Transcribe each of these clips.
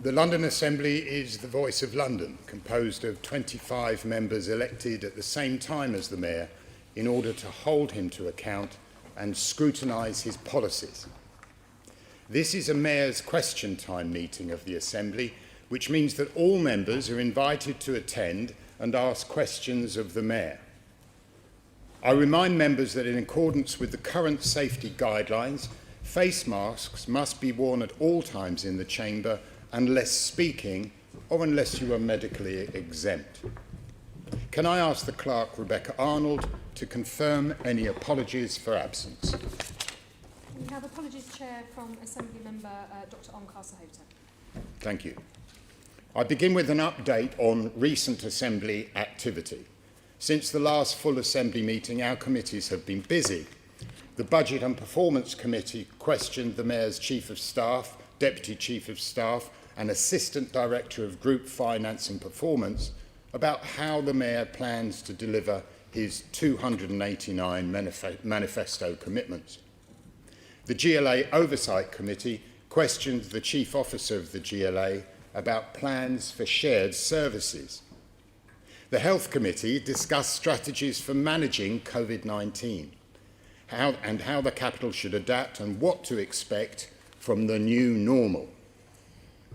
The London Assembly is the voice of London, composed of 25 members elected at the same time as the Mayor in order to hold him to account and scrutinise his policies. This is a Mayor's question time meeting of the Assembly, which means that all members are invited to attend and ask questions of the Mayor. I remind members that in accordance with the current safety guidelines, face masks must be worn at all times in the chamber unless speaking or unless you are medically exempt. Can I ask the Clerk, Rebecca Arnold, to confirm any apologies for absence? We have apologies, Chair, from Assembly Member Dr. Onkar Sahota. Thank you. I begin with an update on recent Assembly activity. Since the last full Assembly meeting, our committees have been busy. The Budget and Performance Committee questioned the Mayor's Chief of Staff, Deputy Chief of Staff and Assistant Director of Group Finance and Performance about how the Mayor plans to deliver his 289 manifesto commitments. The GLA Oversight Committee questioned the Chief Officer of the GLA about plans for shared services. The Health Committee discussed strategies for managing COVID-19, how the capital should adapt and what to expect from the new normal.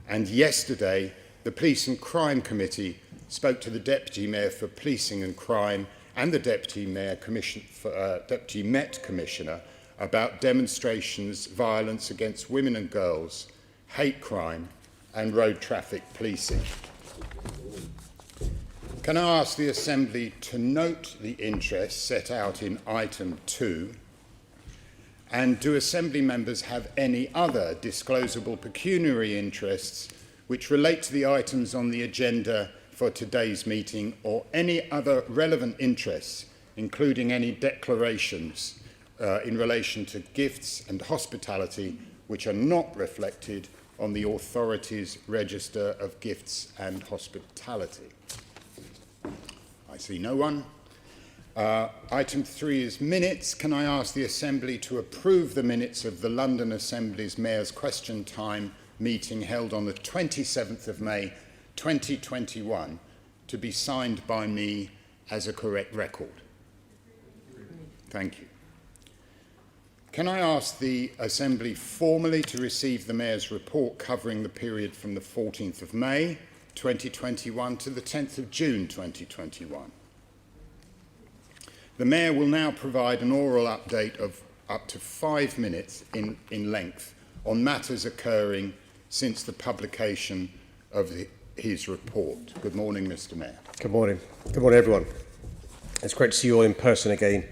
And yesterday, the Police and Crime Committee spoke to the Deputy Mayor for Policing and Crime and the Deputy Met Commissioner about demonstrations, violence against women and girls, hate crime and road traffic policing. Can I ask the Assembly to note the interests set out in item 2? And do Assembly members have any other disclosable pecuniary interests which relate to the items on the agenda for today's meeting or any other relevant interests, including any declarations in relation to gifts and hospitality which are not reflected on the authority's register of gifts and hospitality? I see no one. Item 3 is minutes. Can I ask the Assembly to approve the minutes of the London Assembly's Mayor's Question Time meeting held on the 27th of May 2021 to be signed by me as a correct record? Thank you. Can I ask the Assembly formally to receive the Mayor's report covering the period from the 14th of May 2021 to the 10th of June 2021? The Mayor will now provide an oral update of up to 5 minutes in length on matters occurring since the publication of his report. Good morning, Mr. Mayor. Good morning. Good morning, everyone. It's great to see you all in person again.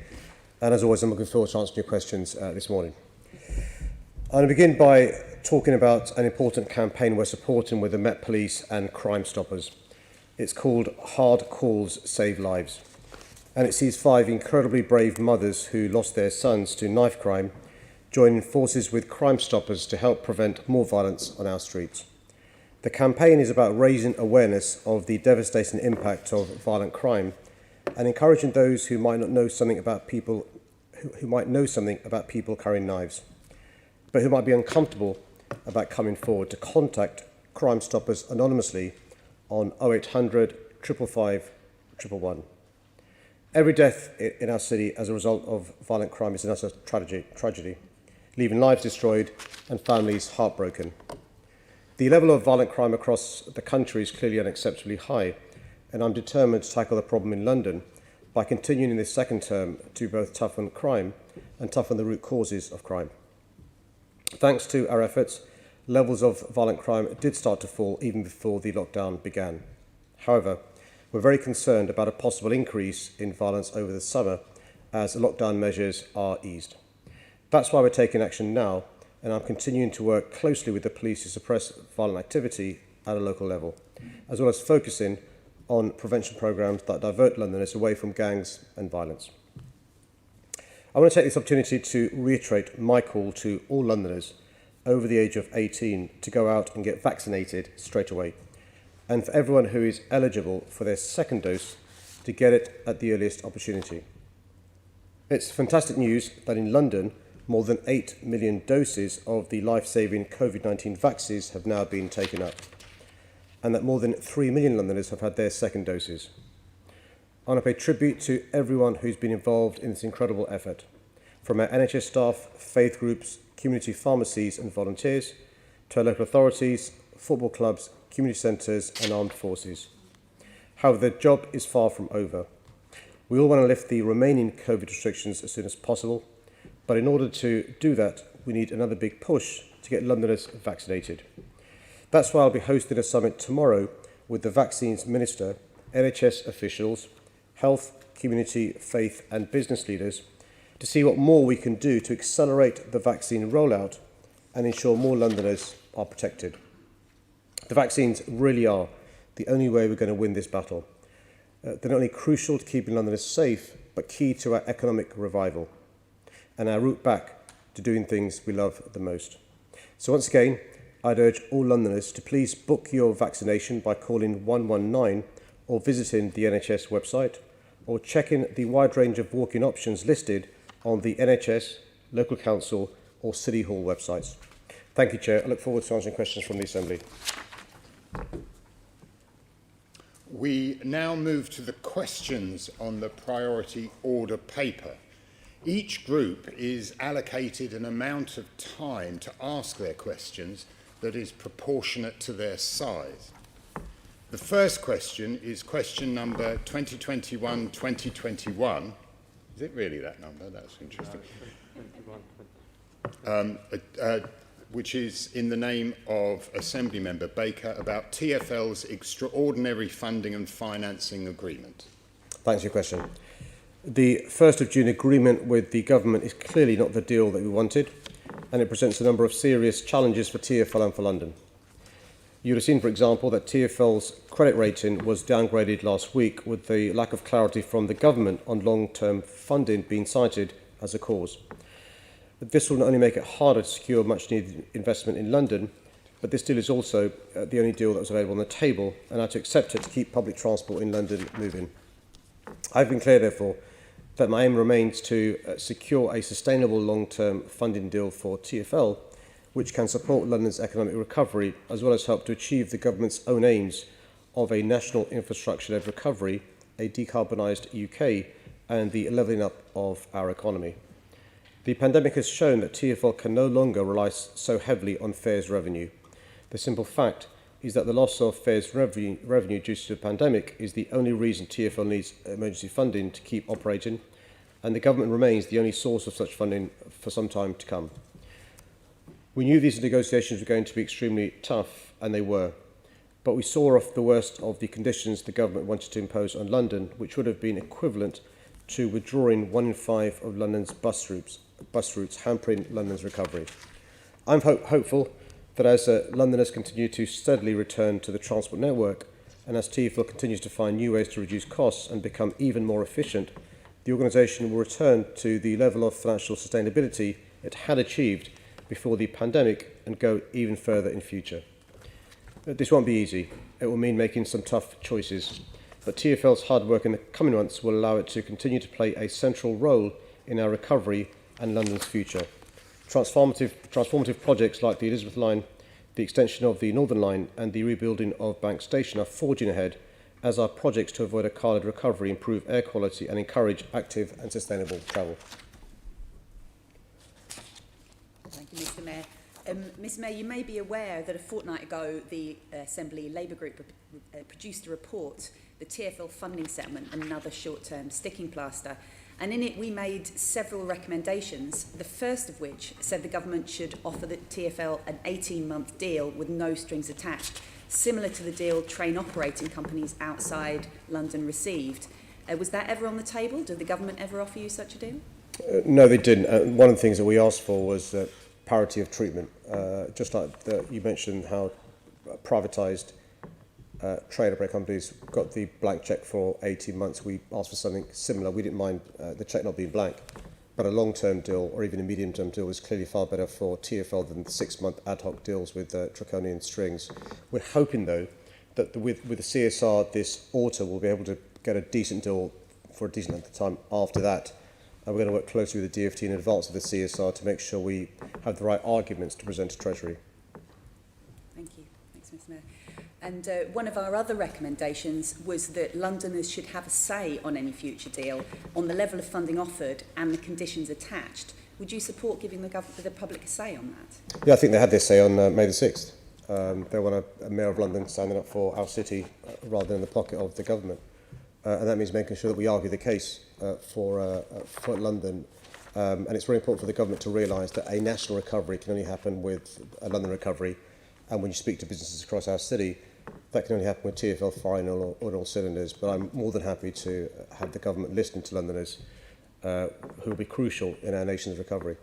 And as always, I'm looking forward to answering your questions this morning. I'm going to begin by talking about an important campaign we're supporting with the Met Police and Crime Stoppers. It's called Hard Calls Save Lives. And it sees 5 incredibly brave mothers who lost their sons to knife crime joining forces with Crime Stoppers to help prevent more violence on our streets. The campaign is about raising awareness of the devastating impact of violent crime and encouraging those who might not know something about people carrying knives, but who might be uncomfortable about coming forward to contact Crime Stoppers anonymously on 0800 555 111. Every death in our city as a result of violent crime is an utter tragedy, leaving lives destroyed and families heartbroken. The level of violent crime across the country is clearly unacceptably high, and I'm determined to tackle the problem in London by continuing in this second term to both toughen crime and toughen the root causes of crime. Thanks to our efforts, levels of violent crime did start to fall even before the lockdown began. However, we're very concerned about a possible increase in violence over the summer as the lockdown measures are eased. That's why we're taking action now, and I'm continuing to work closely with the police to suppress violent activity at a local level, as well as focusing on prevention programmes that divert Londoners away from gangs and violence. I want to take this opportunity to reiterate my call to all Londoners over the age of 18 to go out and get vaccinated straight away, and for everyone who is eligible for their second dose to get it at the earliest opportunity. It's fantastic news that in London, more than 8 million doses of the life-saving COVID-19 vaccines have now been taken up. and that more than 3 million Londoners have had their second doses. I want to pay tribute to everyone who's been involved in this incredible effort, from our NHS staff, faith groups, community pharmacies and volunteers, to our local authorities, football clubs, community centres and armed forces. However, the job is far from over. We all want to lift the remaining COVID restrictions as soon as possible, but in order to do that, we need another big push to get Londoners vaccinated. That's why I'll be hosting a summit tomorrow with the Vaccines Minister, NHS officials, health, community, faith and business leaders to see what more we can do to accelerate the vaccine rollout and ensure more Londoners are protected. The vaccines really are the only way we're going to win this battle. They're not only crucial to keeping Londoners safe, but key to our economic revival and our route back to doing things we love the most. So once again, I'd urge all Londoners to please book your vaccination by calling 119 or visiting the NHS website or checking the wide range of walk-in options listed on the NHS, local council or City Hall websites. Thank you, Chair. I look forward to answering questions from the Assembly. We now move to the questions on the priority order paper. Each group is allocated an amount of time to ask their questions that is proportionate to their size. The first question is question number 2021-2021. Is it really that number? That's interesting. Which is in the name of Assembly Member Baker about TfL's extraordinary funding and financing agreement. Thanks for your question. The 1st of June agreement with the government is clearly not the deal that we wanted, and it presents a number of serious challenges for TfL and for London. You would have seen, for example, that TfL's credit rating was downgraded last week with the lack of clarity from the government on long-term funding being cited as a cause. This will not only make it harder to secure much-needed investment in London, but this deal is also the only deal that was available on the table, and I had to accept it to keep public transport in London moving. I've been clear, therefore, that my aim remains to secure a sustainable long-term funding deal for TfL, which can support London's economic recovery, as well as help to achieve the government's own aims of a national infrastructure-led recovery, a decarbonised UK, and the levelling up of our economy. The pandemic has shown that TfL can no longer rely so heavily on fares revenue. The simple fact is that the loss of fares revenue due to the pandemic is the only reason TfL needs emergency funding to keep operating, and the government remains the only source of such funding for some time to come. We knew these negotiations were going to be extremely tough, and they were, but we saw off the worst of the conditions the government wanted to impose on London, which would have been equivalent to withdrawing 1 in 5 of London's bus routes, hampering London's recovery. I'm hopeful that as Londoners continue to steadily return to the transport network, and as TfL continues to find new ways to reduce costs and become even more efficient, the organisation will return to the level of financial sustainability it had achieved before the pandemic and go even further in future. This won't be easy. It will mean making some tough choices, but TfL's hard work in the coming months will allow it to continue to play a central role in our recovery and London's future. Transformative projects like the Elizabeth Line, the extension of the Northern Line and the rebuilding of Bank Station are forging ahead, as are projects to avoid a car-led recovery, improve air quality and encourage active and sustainable travel. Thank you, Mr Mayor. Mr Mayor, you may be aware that a fortnight ago the Assembly Labour Group produced a report, the TfL funding settlement, another short-term sticking plaster, and in it we made several recommendations, the first of which said the government should offer the TfL an 18-month deal with no strings attached, similar to the deal train operating companies outside London received. Was that ever on the table? Did the government ever offer you such a deal? No, they didn't. One of the things that we asked for was parity of treatment. Just like you mentioned how privatised train operating companies got the blank cheque for 18 months. We asked for something similar. We didn't mind the cheque not being blank, but a long-term deal or even a medium-term deal was clearly far better for TfL than the 6-month ad hoc deals with draconian strings. We're hoping, though, that with the CSR this autumn we'll be able to get a decent deal for a decent length of time after that. And we're going to work closely with the DfT in advance of the CSR to make sure we have the right arguments to present to Treasury. Thank you. Thanks, Mr Mr Mayor. And one of our other recommendations was that Londoners should have a say on any future deal, on the level of funding offered and the conditions attached. Would you support giving the public a say on that? Yeah, I think they had this say on May the 6th. They want a Mayor of London standing up for our city rather than in the pocket of the government. And that means making sure that we argue the case for London. And it's very important for the government to realise that a national recovery can only happen with a London recovery. And when you speak to businesses across our city, that can only happen with TfL firing on all cylinders. But I'm more than happy to have the government listen to Londoners who will be crucial in our nation's recovery.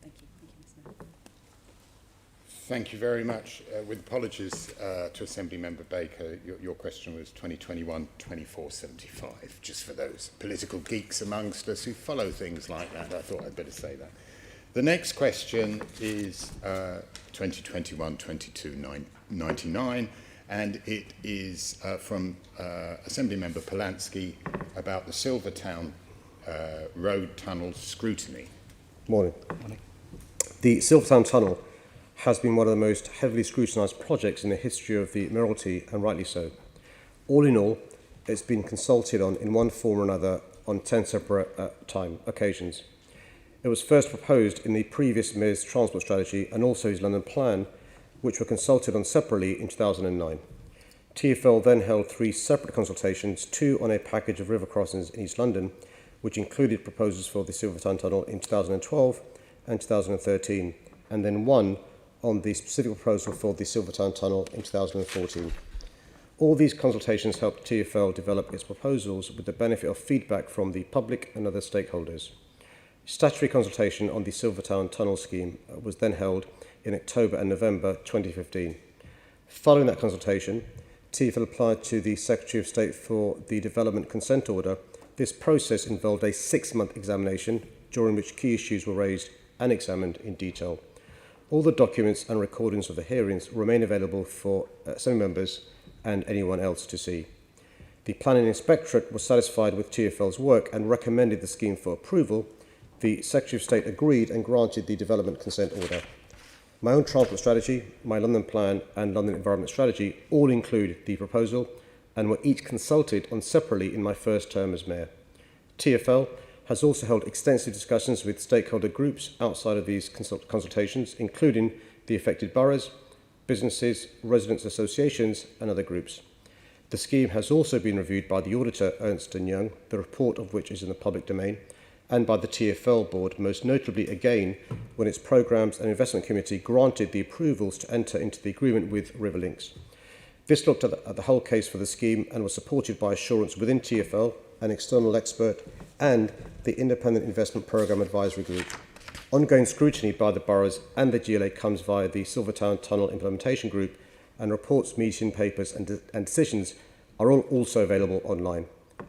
Thank you. Thank you, Mr Mayor. Thank you very much. With apologies to Assembly Member Baker, your question was 2021-2475, just for those political geeks amongst us who follow things like that. I thought I'd better say that. The next question is 2021-2299, and it is from Assembly Member Polanski about the Silvertown Road Tunnel scrutiny. Morning. The Silvertown Tunnel has been one of the most heavily scrutinised projects in the history of the Mayoralty, and rightly so. All in all, it's been consulted on in one form or another on 10 separate occasions. It was first proposed in the previous Mayor's Transport Strategy and also his London Plan, which were consulted on separately in 2009. TfL then held 3 separate consultations, 2 on a package of river crossings in East London, which included proposals for the Silvertown Tunnel in 2012 and 2013, and then 1 on the specific proposal for the Silvertown Tunnel in 2014. All these consultations helped TfL develop its proposals with the benefit of feedback from the public and other stakeholders. Statutory consultation on the Silvertown Tunnel scheme was then held in October and November 2015. Following that consultation, TfL applied to the Secretary of State for the Development Consent Order. This process involved a 6-month examination during which key issues were raised and examined in detail. All the documents and recordings of the hearings remain available for Assembly members and anyone else to see. The Planning Inspectorate was satisfied with TfL's work and recommended the scheme for approval. The Secretary of State agreed and granted the Development Consent Order. My own transport strategy, my London Plan and London Environment Strategy all include the proposal and were each consulted on separately in my first term as Mayor. TfL has also held extensive discussions with stakeholder groups outside of these consultations, including the affected boroughs, businesses, residents' associations and other groups. The scheme has also been reviewed by the auditor Ernst & Young, the report of which is in the public domain, and by the TfL board, most notably again when its Programmes and Investment Committee granted the approvals to enter into the agreement with Riverlinks. This looked at the whole case for the scheme and was supported by assurance within TfL, an external expert, and the Independent Investment Programme Advisory Group. Ongoing scrutiny by the boroughs and the GLA comes via the Silvertown Tunnel Implementation Group, and reports, meeting papers and decisions are all also available online.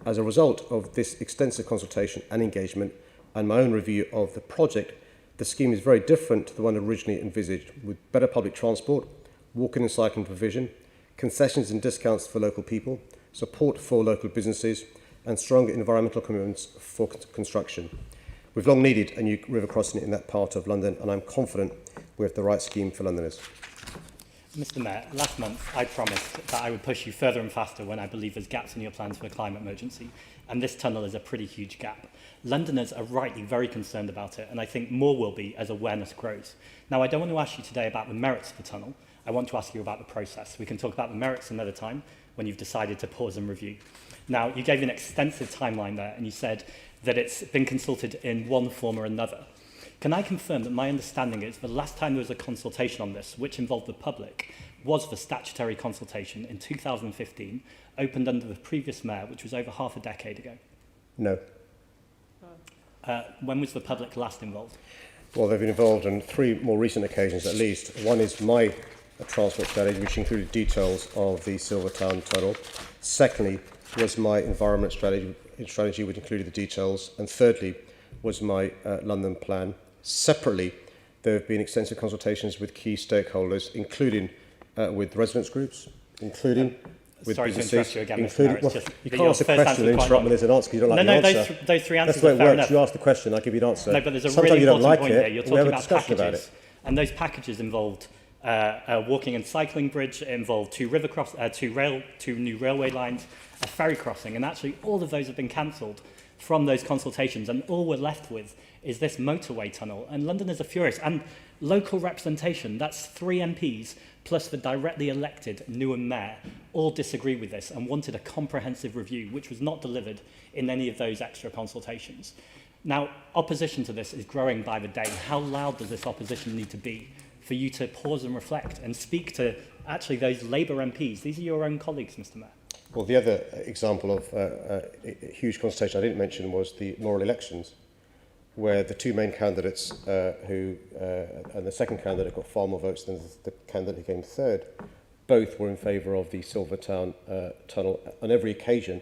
As a result of this extensive consultation and engagement and my own review of the project, the scheme is very different to the one originally envisaged, with better public transport, walking and cycling provision, concessions and discounts for local people, support for local businesses, and stronger environmental commitments for construction. We've long needed a new river crossing in that part of London, and I'm confident we have the right scheme for Londoners. Mr Mayor, last month I promised that I would push you further and faster when I believe there's gaps in your plans for the climate emergency, and this tunnel is a pretty huge gap. Londoners are rightly very concerned about it, and I think more will be as awareness grows. Now, I don't want to ask you today about the merits of the tunnel. I want to ask you about the process. We can talk about the merits another time when you've decided to pause and review. Now, you gave an extensive timeline there, and you said that it's been consulted in one form or another. Can I confirm that my understanding is the last time there was a consultation on this, which involved the public, was the statutory consultation in 2015, opened under the previous mayor, which was over half a decade ago? No. When was the public last involved? Well, they've been involved on 3 more recent occasions at least. One is my transport strategy, which included details of the Silvertown Tunnel. Secondly, was my environment strategy, which included the details. And thirdly, was my London Plan. Separately, there have been extensive consultations with key stakeholders, including with residents groups, including with sorry businesses. To interrupt you again, including, Mr. well, Mayor, you can't ask a question and interrupt me there's an answer because you don't like the answer. Those three answers That's the way are it fair works. enough. You ask the question, I give you an answer. No, but there's a Sometimes really you don't important like point it, there. You're we have talking a about discussion packages, about it. and those packages involved a walking and cycling bridge. It involved two new railway lines, a ferry crossing, and actually all of those have been cancelled from those consultations, and all we're left with is this motorway tunnel. And Londoners are furious. And local representation, that's 3 MPs plus the directly elected Newham mayor, all disagree with this and wanted a comprehensive review, which was not delivered in any of those extra consultations. Now, opposition to this is growing by the day. How loud does this opposition need to be for you to pause and reflect and speak to actually those Labour MPs? These are your own colleagues, Mr Mayor. Well, the other example of a huge consultation I didn't mention was the mayoral elections, where the two main candidates and the second candidate got far more votes than the candidate who came third, both were in favour of the Silvertown Tunnel on every occasion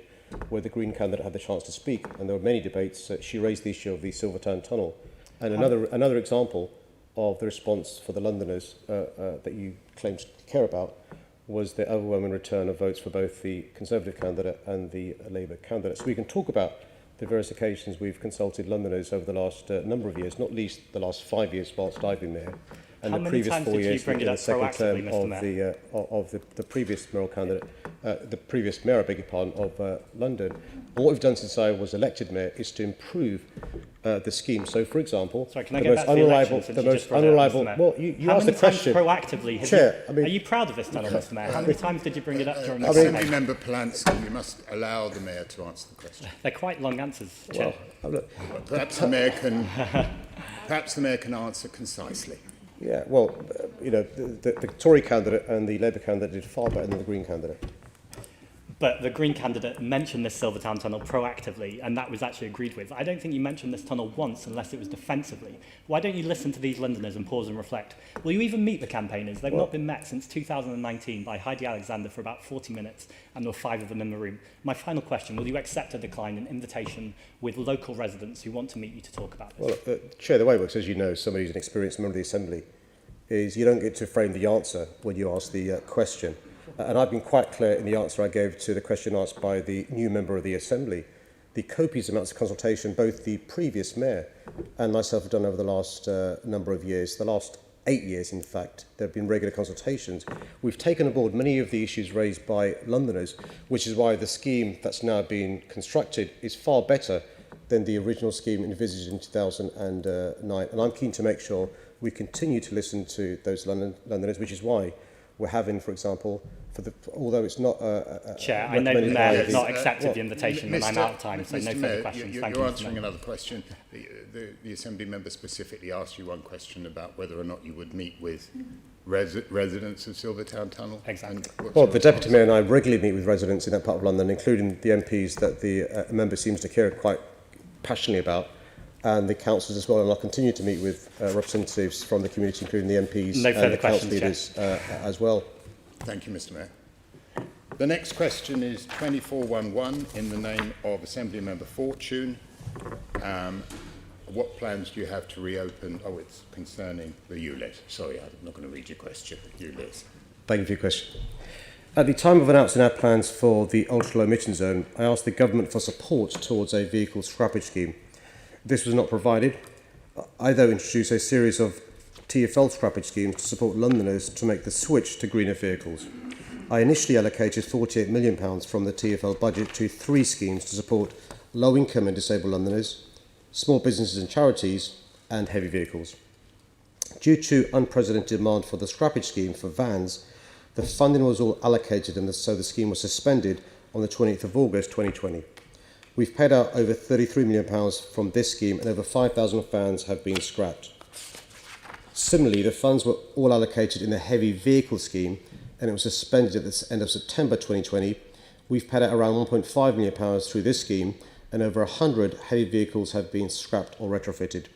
where the Green candidate had the chance to speak. And there were many debates. She raised the issue of the Silvertown Tunnel. And another example of the response for the Londoners that you claim to care about was the overwhelming return of votes for both the Conservative candidate and the Labour candidate. So we can talk about the various occasions we've consulted Londoners over the last number of years, not least the last 5 years whilst I've been mayor, and the previous 4 years in the second term of the previous mayoral candidate, the previous mayor, I beg your pardon, of London. And what we've done since I was elected mayor is to improve the scheme. So, for example, sorry, can I get back to the election, the most unreliable. Well, you asked the question. Proactively, Chair, are you proud of this tunnel, Mr Mayor? How many times did you bring it up during the Assembly Member Polanski, you must allow the Mayor to answer the question. They're quite long answers, Chair. Well, Perhaps the Mayor can answer concisely. yeah, well, the Tory candidate and the Labour candidate did far better than the Green candidate. But the Green candidate mentioned this Silvertown tunnel proactively, and that was actually agreed with. I don't think you mentioned this tunnel once unless it was defensively. Why don't you listen to these Londoners and pause and reflect? Will you even meet the campaigners? They've not been met since 2019 by Heidi Alexander for about 40 minutes, and there were 5 of them in the room. My final question, will you accept a decline, an invitation with local residents who want to meet you to talk about this? Well, Chair, the way it works, as you know, somebody who's an experienced member of the Assembly, is you don't get to frame the answer when you ask the question. And I've been quite clear in the answer I gave to the question asked by the new member of the Assembly. The copious amounts of consultation both the previous mayor and myself have done over the last number of years, the last 8 years in fact, there have been regular consultations. We've taken aboard many of the issues raised by Londoners, which is why the scheme that's now being constructed is far better than the original scheme envisaged in 2009. And I'm keen to make sure we continue to listen to those Londoners, which is why we're having, for example, although it's not Chair, I know the Mayor has not accepted the invitation and I'm out of time, so no further questions. You're answering another question. The Assembly member specifically asked you one question about whether or not you would meet with residents of Silvertown Tunnel. Exactly. Well, the Deputy Mayor and I regularly meet with residents in that part of London, including the MPs that the member seems to care quite passionately about, and the councillors as well, and I'll continue to meet with representatives from the community, including the MPs and the council leaders as well. Thank you, Mr Mayor. The next question is 2411 in the name of Assembly Member Fortune. What plans do you have to reopen? Oh, it's concerning the ULEZ. Sorry, I'm not going to read your question. ULEZ. Thank you for your question. At the time of announcing our plans for the ultra-low emission zone, I asked the government for support towards a vehicle scrappage scheme. This was not provided. I, though, introduced a series of TfL scrappage schemes to support Londoners to make the switch to greener vehicles. I initially allocated £48 million from the TfL budget to 3 schemes to support low-income and disabled Londoners, small businesses and charities, and heavy vehicles. Due to unprecedented demand for the scrappage scheme for vans, the funding was all allocated and so the scheme was suspended on the 28th of August 2020. We've paid out over £33 million from this scheme and over 5,000 vans have been scrapped. Similarly, the funds were all allocated in the heavy vehicle scheme and it was suspended at the end of September 2020. We've paid out around £1.5 million through this scheme and over 100 heavy vehicles have been scrapped or retrofitted.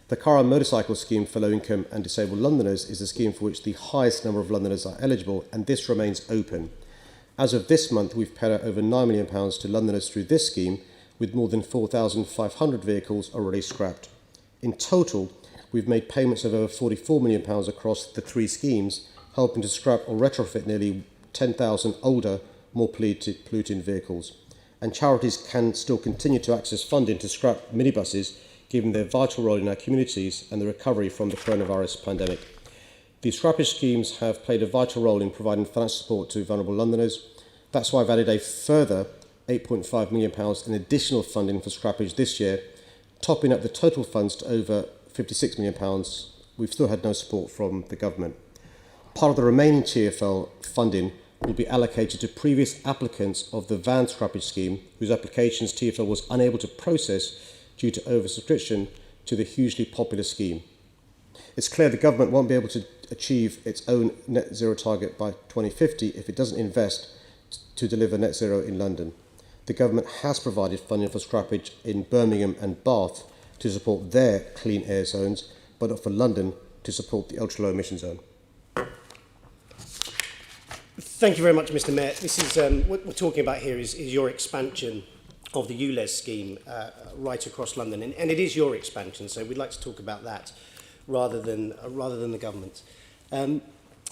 The car and motorcycle scheme for low-income and disabled Londoners is the scheme for which the highest number of Londoners are eligible, and this remains open. As of this month, we've paid out over £9 million to Londoners through this scheme, with more than 4,500 vehicles already scrapped. In total, we've made payments of over £44 million across the 3 schemes, helping to scrap or retrofit nearly 10,000 older, more polluting vehicles. And charities can still continue to access funding to scrap minibuses, given their vital role in our communities and the recovery from the coronavirus pandemic. The scrappage schemes have played a vital role in providing financial support to vulnerable Londoners. That's why I've added a further £8.5 million in additional funding for scrappage this year, topping up the total funds to over £56 million. We've still had no support from the government. Part of the remaining TfL funding will be allocated to previous applicants of the van scrappage scheme, whose applications TfL was unable to process due to oversubscription to the hugely popular scheme. It's clear the government won't be able to achieve its own net zero target by 2050 if it doesn't invest to deliver net zero in London. The government has provided funding for scrappage in Birmingham and Bath to support their clean air zones, but not for London to support the ultra-low emission zone. Thank you very much, Mr. Mayor. This is what we're talking about here is your expansion of the ULEZ scheme right across London, and it is your expansion, so we'd like to talk about that rather than the government.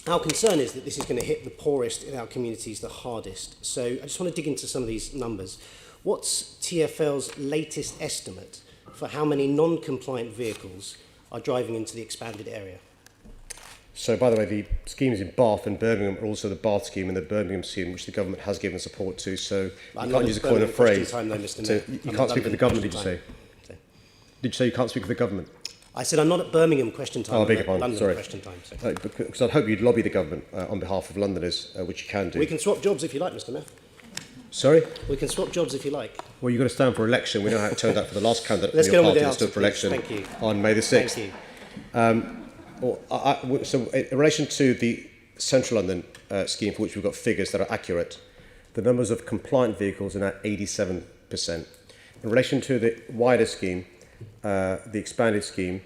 Our concern is that this is going to hit the poorest in our communities the hardest. So I just want to dig into some of these numbers. What's TfL's latest estimate for how many non-compliant vehicles are driving into the expanded area? So, by the way, the schemes in Bath and Birmingham are also the Bath scheme and the Birmingham scheme, which the government has given support to. So you can't use a coin of phrase. Time, though, Mr. So Mayor. you can't speak for the government, did you say? So. Did you say you can't speak for the government? I said I'm not at Birmingham question time. Oh, I beg your I'm at pardon, London sorry. question time. So. Because I'd hope you'd lobby the government on behalf of Londoners, which you can do. We can swap jobs if you like, Mr. Mayor. Sorry? We can swap jobs if you like. Well, you've got to stand for election. We know how it turned out for the last candidate Let's from get your on with party the that stood for answer, election please. Thank you. on May the 6th. Thank you. So in relation to the Central London scheme, for which we've got figures that are accurate, the numbers of compliant vehicles are now 87%. In relation to the wider scheme, the expanded scheme,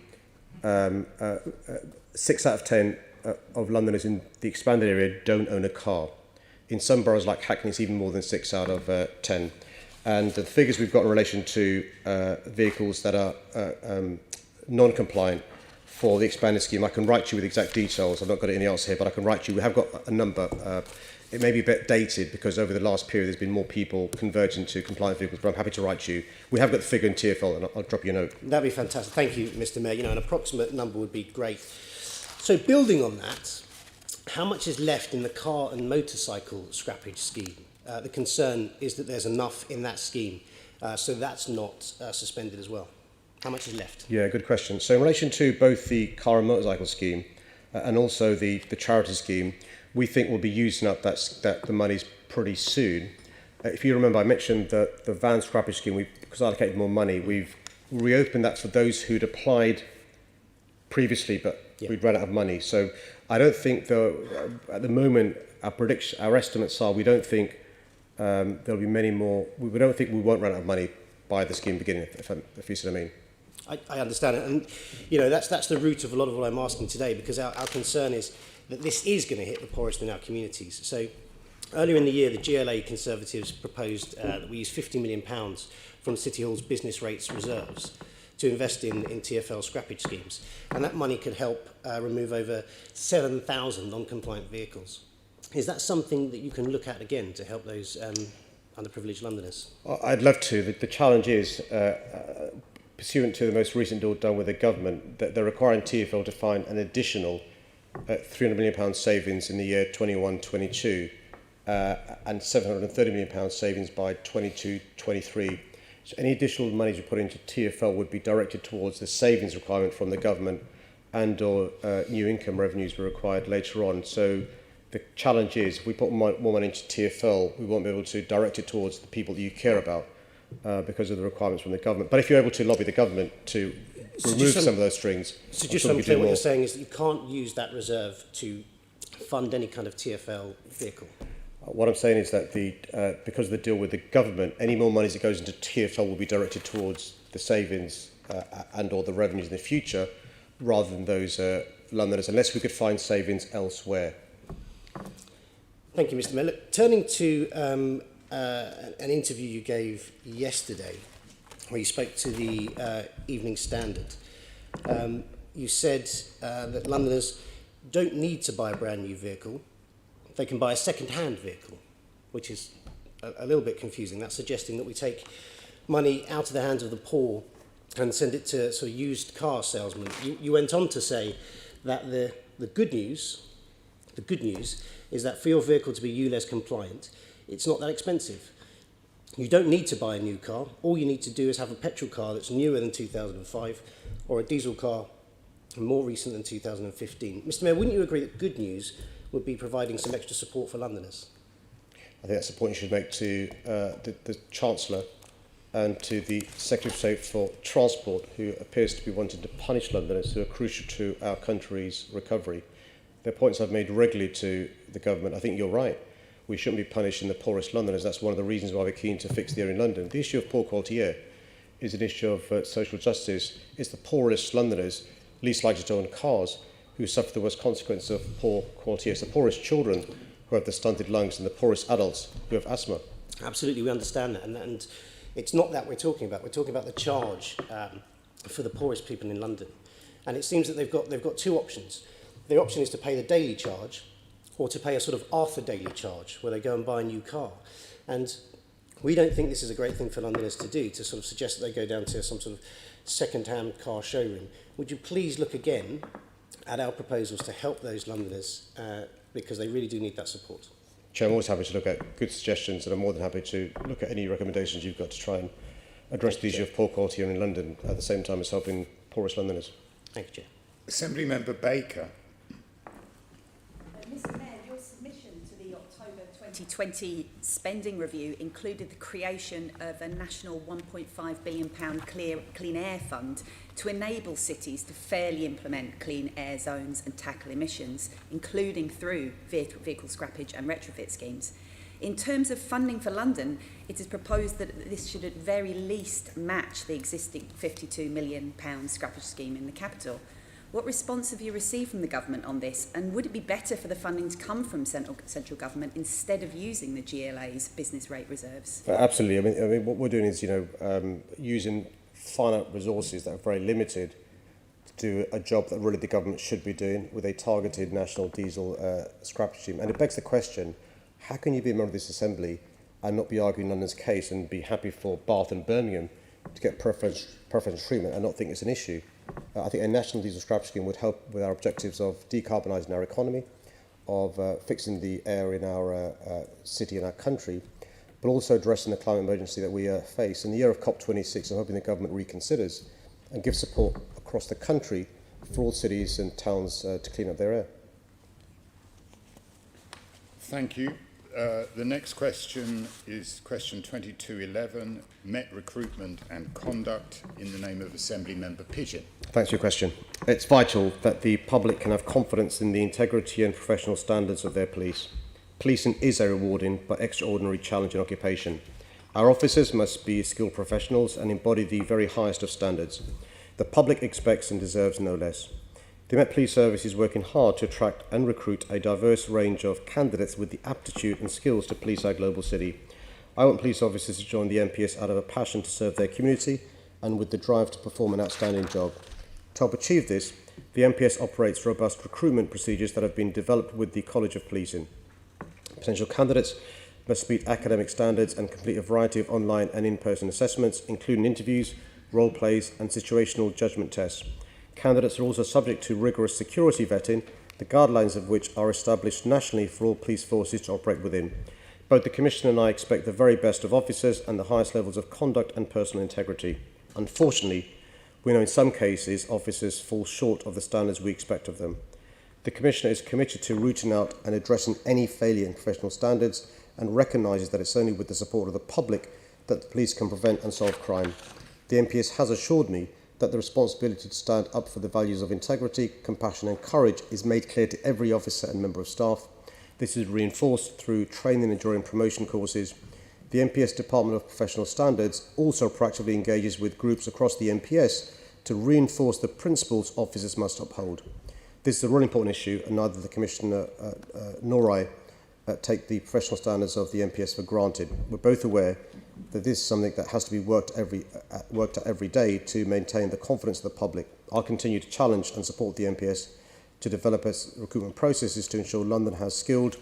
6 out of 10 of Londoners in the expanded area don't own a car. In some boroughs like Hackney, it's even more than 6 out of 10. And the figures we've got in relation to vehicles that are non-compliant for the expanded scheme, I can write you with exact details. I've not got it in the answer here, but I can write you. We have got a number. It may be a bit dated because over the last period there's been more people converging to compliant vehicles, but I'm happy to write you. We have got the figure in TfL, and I'll drop you a note. That'd be fantastic. Thank you, Mr. Mayor. You know, an approximate number would be great. So building on that, how much is left in the car and motorcycle scrappage scheme? The concern is that there's enough in that scheme, so that's not suspended as well. How much is left? Yeah, good question. So in relation to both the car and motorcycle scheme and also the charity scheme, we think we'll be using up the monies pretty soon. If you remember, I mentioned that the van scrappage scheme, because I allocated more money, we've reopened that for those who'd applied previously, but we'd run out of money. So I don't think, though, at the moment, our estimates are we don't think there'll be many more. We don't think we won't run out of money by the scheme beginning, if you see what I mean. I understand it, and you know that's the root of a lot of what I'm asking today, because our concern is that this is going to hit the poorest in our communities. So earlier in the year, the GLA Conservatives proposed that we use £50 million from City Hall's business rates reserves to invest in TfL scrappage schemes, and that money could help remove over 7,000 non-compliant vehicles. Is that something that you can look at again to help those underprivileged Londoners? I'd love to. The challenge is, pursuant to the most recent deal done with the government, that they're requiring TfL to find an additional £300 million savings in the year 21-22 and £730 million savings by 22-23. So any additional monies we put into TfL would be directed towards the savings requirement from the government and or new income revenues were required later on. So the challenge is, if we put more money into TfL, we won't be able to direct it towards the people that you care about because of the requirements from the government. But if you're able to lobby the government to remove some of those strings... So just so I'm clear, what you're saying is that you can't use that reserve to fund any kind of TfL vehicle? What I'm saying is that because of the deal with the government, any more money that goes into TfL will be directed towards the savings and or the revenues in the future, rather than those Londoners, unless we could find savings elsewhere. Thank you, Mr. Mayor. Look, turning to an interview you gave yesterday, where you spoke to the Evening Standard, you said that Londoners don't need to buy a brand new vehicle. They can buy a second-hand vehicle, which is a little bit confusing. That's suggesting that we take money out of the hands of the poor and send it to sort of used car salesmen. You went on to say that the The good news is that for your vehicle to be ULEZ compliant, it's not that expensive. You don't need to buy a new car. All you need to do is have a petrol car that's newer than 2005 or a diesel car more recent than 2015. Mr Mayor, wouldn't you agree that good news would be providing some extra support for Londoners? I think that's the point you should make to the Chancellor and to the Secretary of State for Transport, who appears to be wanting to punish Londoners who are crucial to our country's recovery. They're points I've made regularly to the government. I think you're right. We shouldn't be punishing the poorest Londoners. That's one of the reasons why we're keen to fix the air in London. The issue of poor quality air is an issue of social justice. It's the poorest Londoners, least likely to own cars, who suffer the worst consequences of poor quality air. It's the poorest children who have the stunted lungs and the poorest adults who have asthma. Absolutely, we understand that. And it's not that we're talking about. We're talking about the charge for the poorest people in London. And it seems that they've got two options. Their option is to pay the daily charge, or to pay a sort of after daily charge where they go and buy a new car. And we don't think this is a great thing for Londoners to do, to sort of suggest that they go down to some sort of second-hand car showroom. Would you please look again at our proposals to help those Londoners because they really do need that support? Chair, I'm always happy to look at good suggestions, and I'm more than happy to look at any recommendations you've got to try and address the issue of poor quality air in London at the same time as helping poorest Londoners. Thank you, Chair. Assembly Member Baker. Mr Mayor, your submission to the October 2020 spending review included the creation of a national £1.5 billion clean air fund to enable cities to fairly implement clean air zones and tackle emissions, including through vehicle scrappage and retrofit schemes. In terms of funding for London, it is proposed that this should at very least match the existing £52 million scrappage scheme in the capital. What response have you received from the government on this, and would it be better for the funding to come from central government instead of using the GLA's business rate reserves? Absolutely. I mean, what we're doing is, using finite resources that are very limited to do a job that really the government should be doing with a targeted national diesel scrappage scheme. And it begs the question: how can you be a member of this assembly and not be arguing London's case and be happy for Bath and Birmingham to get preferential treatment and not think it's an issue? I think a national diesel scrappage scheme would help with our objectives of decarbonising our economy, of fixing the air in our city and our country, but also addressing the climate emergency that we face. In the year of COP26, I'm hoping the government reconsiders and gives support across the country for all cities and towns to clean up their air. Thank you. The next question is question 2211, Met Recruitment and Conduct, in the name of Assembly Member Pigeon. Thanks for your question. It's vital that the public can have confidence in the integrity and professional standards of their police. Policing is a rewarding but extraordinary challenging occupation. Our officers must be skilled professionals and embody the very highest of standards. The public expects and deserves no less. The Met Police Service is working hard to attract and recruit a diverse range of candidates with the aptitude and skills to police our global city. I want police officers to join the MPS out of a passion to serve their community and with the drive to perform an outstanding job. To help achieve this, the MPS operates robust recruitment procedures that have been developed with the College of Policing. Potential candidates must meet academic standards and complete a variety of online and in-person assessments, including interviews, role plays and situational judgment tests. Candidates are also subject to rigorous security vetting, the guidelines of which are established nationally for all police forces to operate within. Both the Commissioner and I expect the very best of officers and the highest levels of conduct and personal integrity. Unfortunately, we know in some cases officers fall short of the standards we expect of them. The Commissioner is committed to rooting out and addressing any failure in professional standards and recognises that it's only with the support of the public that the police can prevent and solve crime. The MPS has assured me that the responsibility to stand up for the values of integrity, compassion and courage is made clear to every officer and member of staff. This is reinforced through training and during promotion courses. The MPS Department of Professional Standards also proactively engages with groups across the MPS to reinforce the principles officers must uphold. This is a really important issue, and neither the Commissioner nor I take the professional standards of the MPS for granted. We're both aware that this is something that has to be worked at every day to maintain the confidence of the public. I'll continue to challenge and support the MPS to develop its recruitment processes to ensure London has skilled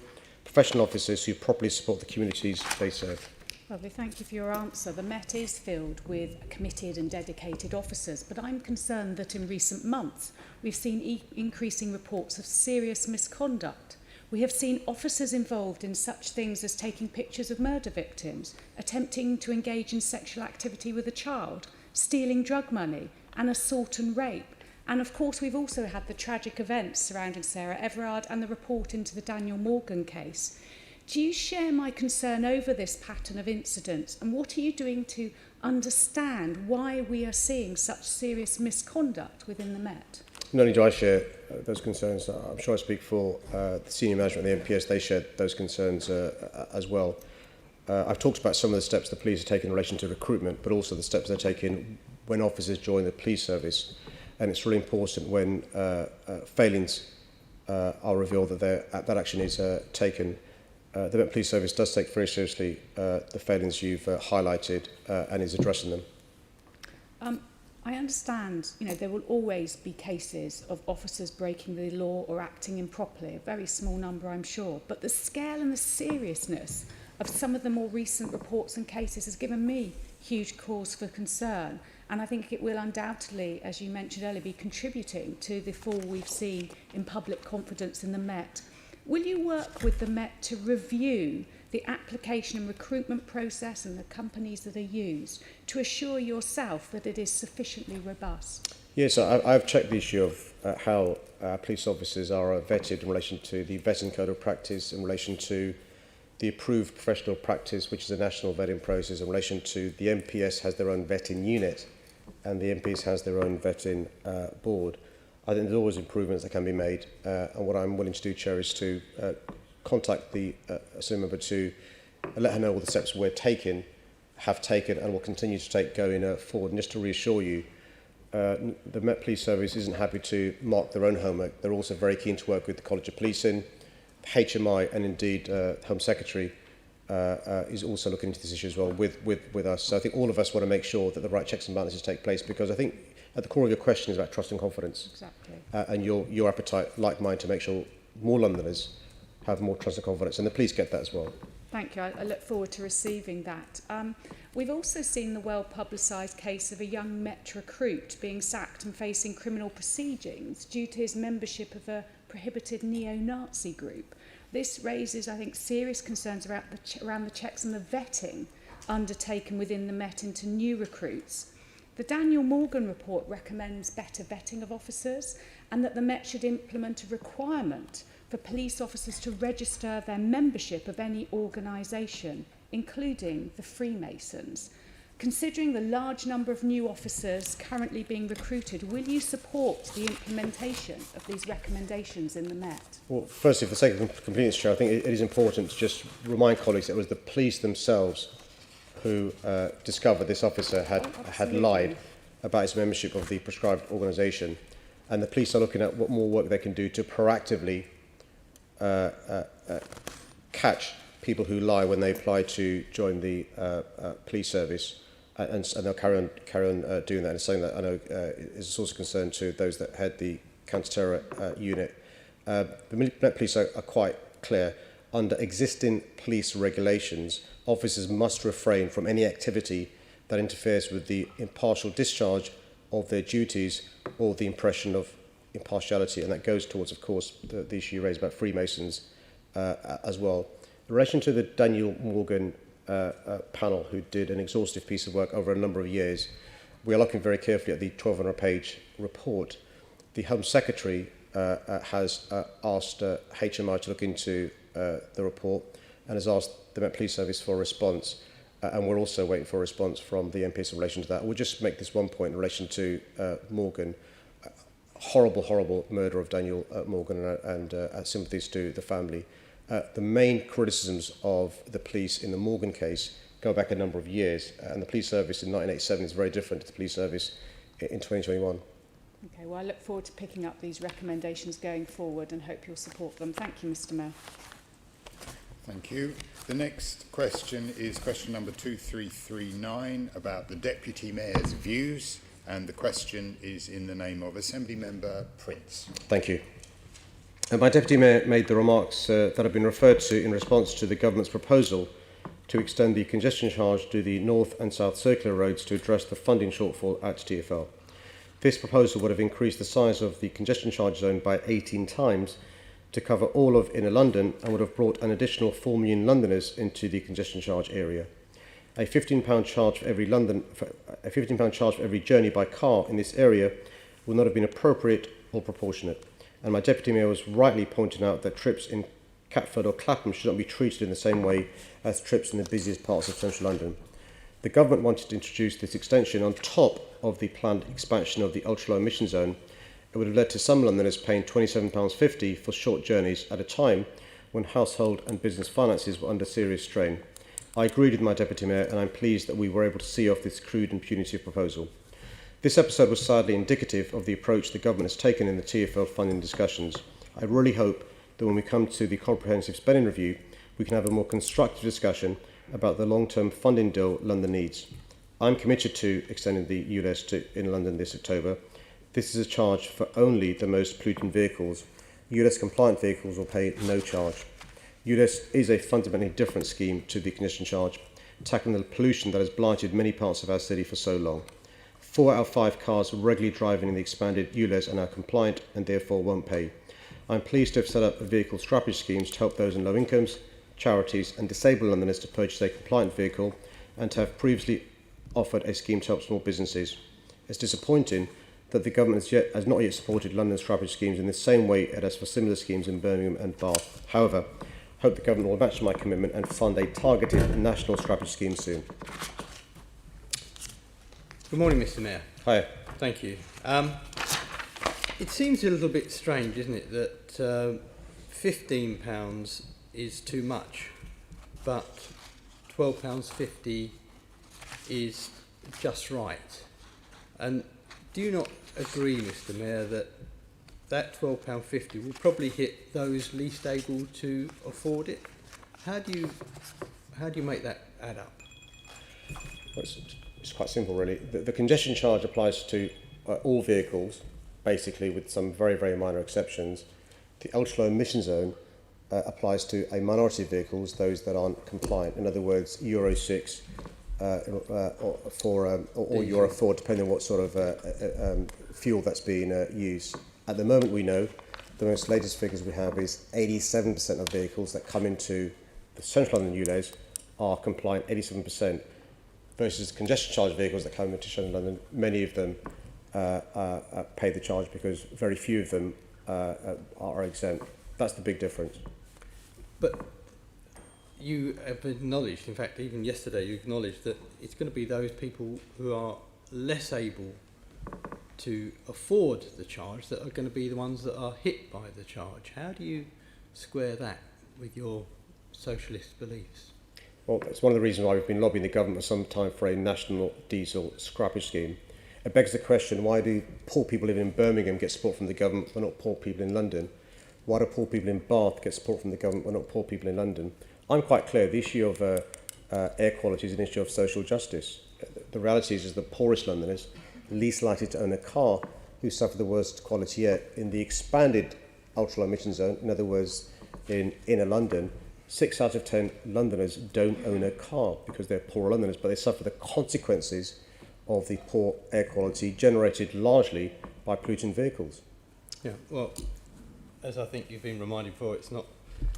professional officers who properly support the communities they serve. Lovely, thank you for your answer. The Met is filled with committed and dedicated officers, but I'm concerned that in recent months we've seen increasing reports of serious misconduct. We have seen officers involved in such things as taking pictures of murder victims, attempting to engage in sexual activity with a child, stealing drug money, and assault and rape. And of course, we've also had the tragic events surrounding Sarah Everard and the report into the Daniel Morgan case. Do you share my concern over this pattern of incidents? And what are you doing to understand why we are seeing such serious misconduct within the Met? Not only do I share those concerns, I'm sure I speak for the senior management of the MPS, they share those concerns as well. I've talked about some of the steps the police are taking in relation to recruitment, but also the steps they're taking when officers join the police service. And it's really important when failings are revealed that that action is taken. The Met Police Service does take very seriously the failings you've highlighted and is addressing them. I understand, there will always be cases of officers breaking the law or acting improperly, a very small number, I'm sure. But the scale and the seriousness of some of the more recent reports and cases has given me huge cause for concern. And I think it will undoubtedly, as you mentioned earlier, be contributing to the fall we've seen in public confidence in the Met. Will you work with the Met to review the application and recruitment process and the companies that are used to assure yourself that it is sufficiently robust? Yes, I've checked the issue of how police officers are vetted in relation to the vetting code of practice, in relation to the approved professional practice, which is a national vetting process, in relation to the MPS has their own vetting unit and the MPs has their own vetting board. I think there's always improvements that can be made, and what I'm willing to do, Chair, is to contact the Assembly member to let her know all the steps we're taking, have taken, and will continue to take going forward. And just to reassure you, the Met Police Service isn't happy to mark their own homework. They're also very keen to work with the College of Policing, HMI, and indeed Home Secretary is also looking into this issue as well with us. So I think all of us want to make sure that the right checks and balances take place, because I think at the core of your question is about trust and confidence. Exactly. And your appetite, like mine, to make sure more Londoners have more trust and confidence, and the police get that as well. Thank you. I look forward to receiving that. We've also seen the well-publicised case of a young Met recruit being sacked and facing criminal proceedings due to his membership of a prohibited neo-Nazi group. This raises, I think, serious concerns around the checks and the vetting undertaken within the Met into new recruits. The Daniel Morgan report recommends better vetting of officers and that the Met should implement a requirement for police officers to register their membership of any organisation, including the Freemasons. Considering the large number of new officers currently being recruited, will you support the implementation of these recommendations in the Met? Well, firstly, for the sake of convenience, Chair, I think it is important to just remind colleagues that it was the police themselves who discovered this officer had lied about his membership of the prescribed organisation, and the police are looking at what more work they can do to proactively catch people who lie when they apply to join the police service, and they'll carry on doing that. And it's something that I know is a source of concern to those that head the counter-terror unit. The Met Police are quite clear. Under existing police regulations, officers must refrain from any activity that interferes with the impartial discharge of their duties or the impression of impartiality, and that goes towards, of course, the issue you raised about Freemasons as well. In relation to the Daniel Morgan panel, who did an exhaustive piece of work over a number of years, we are looking very carefully at the 1,200-page report. The Home Secretary has asked HMI to look into the report and has asked the Met Police Service for a response, and we're also waiting for a response from the MPS in relation to that. We'll just make this one point in relation to Morgan. Horrible murder of Daniel Morgan, and sympathies to the family. The main criticisms of the police in the Morgan case go back a number of years, and the police service in 1987 is very different to the police service in 2021. Okay, well, I look forward to picking up these recommendations going forward and hope you'll support them. Thank you, Mr. Mayor. Thank you. The next question is question number 2339 about the Deputy Mayor's views, and the question is in the name of Assembly Member Prince. Thank you. My Deputy Mayor made the remarks that have been referred to in response to the Government's proposal to extend the congestion charge to the north and south circular roads to address the funding shortfall at TfL. This proposal would have increased the size of the congestion charge zone by 18 times to cover all of inner London and would have brought an additional 4 million Londoners into the congestion charge area. A £15 charge for every journey by car in this area would not have been appropriate or proportionate. And my Deputy Mayor was rightly pointing out that trips in Catford or Clapham should not be treated in the same way as trips in the busiest parts of central London. The government wanted to introduce this extension on top of the planned expansion of the ultra-low emission zone. It would have led to some Londoners paying £27.50 for short journeys at a time when household and business finances were under serious strain. I agreed with my Deputy Mayor, and I'm pleased that we were able to see off this crude and punitive proposal. This episode was sadly indicative of the approach the government has taken in the TfL funding discussions. I really hope that when we come to the comprehensive spending review, we can have a more constructive discussion about the long-term funding deal London needs. I'm committed to extending the ULEZ to in London this October. This is a charge for only the most polluting vehicles. ULEZ compliant vehicles will pay no charge. ULEZ is a fundamentally different scheme to the congestion charge, tackling the pollution that has blighted many parts of our city for so long. 4 out of 5 cars regularly driving in the expanded ULEZ are now compliant and therefore won't pay. I'm pleased to have set up vehicle scrappage schemes to help those in low incomes, charities and disabled Londoners to purchase a compliant vehicle, and to have previously offered a scheme to help small businesses. It's disappointing that the government has not yet supported London scrappage schemes in the same way it has for similar schemes in Birmingham and Bath. However, I hope the government will match my commitment and fund a targeted national scrappage scheme soon. Good morning, Mr. Mayor. Hi. Thank you. It seems a little bit strange, isn't it, that £15 is too much, but £12.50 is just right. And do you not agree, Mr. Mayor, that £12.50 will probably hit those least able to afford it? How do you make that add up? Well, it's quite simple, really. The congestion charge applies to all vehicles, basically, with some very, very minor exceptions. The ultra-low emission zone applies to a minority of vehicles, those that aren't compliant. In other words, Euro 6 or Euro 4, depending on what sort of fuel that's being used. At the moment, we know the most latest figures we have is 87% of vehicles that come into the central London ULEZ are compliant, 87%, versus congestion charge vehicles that come into central London. Many of them pay the charge because very few of them are exempt. That's the big difference. But you have acknowledged, in fact, even yesterday, you acknowledged that it's going to be those people who are less able to afford the charge that are going to be the ones that are hit by the charge. How do you square that with your socialist beliefs? Well, it's one of the reasons why we've been lobbying the government for some time for a national diesel scrappage scheme. It begs the question, why do poor people living in Birmingham get support from the government but not poor people in London? Why do poor people in Bath get support from the government but not poor people in London? I'm quite clear, the issue of air quality is an issue of social justice. The reality is the poorest Londoners, least likely to own a car, who suffer the worst quality air. In the expanded ultra-low emission zone, in other words, in inner London, 6 out of 10 Londoners don't own a car because they're poor Londoners, but they suffer the consequences of the poor air quality generated largely by polluting vehicles. Yeah, well, as I think you've been reminded before, it's not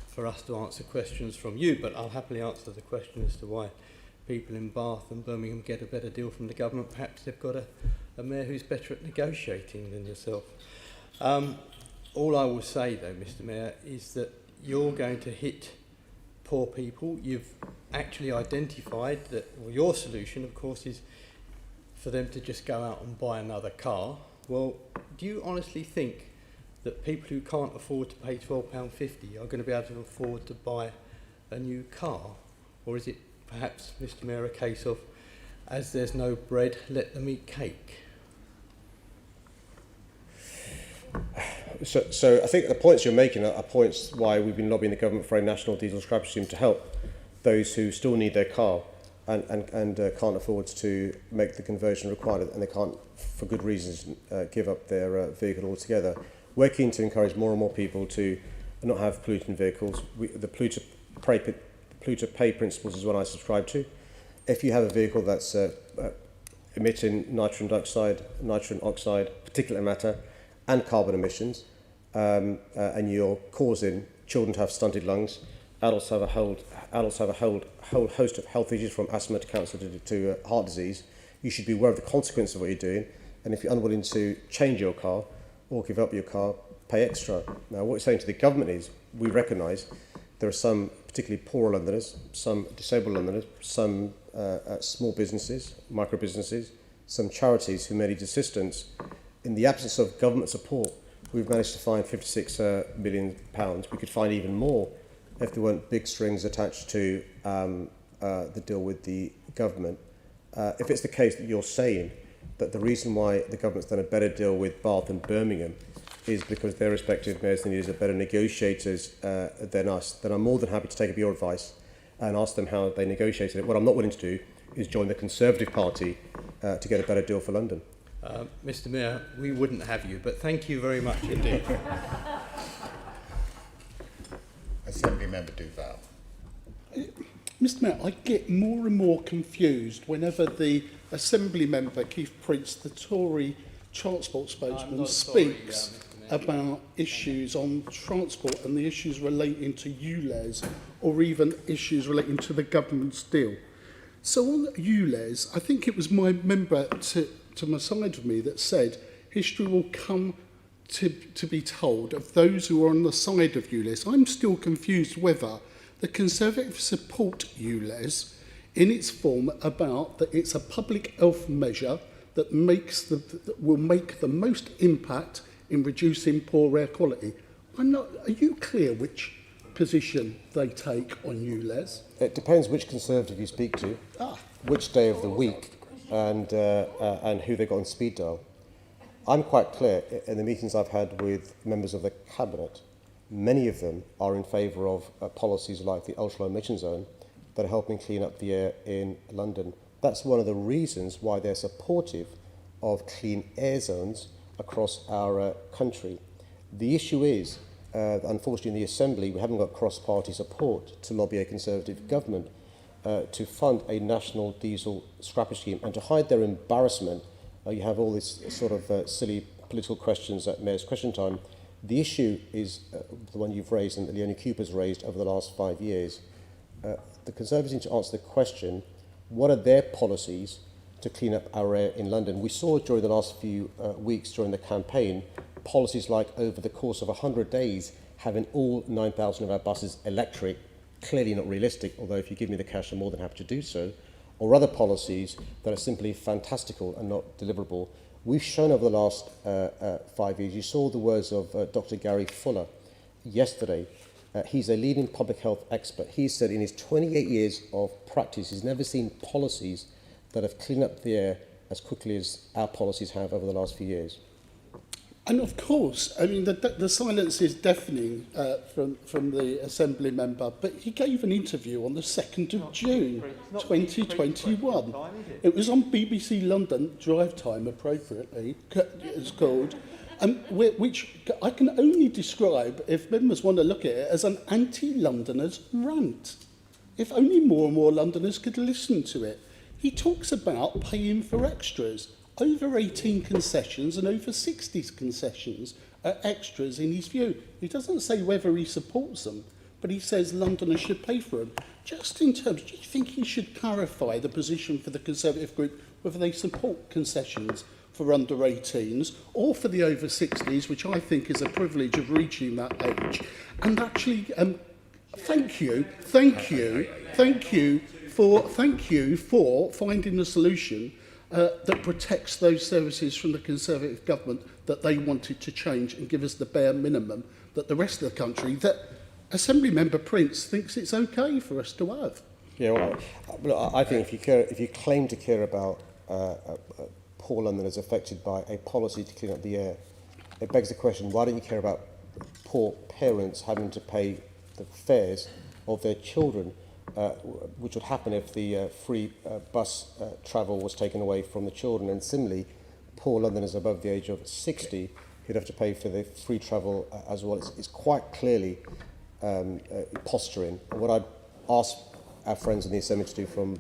for us to answer questions from you, but I'll happily answer the question as to why people in Bath and Birmingham get a better deal from the government. Perhaps they've got a mayor who's better at negotiating than yourself. All I will say, though, Mr. Mayor, is that you're going to hit poor people. You've actually identified that, well, your solution, of course, is for them to just go out and buy another car. Well, do you honestly think that people who can't afford to pay £12.50 are going to be able to afford to buy a new car? Or is it perhaps, Mr. Mayor, a case of, as there's no bread, let them eat cake? So I think the points you're making are points why we've been lobbying the government for a national diesel scrappage scheme to help those who still need their car and can't afford to make the conversion required, and they can't, for good reasons, give up their vehicle altogether. We're keen to encourage more and more people to not have polluting vehicles. The polluter polluter pay principles is one I subscribe to. If you have a vehicle that's emitting nitrogen dioxide, nitrogen oxide, particulate matter, and carbon emissions, and you're causing children to have stunted lungs, adults have a whole host of health issues from asthma to cancer to heart disease, you should be aware of the consequences of what you're doing. And if you're unwilling to change your car or give up your car, pay extra. Now, what we're saying to the government is we recognise there are some particularly poor Londoners, some disabled Londoners, some small businesses, micro businesses, some charities who may need assistance. In the absence of government support, we've managed to find £56 million. We could find even more if there weren't big strings attached to the deal with the government. If it's the case that you're saying that the reason why the government's done a better deal with Bath and Birmingham is because their respective mayors and leaders are better negotiators than us, then I'm more than happy to take up your advice and ask them how they negotiated it. What I'm not willing to do is join the Conservative Party to get a better deal for London. Mr Mayor, we wouldn't have you, but thank you very much indeed. Assembly Member Duval. Mr Mayor, I get more and more confused whenever the Assembly Member, Keith Prince, the Tory Transport spokesman, speaks about issues on transport and the issues relating to ULEZ or even issues relating to the government's deal. So on ULEZ, I think it was my member to my side of me that said history will come to be told of those who are on the side of ULEZ. I'm still confused whether the Conservatives support ULEZ in its form about that it's a public health measure that will make the most impact in reducing poor air quality. Are you clear which position they take on ULEZ? It depends which Conservative you speak to, which day of the week, and who they got on speed dial. I'm quite clear in the meetings I've had with members of the Cabinet, many of them are in favour of policies like the ultra-low emission zone that are helping clean up the air in London. That's one of the reasons why they're supportive of clean air zones across our country. The issue is, unfortunately in the Assembly, we haven't got cross-party support to lobby a Conservative government to fund a national diesel scrappage scheme. And to hide their embarrassment, you have all this sort of silly political questions at Mayor's Question Time. The issue is the one you've raised and that Leonie Cooper's raised over the last 5 years. The Conservatives need to answer the question, what are their policies to clean up our air in London? We saw during the last few weeks during the campaign, policies like over the course of 100 days, having all 9,000 of our buses electric, clearly not realistic, although if you give me the cash, I'm more than happy to do so, or other policies that are simply fantastical and not deliverable. We've shown over the last 5 years, you saw the words of Dr. Gary Fuller yesterday. He's a leading public health expert. He said in his 28 years of practice, he's never seen policies that have cleaned up the air as quickly as our policies have over the last few years. And of course, I mean, the silence is deafening from the Assembly member, but he gave an interview on the 2nd of June 2021. It was on BBC London, Drive Time appropriately, it's called, which I can only describe, if members want to look at it, as an anti-Londoners rant. If only more and more Londoners could listen to it. He talks about paying for extras. Over 18 concessions and over 60 concessions are extras in his view. He doesn't say whether he supports them, but he says Londoners should pay for them. Just in terms, do you think he should clarify the position for the Conservative group, whether they support concessions for under 18s or for the over 60s, which I think is a privilege of reaching that age? And actually, thank you for finding a solution that protects those services from the Conservative government that they wanted to change and give us the bare minimum that the rest of the country, that Assembly Member Prince thinks it's okay for us to have. Yeah, well, I think if you claim to care about poor Londoners affected by a policy to clean up the air, it begs the question, why don't you care about poor parents having to pay the fares of their children, which would happen if the free bus travel was taken away from the children? And similarly, poor Londoners above the age of 60 who'd have to pay for the free travel as well. It's quite clearly posturing. And what I'd ask our friends in the Assembly to do from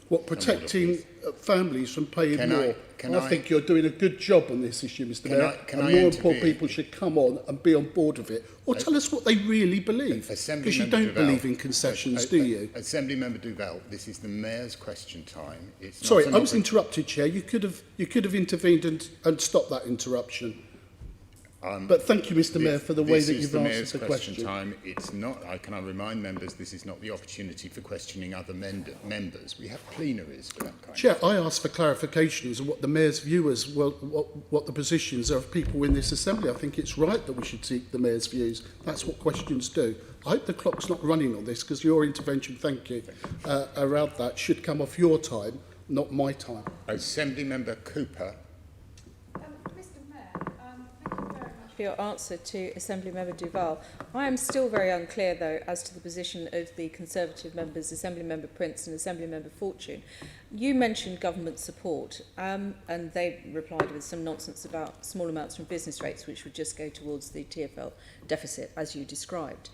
What, protecting families from paying Can more? I think you're doing a good job on this issue, Mr Mayor. Can and I more and more intervene? people should come on and be on board with it. Or tell us what they really believe. Because you don't believe in concessions, do you? Assembly Member Duval, this is the Mayor's question time. It's not Sorry, an I was oppor- interrupted, Chair. You could have intervened and stopped that interruption. But thank you, Mr Mayor, for the way that you've answered the question. Time. It's not. Can I remind members this is not the opportunity for questioning other members. We have plenaries for that kind. Chair, I asked for clarifications of what the Mayor's view is, what the positions are of people in this Assembly. I think it's right that we should seek the Mayor's views. That's what questions do. I hope the clock's not running on this, because your intervention, thank you, around that should come off your time, not my time. Assembly Member Cooper. Mr Mayor, thank you very much for your answer to Assemblymember Duval. I am still very unclear, though, as to the position of the Conservative members, Assemblymember Prince and Assemblymember Fortune. You mentioned government support, and they replied with some nonsense about small amounts from business rates, which would just go towards the TfL deficit, as you described.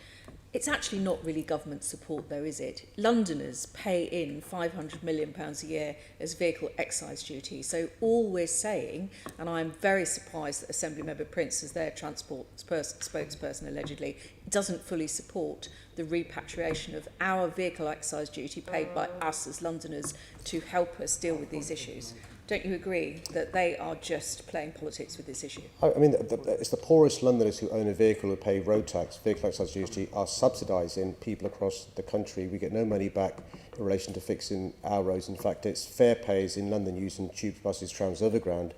It's actually not really government support, though, is it? Londoners pay in £500 million a year as vehicle excise duty. So all we're saying, and I'm very surprised that Assemblymember Prince, as their transport spokesperson allegedly, doesn't fully support the repatriation of our vehicle excise duty paid by us as Londoners to help us deal with these issues. Don't you agree that they are just playing politics with this issue? I mean, it's the poorest Londoners who own a vehicle who pay road tax, vehicle excise duty, are subsidising people across the country. We get no money back in relation to fixing our roads. In fact, it's fare payers in London using tubes, buses, trams, overground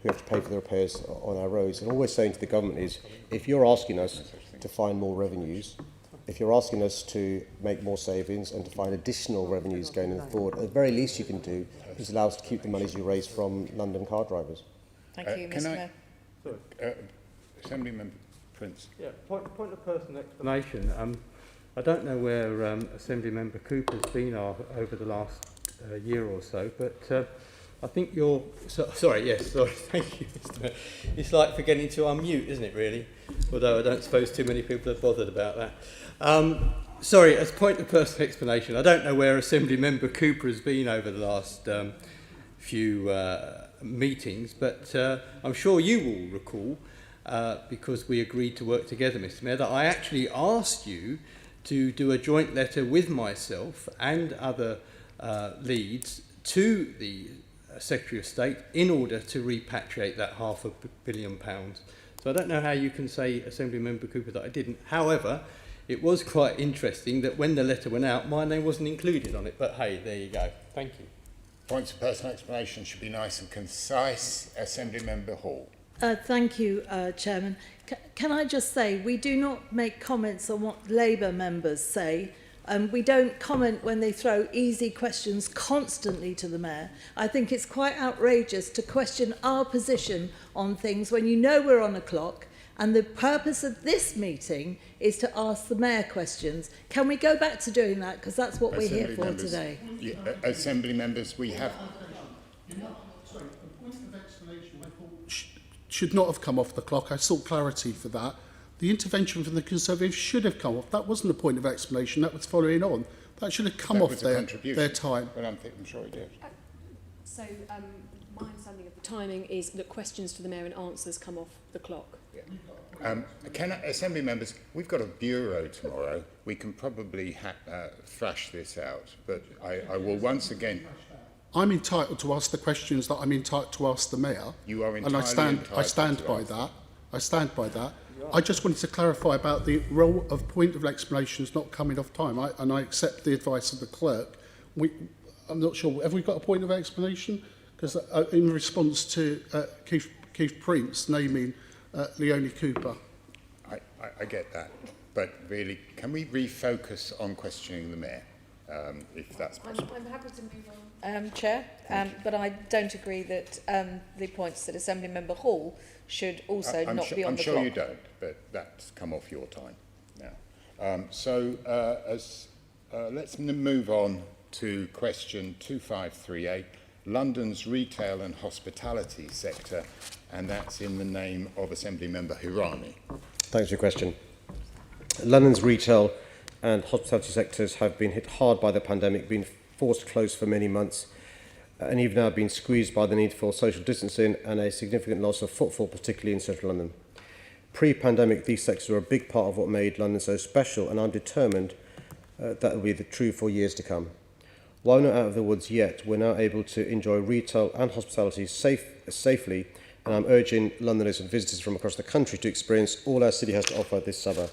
who have to pay for the repairs on our roads. And all we're saying to the government is, if you're asking us to find more revenues, if you're asking us to make more savings and to find additional revenues going forward, at the very least you can do is allow us to keep the monies you raise from London car drivers. Thank you, Mr Mayor. Assembly Member Prince. Yeah, point of personal explanation. I don't know where Assembly Member Cooper's been over the last year or so, but I think you're... sorry, thank you, Mr Mayor. It's like forgetting to unmute, isn't it, really? Although I don't suppose too many people are bothered about that. Sorry, as a point of personal explanation, I don't know where Assembly Member Cooper has been over the last few meetings, but I'm sure you will recall, because we agreed to work together, Mr Mayor, that I actually asked you to do a joint letter with myself and other leads to the Secretary of State in order to repatriate that £500 million. So I don't know how you can say, Assembly Member Cooper, that I didn't. However, it was quite interesting that when the letter went out, my name wasn't included on it. But hey, there you go. Thank you. Points of personal explanation should be nice and concise. Assembly Member Hall. Thank you, Chairman. Can I just say, we do not make comments on what Labour members say. We don't comment when they throw easy questions constantly to the Mayor. I think it's quite outrageous to question our position on things when you know we're on a clock, and the purpose of this meeting is to ask the Mayor questions. Can we go back to doing that? Because that's what we're here for today. Yeah, Assembly Members, we have... Sorry, the point of explanation I thought should not have come off the clock. I sought clarity for that. The intervention from the Conservatives should have come off. That wasn't a point of explanation, that was following on. That should have come off their time. But I'm sure it did. So my understanding of the timing is that questions to the Mayor and answers come off the clock. Assembly Members, we've got a bureau tomorrow. We can probably thrash this out, but I will once again... I'm entitled to ask the questions that I'm entitled to ask the Mayor. You are and I stand by that. I stand by that. I just wanted to clarify about the role of point of explanations not coming off time. And I accept the advice of the clerk. I'm not sure. Have we got a point of explanation? Because in response to Keith Prince naming Leonie Cooper. I get that. But really, can we refocus on questioning the Mayor, if that's possible? I'm happy to move on. Chair, but I don't agree that the points that Assemblymember Hall should also not be on the clock. I'm sure you don't, but that's come off your time now. Let's move on to question 2538, London's retail and hospitality sector, and that's in the name of Assemblymember Hirani. Thanks for your question. London's retail and hospitality sectors have been hit hard by the pandemic, been forced closed for many months, and even now been squeezed by the need for social distancing and a significant loss of footfall, particularly in central London. Pre-pandemic, these sectors were a big part of what made London so special, and I'm determined that will be true for years to come. While not out of the woods yet, we're now able to enjoy retail and hospitality safely, and I'm urging Londoners and visitors from across the country to experience all our city has to offer this summer.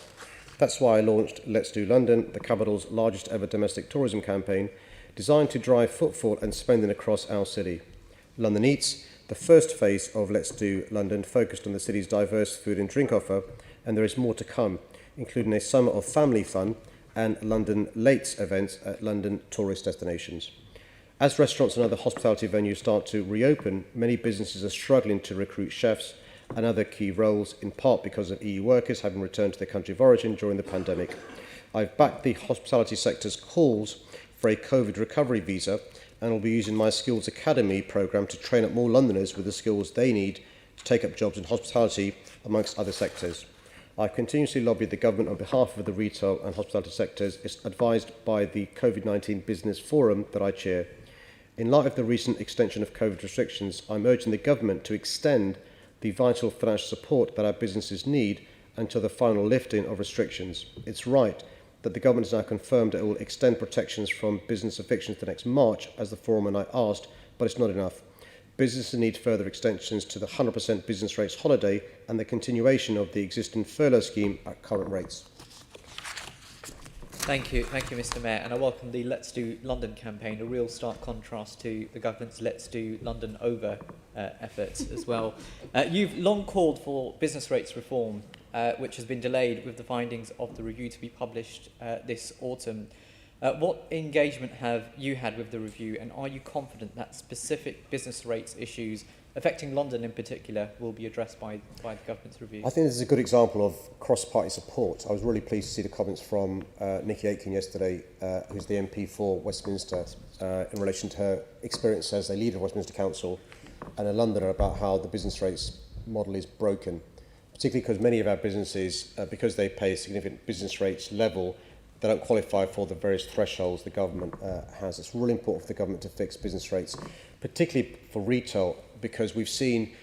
That's why I launched Let's Do London, the capital's largest ever domestic tourism campaign, designed to drive footfall and spending across our city. London Eats, the first phase of Let's Do London, focused on the city's diverse food and drink offer, and there is more to come, including a summer of family fun and London Lates events at London tourist destinations. As restaurants and other hospitality venues start to reopen, many businesses are struggling to recruit chefs and other key roles, in part because of EU workers having returned to their country of origin during the pandemic. I've backed the hospitality sector's calls for a COVID recovery visa and will be using my Skills Academy programme to train up more Londoners with the skills they need to take up jobs in hospitality, amongst other sectors. I've continuously lobbied the government on behalf of the retail and hospitality sectors, as advised by the COVID-19 Business Forum that I chair. In light of the recent extension of COVID restrictions, I'm urging the government to extend the vital financial support that our businesses need until the final lifting of restrictions. It's right that the government has now confirmed that it will extend protections from business evictions to next March, as the forum and I asked, but it's not enough. Businesses need further extensions to the 100% business rates holiday and the continuation of the existing furlough scheme at current rates. Thank you, Mr. Mayor, and I welcome the Let's Do London campaign, a real stark contrast to the government's Let's Do London Over efforts as well. You've long called for business rates reform, which has been delayed with the findings of the review to be published this autumn. What engagement have you had with the review, and are you confident that specific business rates issues affecting London in particular will be addressed by the government's review? I think this is a good example of cross-party support. I was really pleased to see the comments from Nikki Aitken yesterday, who's the MP for Westminster, in relation to her experience as a leader of Westminster Council and a Londoner, about how the business rates model is broken, particularly because many of our businesses, because they pay a significant business rates level, they don't qualify for the various thresholds the government has. It's really important for the government to fix business rates, particularly for retail, because we've seen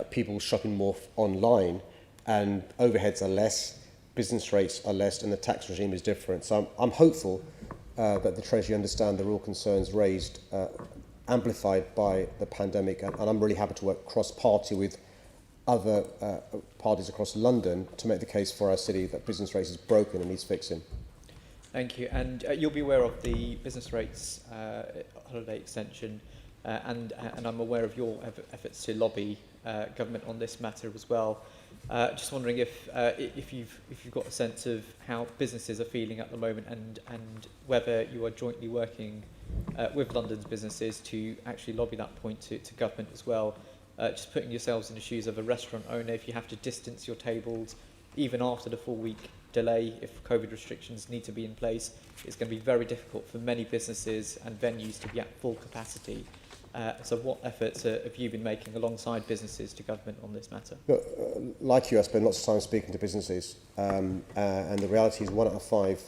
people shopping more online and overheads are less, business rates are less, and the tax regime is different. So I'm hopeful that the Treasury understand the real concerns raised, amplified by the pandemic, and I'm really happy to work cross-party with other parties across London to make the case for our city that business rates is broken and needs fixing. Thank you. And you'll be aware of the business rates holiday extension, and I'm aware of your efforts to lobby government on this matter as well. Just wondering if you've got a sense of how businesses are feeling at the moment, and whether you are jointly working with London's businesses to actually lobby that point to government as well. Just putting yourselves in the shoes of a restaurant owner, if you have to distance your tables even after the 4-week delay, if COVID restrictions need to be in place, it's going to be very difficult for many businesses and venues to be at full capacity. So what efforts have you been making alongside businesses to government on this matter? Look, like you, I spend lots of time speaking to businesses, and the reality is 1 out of 5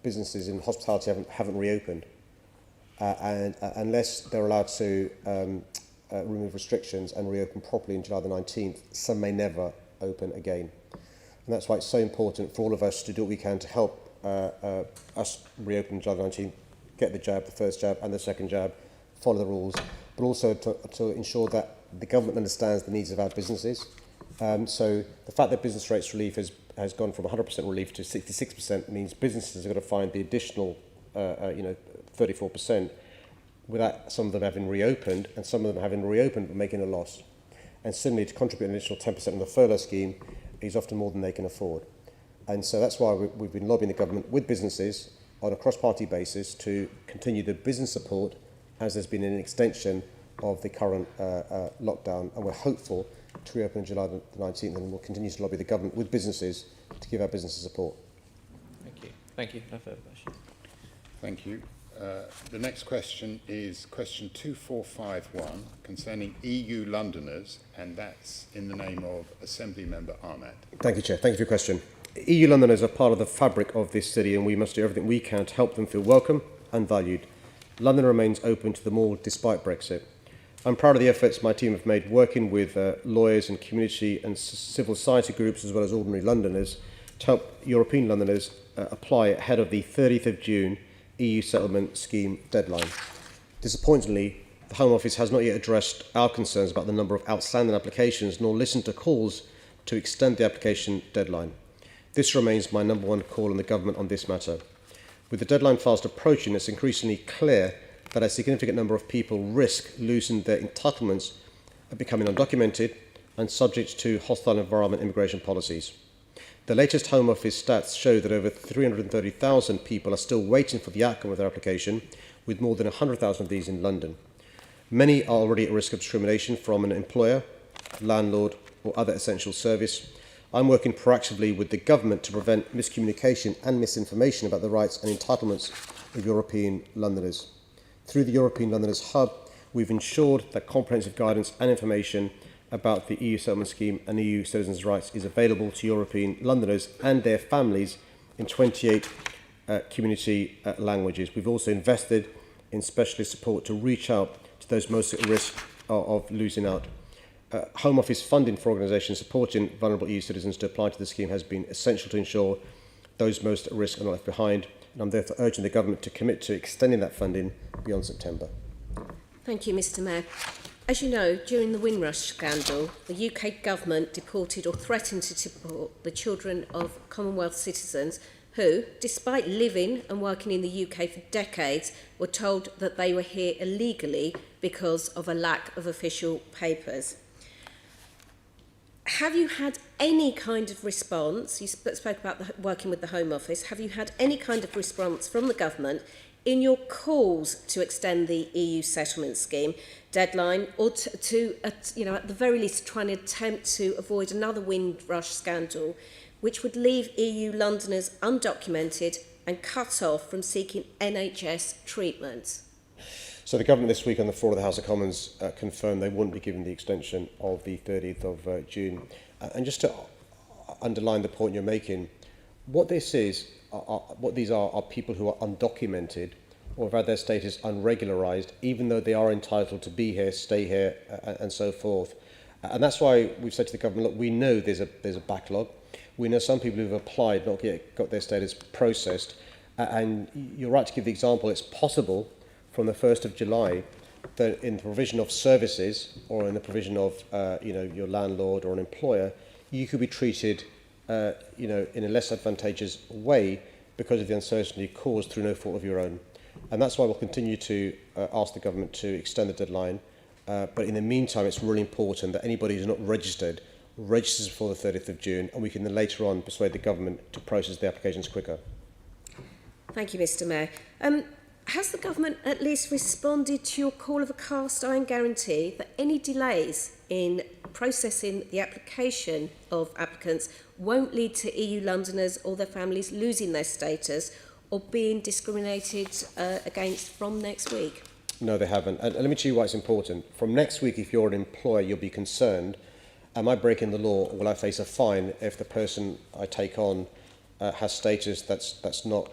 businesses in hospitality haven't reopened, and unless they're allowed to remove restrictions and reopen properly in July the 19th, some may never open again. And that's why it's so important for all of us to do what we can to help us reopen July the 19th, get the jab, the first jab and the second jab, follow the rules, but also to ensure that the government understands the needs of our businesses. So the fact that business rates relief has gone from 100% relief to 66% means businesses are going to find the additional 34% without some of them having reopened, and some of them having reopened but making a loss. And similarly, to contribute an additional 10% on the furlough scheme is often more than they can afford. And so that's why we've been lobbying the government with businesses on a cross-party basis to continue the business support, as there's been an extension of the current lockdown, and we're hopeful to reopen on July the 19th, and we'll continue to lobby the government with businesses to give our businesses support. Thank you. Thank you. No further questions. Thank you. The next question is question 2451 concerning EU Londoners, and that's in the name of Assembly Member Ahmed. Thank you, Chair. Thank you for your question. EU Londoners are part of the fabric of this city, and we must do everything we can to help them feel welcome and valued. London remains open to them all despite Brexit. I'm proud of the efforts my team have made working with lawyers and community and civil society groups as well as ordinary Londoners to help European Londoners apply ahead of the 30th of June EU settlement scheme deadline. Disappointingly, the Home Office has not yet addressed our concerns about the number of outstanding applications nor listened to calls to extend the application deadline. This remains my number one call on the government on this matter. With the deadline fast approaching, it's increasingly clear that a significant number of people risk losing their entitlements and becoming undocumented and subject to hostile environment immigration policies. The latest Home Office stats show that over 330,000 people are still waiting for the outcome of their application, with more than 100,000 of these in London. Many are already at risk of discrimination from an employer, landlord, or other essential service. I'm working proactively with the government to prevent miscommunication and misinformation about the rights and entitlements of European Londoners. Through the European Londoners Hub, we've ensured that comprehensive guidance and information about the EU settlement scheme and EU citizens' rights is available to European Londoners and their families in 28 community languages. We've also invested in specialist support to reach out to those most at risk of losing out. Home Office funding for organisations supporting vulnerable EU citizens to apply to the scheme has been essential to ensure those most at risk are not left behind, and I'm therefore urging the government to commit to extending that funding beyond September. Thank you, Mr Mayor. As you know, during the Windrush scandal, the UK government deported or threatened to deport the children of Commonwealth citizens who, despite living and working in the UK for decades, were told that they were here illegally because of a lack of official papers. Have you had any kind of response? You spoke about working with the Home Office. Have you had any kind of response from the government in your calls to extend the EU settlement scheme deadline, or to at the very least, try and attempt to avoid another Windrush scandal, which would leave EU Londoners undocumented and cut off from seeking NHS treatment? So the government this week on the floor of the House of Commons confirmed they wouldn't be given the extension of the 30th of June. And just to underline the point you're making, what this is, what these are people who are undocumented or have had their status unregularised, even though they are entitled to be here, stay here, and so forth. And that's why we've said to the government, look, we know there's a backlog. We know some people who've applied not yet got their status processed. And you're right to give the example. It's possible from the 1st of July that in the provision of services or in the provision of your landlord or an employer, you could be treated in a less advantageous way because of the uncertainty caused through no fault of your own. And that's why we'll continue to ask the government to extend the deadline. But in the meantime, it's really important that anybody who's not registered registers before the 30th of June, and we can then later on persuade the government to process the applications quicker. Thank you, Mr Mayor. Has the government at least responded to your call of a cast iron guarantee that any delays in processing the application of applicants won't lead to EU Londoners or their families losing their status or being discriminated against from next week? No, they haven't. And let me tell you why it's important. From next week, if you're an employer, you'll be concerned, am I breaking the law, or will I face a fine if the person I take on has status that's not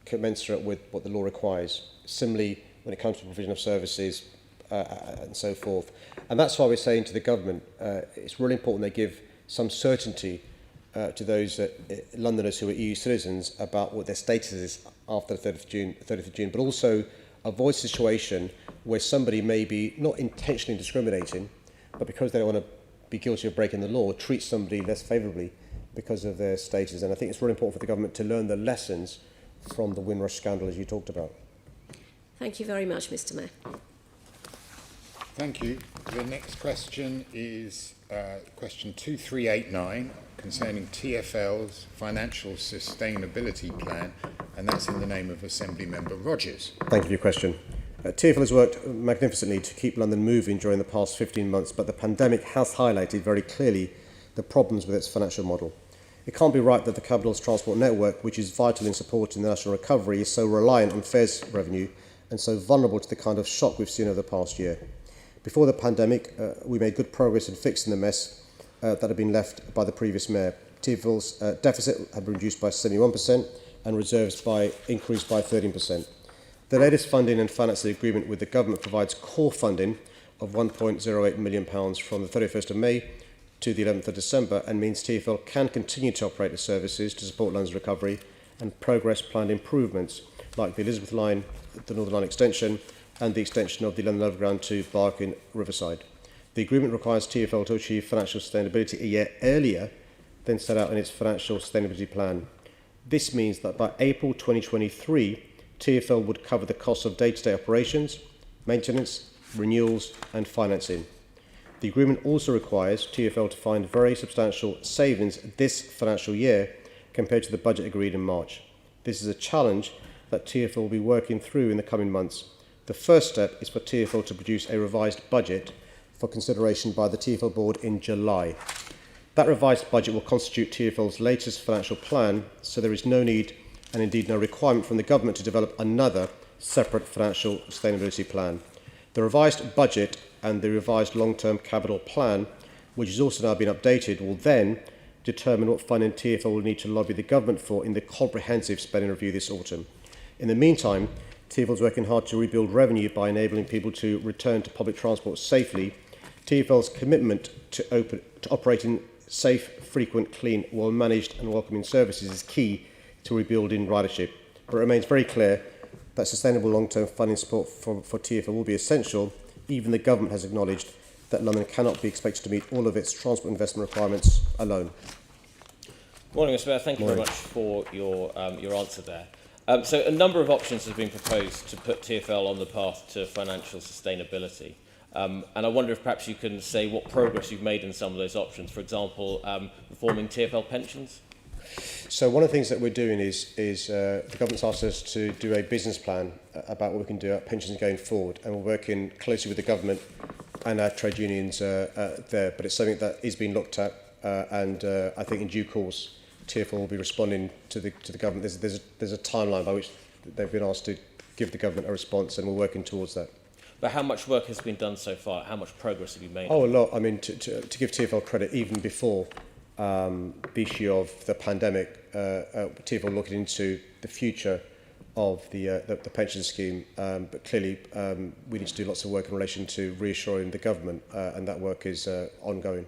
commensurate with what the law requires? Similarly, when it comes to provision of services and so forth. And that's why we're saying to the government, it's really important they give some certainty to those Londoners who are EU citizens about what their status is after the 30th of June, but also avoid a situation where somebody may be not intentionally discriminating, but because they don't want to be guilty of breaking the law, treat somebody less favourably because of their status. And I think it's really important for the government to learn the lessons from the Windrush scandal, as you talked about. Thank you very much, Mr Mayor. Thank you. The next question is question 2389 concerning TfL's financial sustainability plan, and that's in the name of Assembly Member Rogers. Thank you for your question. TfL has worked magnificently to keep London moving during the past 15 months, but the pandemic has highlighted very clearly the problems with its financial model. It can't be right that the capital's transport network, which is vital in supporting the national recovery, is so reliant on fares revenue and so vulnerable to the kind of shock we've seen over the past year. Before the pandemic, we made good progress in fixing the mess that had been left by the previous mayor. TfL's deficit had been reduced by 71% and reserves increased by 13%. The latest funding and financing agreement with the government provides core funding of £1.08 million from the 31st of May to the 11th of December and means TfL can continue to operate the services to support London's recovery and progress planned improvements like the Elizabeth Line, the Northern Line extension and the extension of the London Overground to Barking Riverside. The agreement requires TfL to achieve financial sustainability a year earlier than set out in its financial sustainability plan. This means that by April 2023, TfL would cover the costs of day-to-day operations, maintenance, renewals and financing. The agreement also requires TfL to find very substantial savings this financial year compared to the budget agreed in March. This is a challenge that TfL will be working through in the coming months. The first step is for TfL to produce a revised budget for consideration by the TfL board in July. That revised budget will constitute TfL's latest financial plan, so there is no need and indeed no requirement from the government to develop another separate financial sustainability plan. The revised budget and the revised long-term capital plan, which has also now been updated, will then determine what funding TfL will need to lobby the government for in the comprehensive spending review this autumn. In the meantime, TfL is working hard to rebuild revenue by enabling people to return to public transport safely. TfL's commitment to operating safe, frequent, clean, well-managed and welcoming services is key to rebuilding ridership. But it remains very clear that sustainable long-term funding support for TfL will be essential. Even the government has acknowledged that London cannot be expected to meet all of its transport investment requirements alone. Morning, Mr. Mayor. Thank you very much for your answer there. So a number of options have been proposed to put TfL on the path to financial sustainability. And I wonder if perhaps you can say what progress you've made in some of those options. For example, reforming TfL pensions? So one of the things that we're doing is the government's asked us to do a business plan about what we can do at pensions going forward, and we're working closely with the government and our trade unions there. But it's something that is being looked at, and I think in due course TfL will be responding to the government. There's a timeline by which they've been asked to give the government a response, and we're working towards that. But how much work has been done so far? How much progress have you made? Oh, a lot. I mean, to give TfL credit, even before the issue of the pandemic, TfL looking into the future of the pension scheme, but clearly we need to do lots of work in relation to reassuring the government, and that work is ongoing.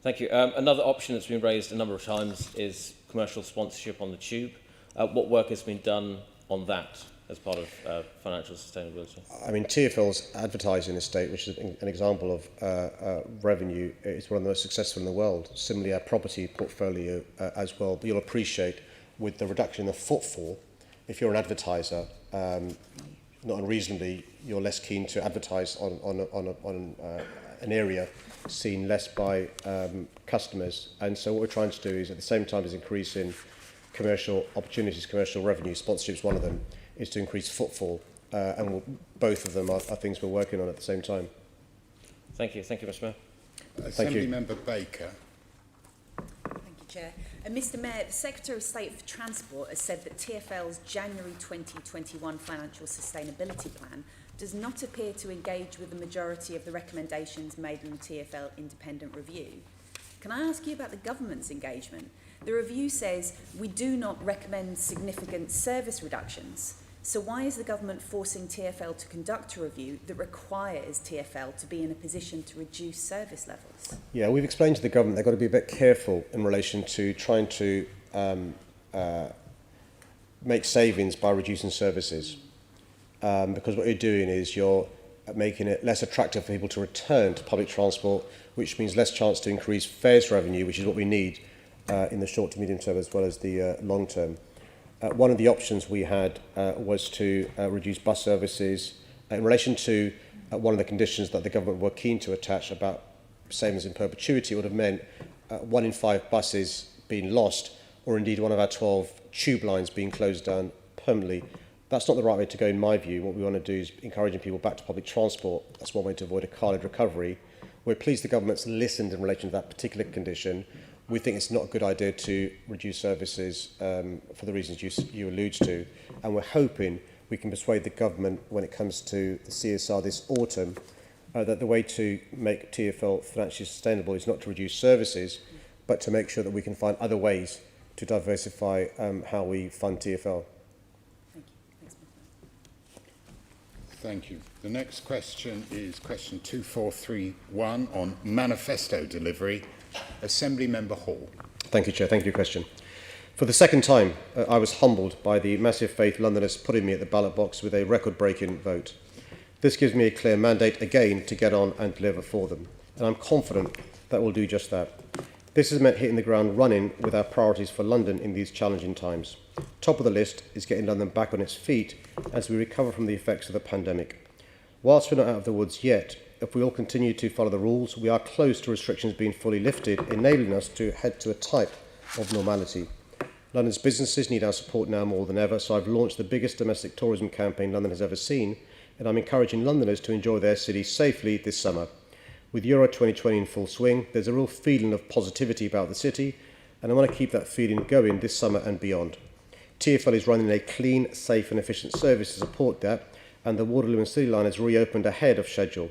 Thank you. Another option that's been raised a number of times is commercial sponsorship on the tube. What work has been done on that as part of financial sustainability? I mean, TfL's advertising estate, which is an example of revenue, is one of the most successful in the world. Similarly, our property portfolio as well. But you'll appreciate with the reduction in the footfall, if you're an advertiser, not unreasonably, you're less keen to advertise on an area seen less by customers. And so what we're trying to do is, at the same time as increasing commercial opportunities, commercial revenue, sponsorship is one of them, is to increase footfall, and both of them are things we're working on at the same time. Thank you. Thank you, Mr. Mayor. Assembly Member Baker. Thank you, Chair. Mr. Mayor, the Secretary of State for Transport has said that TfL's January 2021 Financial Sustainability Plan does not appear to engage with the majority of the recommendations made in the TfL independent review. Can I ask you about the government's engagement? The review says we do not recommend significant service reductions. So why is the government forcing TfL to conduct a review that requires TfL to be in a position to reduce service levels? Yeah, we've explained to the government they've got to be a bit careful in relation to trying to make savings by reducing services. Because what you're doing is you're making it less attractive for people to return to public transport, which means less chance to increase fares revenue, which is what we need in the short to medium term as well as the long term. One of the options we had was to reduce bus services. In relation to one of the conditions that the government were keen to attach about savings in perpetuity, would have meant 1 in 5 buses being lost, or indeed one of our 12 tube lines being closed down permanently. That's not the right way to go in my view. What we want to do is encouraging people back to public transport. That's one way to avoid a car-led recovery. We're pleased the government's listened in relation to that particular condition. We think it's not a good idea to reduce services for the reasons you allude to, and we're hoping we can persuade the government when it comes to the CSR this autumn that the way to make TfL financially sustainable is not to reduce services, but to make sure that we can find other ways to diversify how we fund TfL. Thank you. The next question is question 2431 on Manifesto delivery. Assembly Member Hall. Thank you, Chair. Thank you for your question. For the second time, I was humbled by the massive faith Londoners put in me at the ballot box with a record-breaking vote. This gives me a clear mandate again to get on and deliver for them, and I'm confident that we'll do just that. This has meant hitting the ground running with our priorities for London in these challenging times. Top of the list is getting London back on its feet as we recover from the effects of the pandemic. Whilst we're not out of the woods yet, if we all continue to follow the rules, we are close to restrictions being fully lifted, enabling us to head to a type of normality. London's businesses need our support now more than ever, so I've launched the biggest domestic tourism campaign London has ever seen, and I'm encouraging Londoners to enjoy their city safely this summer. With Euro 2020 in full swing, there's a real feeling of positivity about the city, and I want to keep that feeling going this summer and beyond. TfL is running a clean, safe and efficient service to support that, and the Waterloo and City Line has reopened ahead of schedule.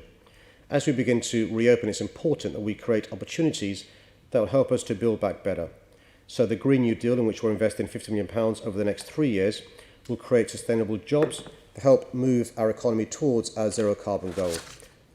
As we begin to reopen, it's important that we create opportunities that will help us to build back better. So the Green New Deal, in which we're investing £50 million over the next 3 years, will create sustainable jobs to help move our economy towards our zero carbon goal.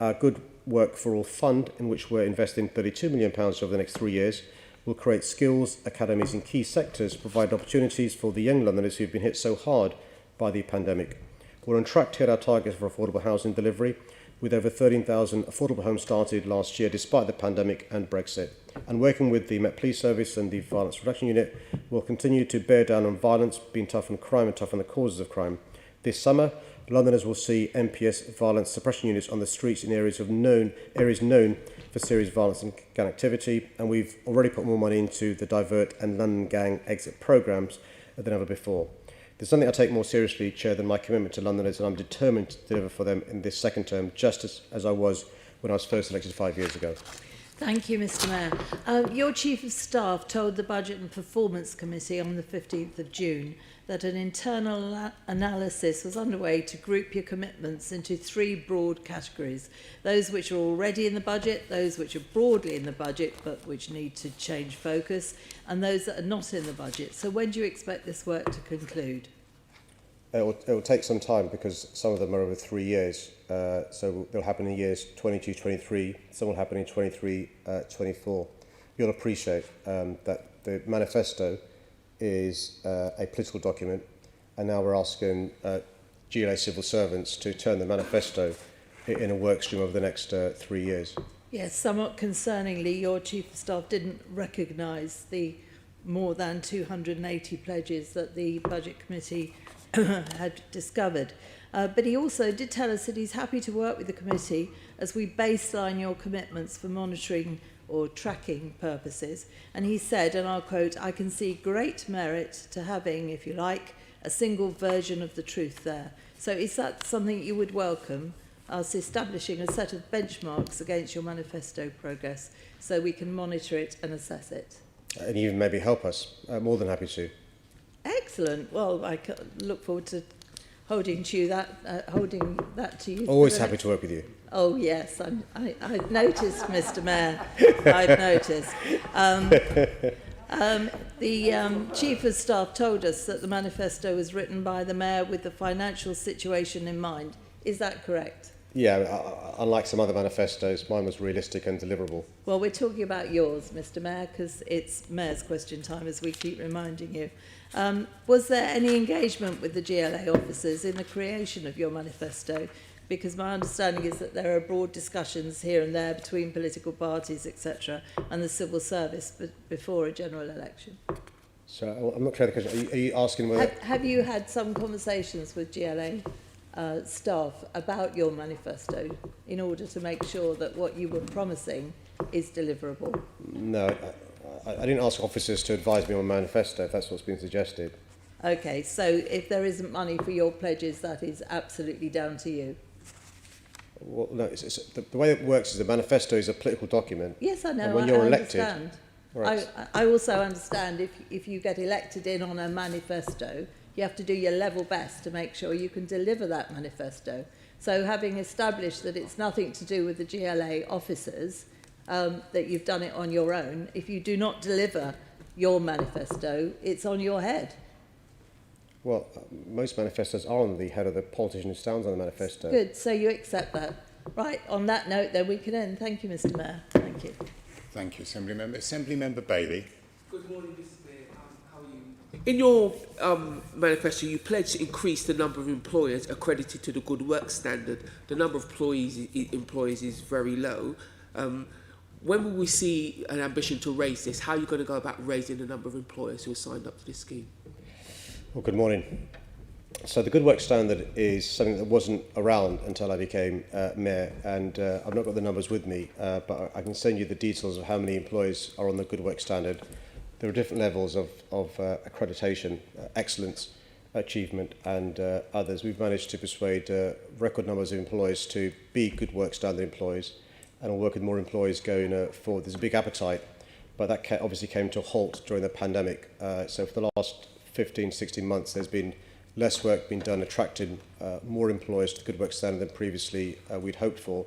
Our Good Work for All Fund, in which we're investing £32 million over the next 3 years, will create skills academies in key sectors, provide opportunities for the young Londoners who've been hit so hard by the pandemic. We're on track to hit our targets for affordable housing delivery, with over 13,000 affordable homes started last year despite the pandemic and Brexit. And working with the Met Police Service and the Violence Reduction Unit, we'll continue to bear down on violence, being tough on crime and tough on the causes of crime. This summer, Londoners will see MPS violence suppression units on the streets in areas known for serious violence and gang activity, and we've already put more money into the Divert and London Gang Exit programmes than ever before. There's something I take more seriously, Chair, than my commitment to Londoners, and I'm determined to deliver for them in this second term, just as I was when I was first elected 5 years ago. Thank you, Mr Mayor. Your Chief of Staff told the Budget and Performance Committee on the 15th of June that an internal analysis was underway to group your commitments into 3 broad categories: those which are already in the budget, those which are broadly in the budget but which need to change focus, and those that are not in the budget. So when do you expect this work to conclude? It will take some time because some of them are over 3 years. So they'll happen in years 22, 23. Some will happen in 23, 24. You'll appreciate that the manifesto is a political document, and now we're asking GLA civil servants to turn the manifesto in a work stream over the next 3 years. Yes, somewhat concerningly, your Chief of Staff didn't recognise the more than 280 pledges that the Budget Committee had discovered. But he also did tell us that he's happy to work with the committee as we baseline your commitments for monitoring or tracking purposes. And he said, and I'll quote, "I can see great merit to having, if you like, a single version of the truth there." So is that something you would welcome, us establishing a set of benchmarks against your manifesto progress so we can monitor it and assess it? And even maybe help us. More than happy to. Excellent. Well, I look forward to holding that to you. Always happy to work with you. Oh, yes. I've noticed, Mr Mayor. I've noticed. The Chief of Staff told us that the manifesto was written by the Mayor with the financial situation in mind. Is that correct? Yeah, unlike some other manifestos, mine was realistic and deliverable. Well, we're talking about yours, Mr Mayor, because it's Mayor's question time, as we keep reminding you. Was there any engagement with the GLA officers in the creation of your manifesto? Because my understanding is that there are broad discussions here and there between political parties, etc., and the civil service before a general election. So I'm not clear the question. Are you asking whether... Have you had some conversations with GLA staff about your manifesto in order to make sure that what you were promising is deliverable? No, I didn't ask officers to advise me on my manifesto, if that's what's been suggested. Okay, so if there isn't money for your pledges, that is absolutely down to you. Well, no, the way it works is the manifesto is a political document. Yes, I know. And when you're elected, understand. right. I also understand if you get elected in on a manifesto, you have to do your level best to make sure you can deliver that manifesto. So having established that it's nothing to do with the GLA officers, that you've done it on your own. If you do not deliver your manifesto, it's on your head. Well, most manifestos are on the head of the politician who stands on the manifesto. Good, so you accept that. Right, on that note then we can end. Thank you, Mr Mayor. Thank you. Thank you, Assembly Member. Assembly Member Bailey. Good morning, Mr Mayor. How are you? In your manifesto, you pledged to increase the number of employers accredited to the Good Work Standard. The number of employees is very low. When will we see an ambition to raise this? How are you going to go about raising the number of employers who are signed up to this scheme? Well, good morning. So the Good Work Standard is something that wasn't around until I became Mayor, and I've not got the numbers with me, but I can send you the details of how many employees are on the Good Work Standard. There are different levels of accreditation, excellence, achievement, and others. We've managed to persuade record numbers of employees to be Good Work Standard employees, and we'll work with more employees going forward. There's a big appetite, but that obviously came to a halt during the pandemic. So for the last 15, 16 months, there's been less work being done attracting more employers to the Good Work Standard than previously we'd hoped for.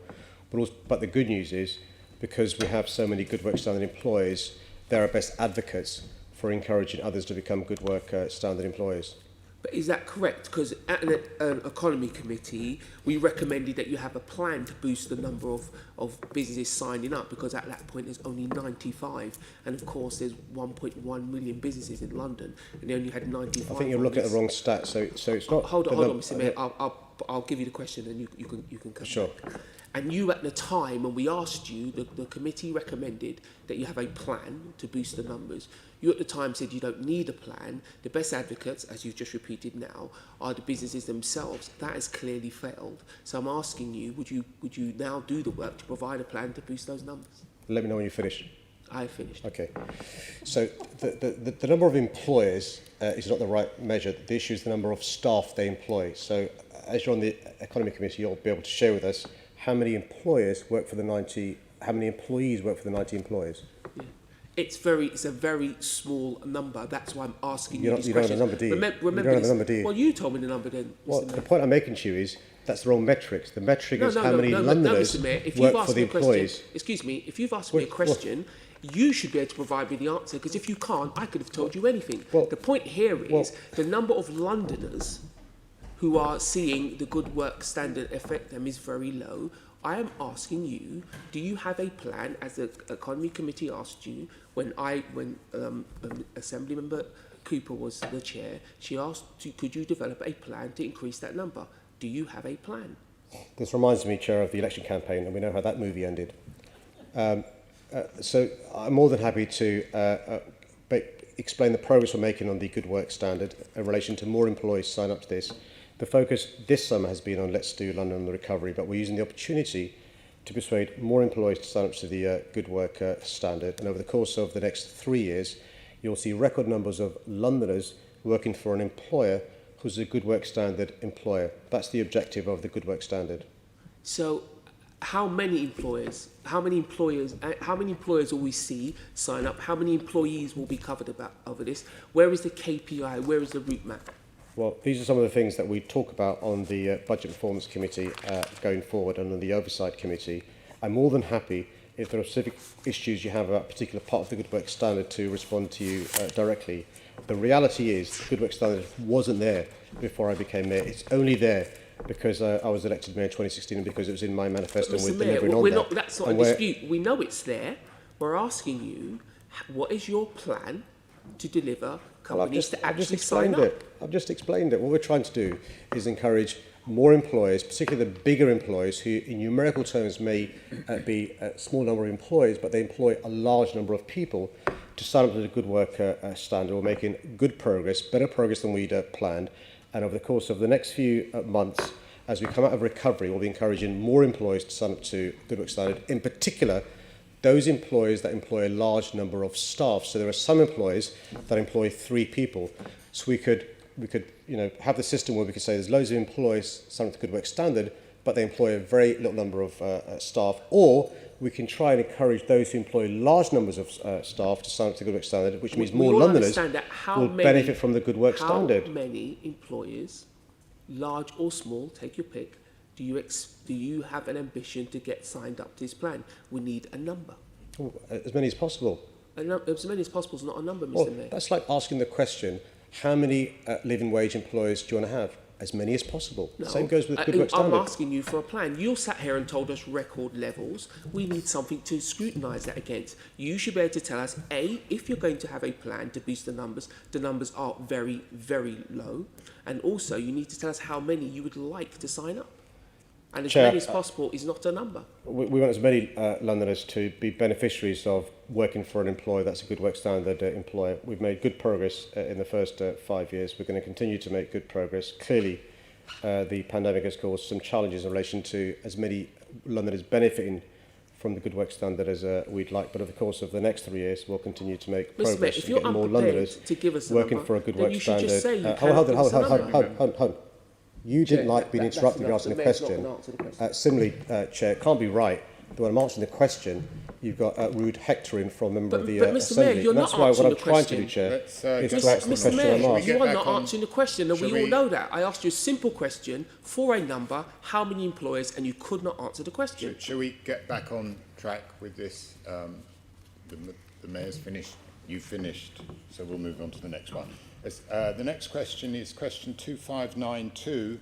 But the good news is, because we have so many Good Work Standard employees, they're our best advocates for encouraging others to become Good Work Standard employees. But is that correct? Because at an economy committee, we recommended that you have a plan to boost the number of businesses signing up, because at that point there's only 95. And of course there's 1.1 million businesses in London, and they only had 95. I think you're looking at the wrong stat, so it's not... Hold on, Mr Mayor. I'll give you the question and you can come Sure. back. And you, at the time, when we asked you, the committee recommended that you have a plan to boost the numbers. You at the time said you don't need a plan. The best advocates, as you've just repeated now, are the businesses themselves. That has clearly failed. So I'm asking you, would you now do the work to provide a plan to boost those numbers? Let me know when you finish. I finished. Okay. So the number of employers is not the right measure. The issue is the number of staff they employ. So as you're on the Economy Committee, you'll be able to share with us how many employers work for the 90, how many employees work for the 90 employers. Yeah. It's a very small number. That's why I'm asking you these you don't questions. have the number, do you? Remember you don't have the number, do you? Well, you told me the number then. Well, Mr. the Mayor. point I'm making to you is that's the wrong metric. The metric is how many Londoners Mr. Mayor, if work you've asked for the me a employees. question, excuse me, if you've asked me a question, you should be able to provide me the answer, because if you can't, I could have told you anything. The point here is the number of Londoners who are seeing the Good Work Standard affect them is very low. I am asking you, do you have a plan, as the Economy Committee asked you, when Assembly Member Cooper was the chair, she asked, could you develop a plan to increase that number? Do you have a plan? This reminds me, Chair, of the election campaign, and we know how that movie ended. So I'm more than happy to explain the progress we're making on the Good Work Standard in relation to more employees sign up to this. The focus this summer has been on Let's Do London and the recovery, but we're using the opportunity to persuade more employees to sign up to the Good Work Standard. And over the course of the next 3 years, you'll see record numbers of Londoners working for an employer who's a Good Work Standard employer. That's the objective of the Good Work Standard. So how many employers will we see sign up? How many employees will be covered over this? Where is the KPI? Where is the route map? Well, these are some of the things that we talk about on the Budget Performance Committee going forward, and on the Oversight Committee. I'm more than happy, if there are specific issues you have about a particular part of the Good Work Standard, to respond to you directly. The reality is the Good Work Standard wasn't there before I became Mayor. It's only there because I was elected Mayor in 2016 and because it was in my manifesto and we're delivering on that. That's not a dispute. We know it's there. We're asking you, what is your plan to deliver companies to actually sign up? I've just explained it. What we're trying to do is encourage more employers, particularly the bigger employers who in numerical terms may be a small number of employees, but they employ a large number of people, to sign up to the Good Work Standard. We're making good progress, better progress than we'd planned. And over the course of the next few months, as we come out of recovery, we'll be encouraging more employees to sign up to Good Work Standard, in particular those employers that employ a large number of staff. So there are some employers that employ 3 people. So we could have the system where we could say there's loads of employees signed up to Good Work Standard, but they employ a very little number of staff. Or we can try and encourage those who employ large numbers of staff to sign up to Good Work Standard, which means more Londoners will benefit from the Good Work Standard. How many employers, large or small, take your pick, do you have an ambition to get signed up to this plan? We need a number. As many as possible. As many as possible is not a number, Mr. Mayor. That's like asking the question, how many living wage employers do you want to have? As many as possible. No, Same goes with Good Work Standard. I'm asking you for a plan. You sat here and told us record levels. We need something to scrutinise that against. You should be able to tell us, A, if you're going to have a plan to boost the numbers are very, very low. And also, you need to tell us how many you would like to sign up. And as Chair, many as possible is not a number. We want as many Londoners to be beneficiaries of working for an employer that's a Good Work Standard employer. We've made good progress in the first 5 years. We're going to continue to make good progress. Clearly, the pandemic has caused some challenges in relation to as many Londoners benefiting from the Good Work Standard as we'd like. But over the course of the next 3 years, we'll continue to make progress Mayor, if in you're getting more unprepared Londoners to give us a working number, for a Good then Work you should Standard. just say you Hold on. You didn't like being interrupted when asking the question. Similarly, Chair, it can't be right that when I'm answering the question, you've got rude hectoring from a member of the Mr. Assembly. Mayor, you're And that's not why what answering I'm the trying to do, question. Chair, Let's, is get to answer the Mr. question I'm Mayor, asked. you are not answering the question, and Shall we all we- know that. I asked you a simple question for a number, how many employers, and you could not answer the question. Shall we get back on track with this? The Mayor's finished, you finished, so we'll move on to the next one. The next question is question 2592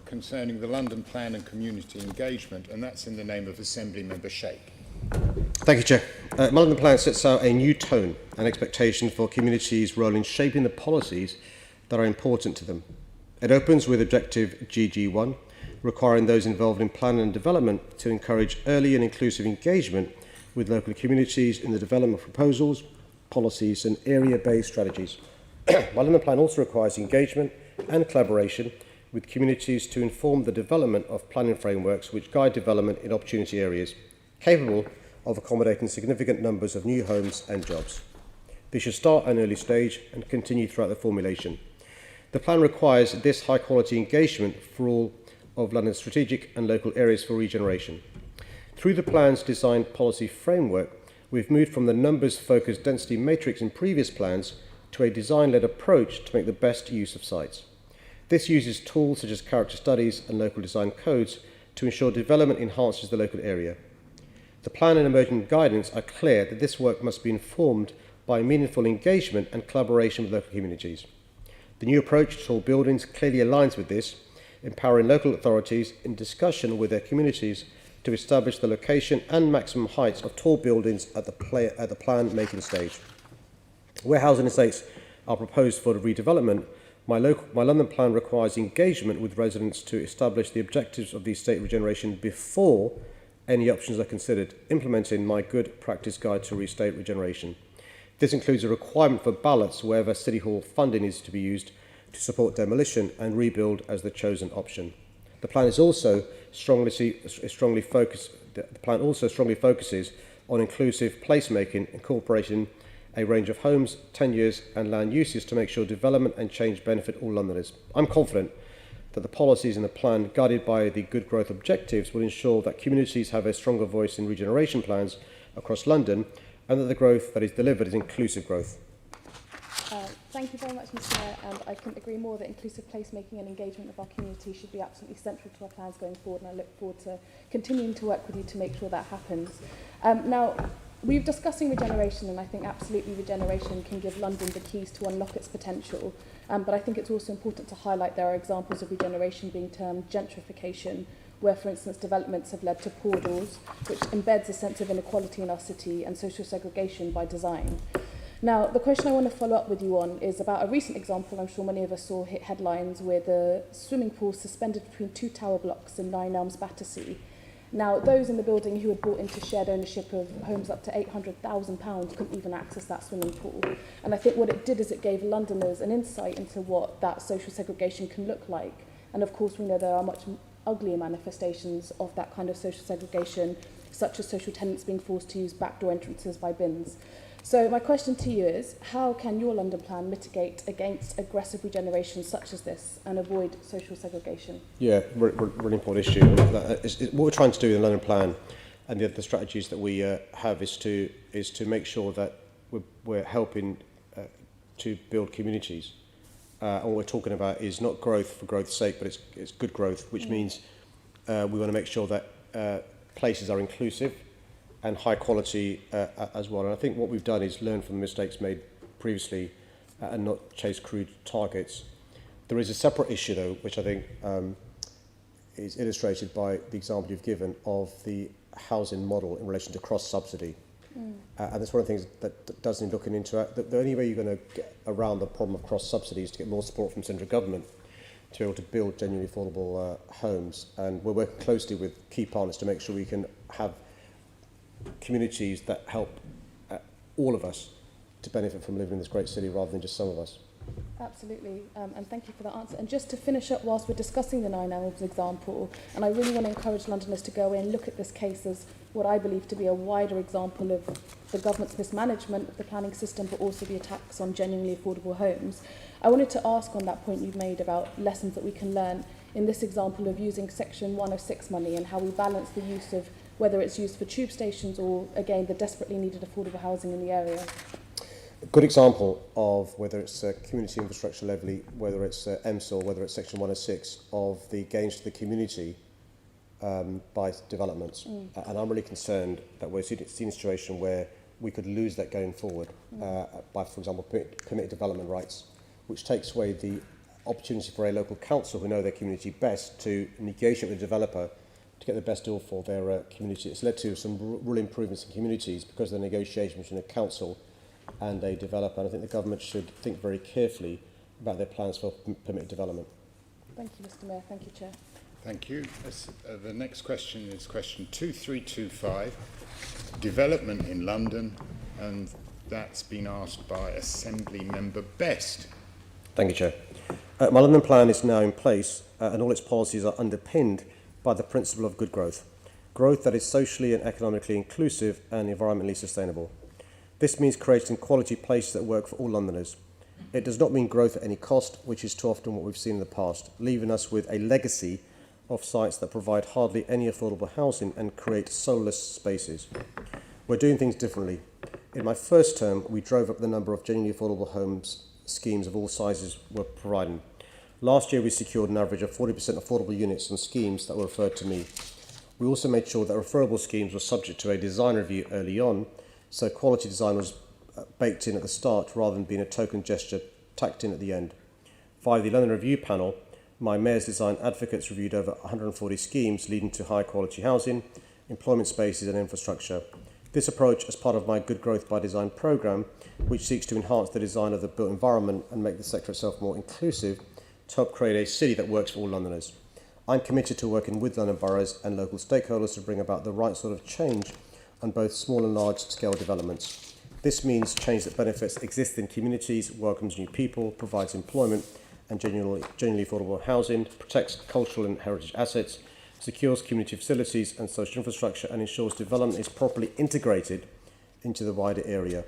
concerning the London Plan and Community Engagement, and that's in the name of Assembly Member Sheikh. Thank you, Chair. My London Plan sets out a new tone and expectation for communities' role in shaping the policies that are important to them. It opens with objective GG1, requiring those involved in planning and development to encourage early and inclusive engagement with local communities in the development of proposals, policies and area-based strategies. My London Plan also requires engagement and collaboration with communities to inform the development of planning frameworks which guide development in opportunity areas, capable of accommodating significant numbers of new homes and jobs. This should start at an early stage and continue throughout the formulation. The plan requires this high-quality engagement for all of London's strategic and local areas for regeneration. Through the plan's design policy framework, we've moved from the numbers-focused density matrix in previous plans to a design-led approach to make the best use of sites. This uses tools such as character studies and local design codes to ensure development enhances the local area. The plan and emerging guidance are clear that this work must be informed by meaningful engagement and collaboration with local communities. The new approach to tall buildings clearly aligns with this, empowering local authorities in discussion with their communities to establish the location and maximum heights of tall buildings at the plan-making stage. Where housing estates are proposed for the redevelopment, my London Plan requires engagement with residents to establish the objectives of the estate regeneration before any options are considered, implementing my good practice guide to estate regeneration. This includes a requirement for ballots wherever City Hall funding is to be used to support demolition and rebuild as the chosen option. The plan also strongly focuses on inclusive placemaking, incorporating a range of homes, tenures and land uses to make sure development and change benefit all Londoners. I'm confident that the policies in the plan, guided by the good growth objectives, will ensure that communities have a stronger voice in regeneration plans across London and that the growth that is delivered is inclusive growth. Thank you very much, Mr. Mayor, and I couldn't agree more that inclusive placemaking and engagement of our community should be absolutely central to our plans going forward, and I look forward to continuing to work with you to make sure that happens. Now, we're discussing regeneration, and I think absolutely regeneration can give London the keys to unlock its potential, but I think it's also important to highlight there are examples of regeneration being termed gentrification, where, for instance, developments have led to poor doors, which embeds a sense of inequality in our city and social segregation by design. Now, the question I want to follow up with you on is about a recent example. I'm sure many of us saw hit headlines where the swimming pool suspended between two tower blocks in Nine Elms, Battersea. Now, those in the building who had bought into shared ownership of homes up to £800,000 couldn't even access that swimming pool. And I think what it did is it gave Londoners an insight into what that social segregation can look like. And of course, we know there are much uglier manifestations of that kind of social segregation, such as social tenants being forced to use backdoor entrances by bins. So my question to you is, how can your London Plan mitigate against aggressive regeneration such as this and avoid social segregation? Yeah, really important issue. What we're trying to do in the London Plan and the strategies that we have is to make sure that we're helping to build communities. And what we're talking about is not growth for growth's sake, but it's good growth, which means we want to make sure that places are inclusive, and high quality as well. And I think what we've done is learn from the mistakes made previously and not chase crude targets. There is a separate issue, though, which I think is illustrated by the example you've given of the housing model in relation to cross-subsidy. And that's one of the things that does need looking into. The only way you're going to get around the problem of cross-subsidy is to get more support from central government to be able to build genuinely affordable homes. And we're working closely with key partners to make sure we can have communities that help all of us to benefit from living in this great city rather than just some of us. Absolutely, and thank you for that answer. And just to finish up, whilst we're discussing the 9 Elms example, and I really want to encourage Londoners to go away and look at this case as what I believe to be a wider example of the government's mismanagement of the planning system, but also the attacks on genuinely affordable homes. I wanted to ask on that point you've made about lessons that we can learn in this example of using Section 106 money and how we balance the use of whether it's used for tube stations or, again, the desperately needed affordable housing in the area. A good example of whether it's community infrastructure levy, whether it's MSIL, whether it's Section 106, of the gains to the community by developments. And I'm really concerned that we're seeing a situation where we could lose that going forward by, for example, permitted development rights, which takes away the opportunity for a local council who know their community best to negotiate with the developer to get the best deal for their community. It's led to some real improvements in communities because of the negotiation between a council and a developer. And I think the government should think very carefully about their plans for permitted development. Thank you, Mr. Mayor. Thank you, Chair. Thank you. The next question is question 2325, development in London, and that's been asked by Assembly Member Best. Thank you, Chair. My London plan is now in place and all its policies are underpinned by the principle of good growth. Growth that is socially and economically inclusive and environmentally sustainable. This means creating quality places that work for all Londoners. It does not mean growth at any cost, which is too often what we've seen in the past, leaving us with a legacy of sites that provide hardly any affordable housing and create soulless spaces. We're doing things differently. In my first term, we drove up the number of genuinely affordable homes schemes of all sizes were providing. Last year, we secured an average of 40% affordable units and schemes that were referred to me. We also made sure that referable schemes were subject to a design review early on, so quality design was baked in at the start rather than being a token gesture tacked in at the end. Via the London Review panel, my Mayor's Design advocates reviewed over 140 schemes leading to high quality housing, employment spaces and infrastructure. This approach, as part of my Good Growth by Design programme, which seeks to enhance the design of the built environment and make the sector itself more inclusive, to help create a city that works for all Londoners. I'm committed to working with London boroughs and local stakeholders to bring about the right sort of change on both small and large scale developments. This means change that benefits existing communities, welcomes new people, provides employment and genuinely affordable housing, protects cultural and heritage assets, secures community facilities and social infrastructure, and ensures development is properly integrated into the wider area.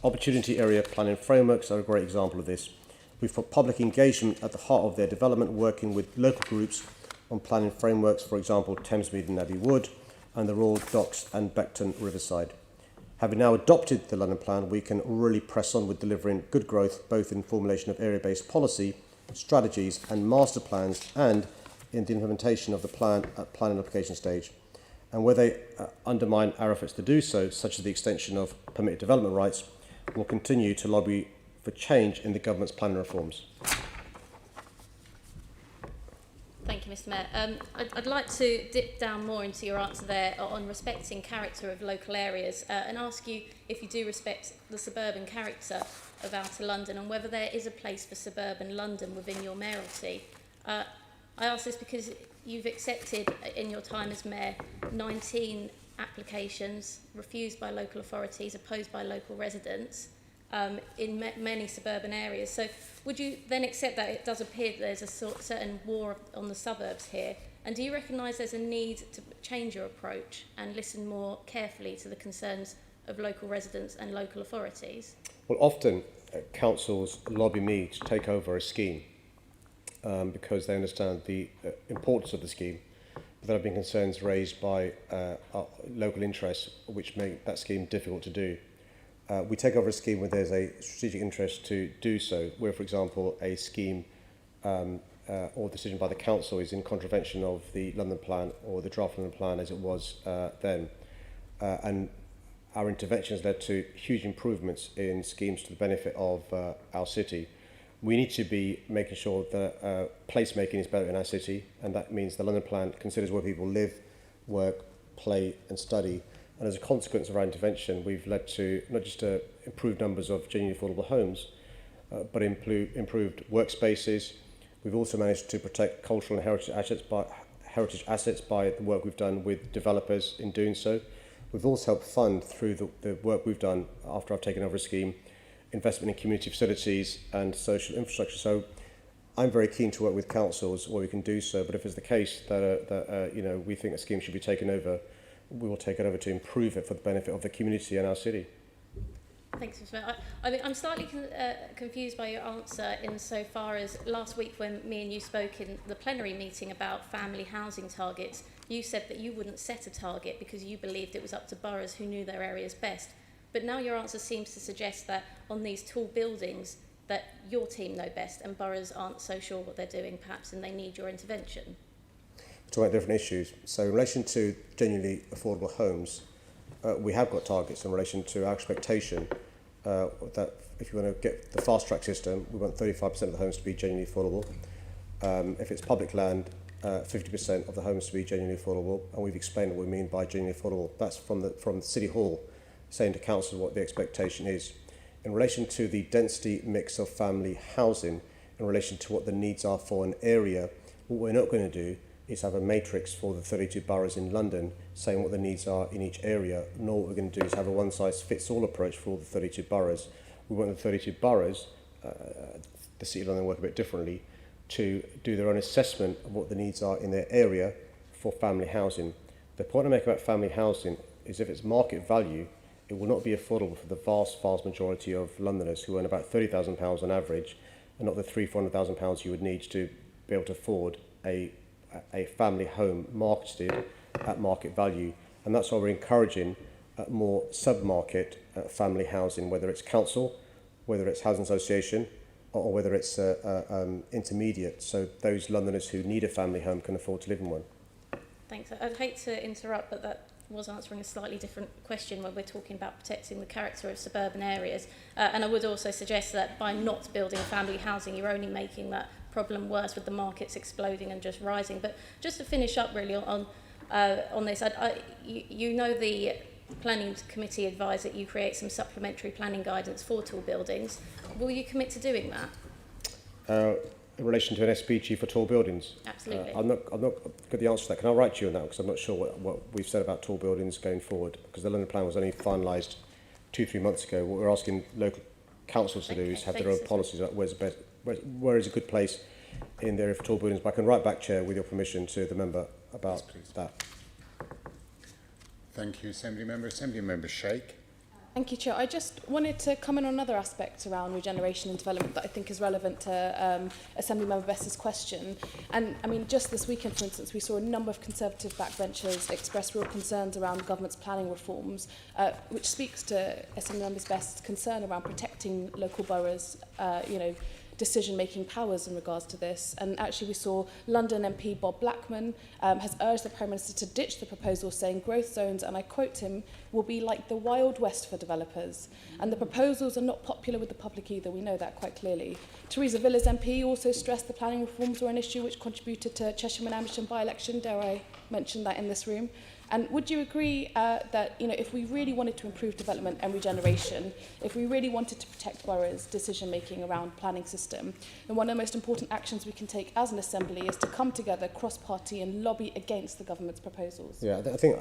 Opportunity area planning frameworks are a great example of this. We've put public engagement at the heart of their development, working with local groups on planning frameworks, for example, Thamesmead and Abbey Wood, and the Royal Docks and Beckton Riverside. Having now adopted the London Plan, we can really press on with delivering good growth, both in formulation of area-based policy, strategies and master plans, and in the implementation of the plan at planning application stage. And where they undermine our efforts to do so, such as the extension of permitted development rights, we'll continue to lobby for change in the government's planning reforms. Thank you, Mr. Mayor. I'd like to dip down more into your answer there on respecting character of local areas and ask you if you do respect the suburban character of outer London and whether there is a place for suburban London within your mayoralty. I ask this because you've accepted in your time as mayor 19 applications refused by local authorities, opposed by local residents in many suburban areas. So would you then accept that it does appear that there's a certain war on the suburbs here? And do you recognise there's a need to change your approach and listen more carefully to the concerns of local residents and local authorities? Well, often councils lobby me to take over a scheme because they understand the importance of the scheme. But there have been concerns raised by local interests which make that scheme difficult to do. We take over a scheme when there's a strategic interest to do so, where, for example, a scheme or decision by the council is in contravention of the London Plan or the draft London Plan as it was then. and our interventions led to huge improvements in schemes to the benefit of our city. We need to be making sure that placemaking is better in our city, and that means the London Plan considers where people live, work, play and study. And as a consequence of our intervention, we've led to not just improved numbers of genuinely affordable homes, but improved workspaces. We've also managed to protect cultural and heritage assets by the work we've done with developers in doing so. We've also helped fund, through the work we've done after I've taken over a scheme, investment in community facilities and social infrastructure. So I'm very keen to work with councils where we can do so, but if it's the case that we think a scheme should be taken over, we will take it over to improve it for the benefit of the community and our city. Thanks, Mr. Mayor. I'm slightly confused by your answer insofar as last week when me and you spoke in the plenary meeting about family housing targets, you said that you wouldn't set a target because you believed it was up to boroughs who knew their areas best. But now your answer seems to suggest that on these tall buildings that your team know best and boroughs aren't so sure what they're doing perhaps and they need your intervention. We're talking about different issues. So in relation to genuinely affordable homes, we have got targets in relation to our expectation that if you want to get the fast track system, we want 35% of the homes to be genuinely affordable. If it's public land, 50% of the homes to be genuinely affordable, and we've explained what we mean by genuinely affordable. That's from the City Hall saying to council what the expectation is. In relation to the density mix of family housing, in relation to what the needs are for an area, what we're not going to do is have a matrix for the 32 boroughs in London saying what the needs are in each area, nor what we're going to do is have a one-size-fits-all approach for all the 32 boroughs. We want the 32 boroughs, the City of London work a bit differently, to do their own assessment of what the needs are in their area for family housing. The point I make about family housing is if it's market value, it will not be affordable for the vast majority of Londoners who earn about £30,000 on average, and not the £300,000-400,000 you would need to be able to afford a family home marketed at market value. And that's why we're encouraging more sub-market family housing, whether it's council, whether it's housing association, or whether it's intermediate, so those Londoners who need a family home can afford to live in one. Thanks. I'd hate to interrupt, but that was answering a slightly different question when we're talking about protecting the character of suburban areas. And I would also suggest that by not building family housing, you're only making that problem worse with the markets exploding and just rising. But just to finish up really on this, you know the Planning Committee advised that you create some supplementary planning guidance for tall buildings. Will you commit to doing that? In relation to an SPG for tall buildings? Absolutely. I'm not got the answer to that. Can I write to you on that? Because I'm not sure what we've said about tall buildings going forward, because the London Plan was only finalised 2-3 months ago. What we're asking local councils to do is have their own policies about where is a good place in the area for tall buildings. But I can write back, Chair, with your permission, to the member about that. Thank you, Assembly Member. Assembly Member Sheikh. Thank you, Chair. I just wanted to comment on another aspect around regeneration and development that I think is relevant to Assemblymember Best's question. And I mean, just this weekend, for instance, we saw a number of Conservative backbenchers express real concerns around the government's planning reforms, which speaks to Assemblymember Best's concern around protecting local boroughs, decision-making powers in regards to this. And actually we saw London MP Bob Blackman has urged the Prime Minister to ditch the proposal, saying growth zones, and I quote him, will be like the Wild West for developers. And the proposals are not popular with the public either, we know that quite clearly. Theresa Villas MP also stressed the planning reforms were an issue which contributed to Cheshire and Amersham by-election, dare I mention that in this room. And would you agree that if we really wanted to improve development and regeneration, if we really wanted to protect boroughs' decision-making around planning system, then one of the most important actions we can take as an assembly is to come together cross-party and lobby against the government's proposals? Yeah, I think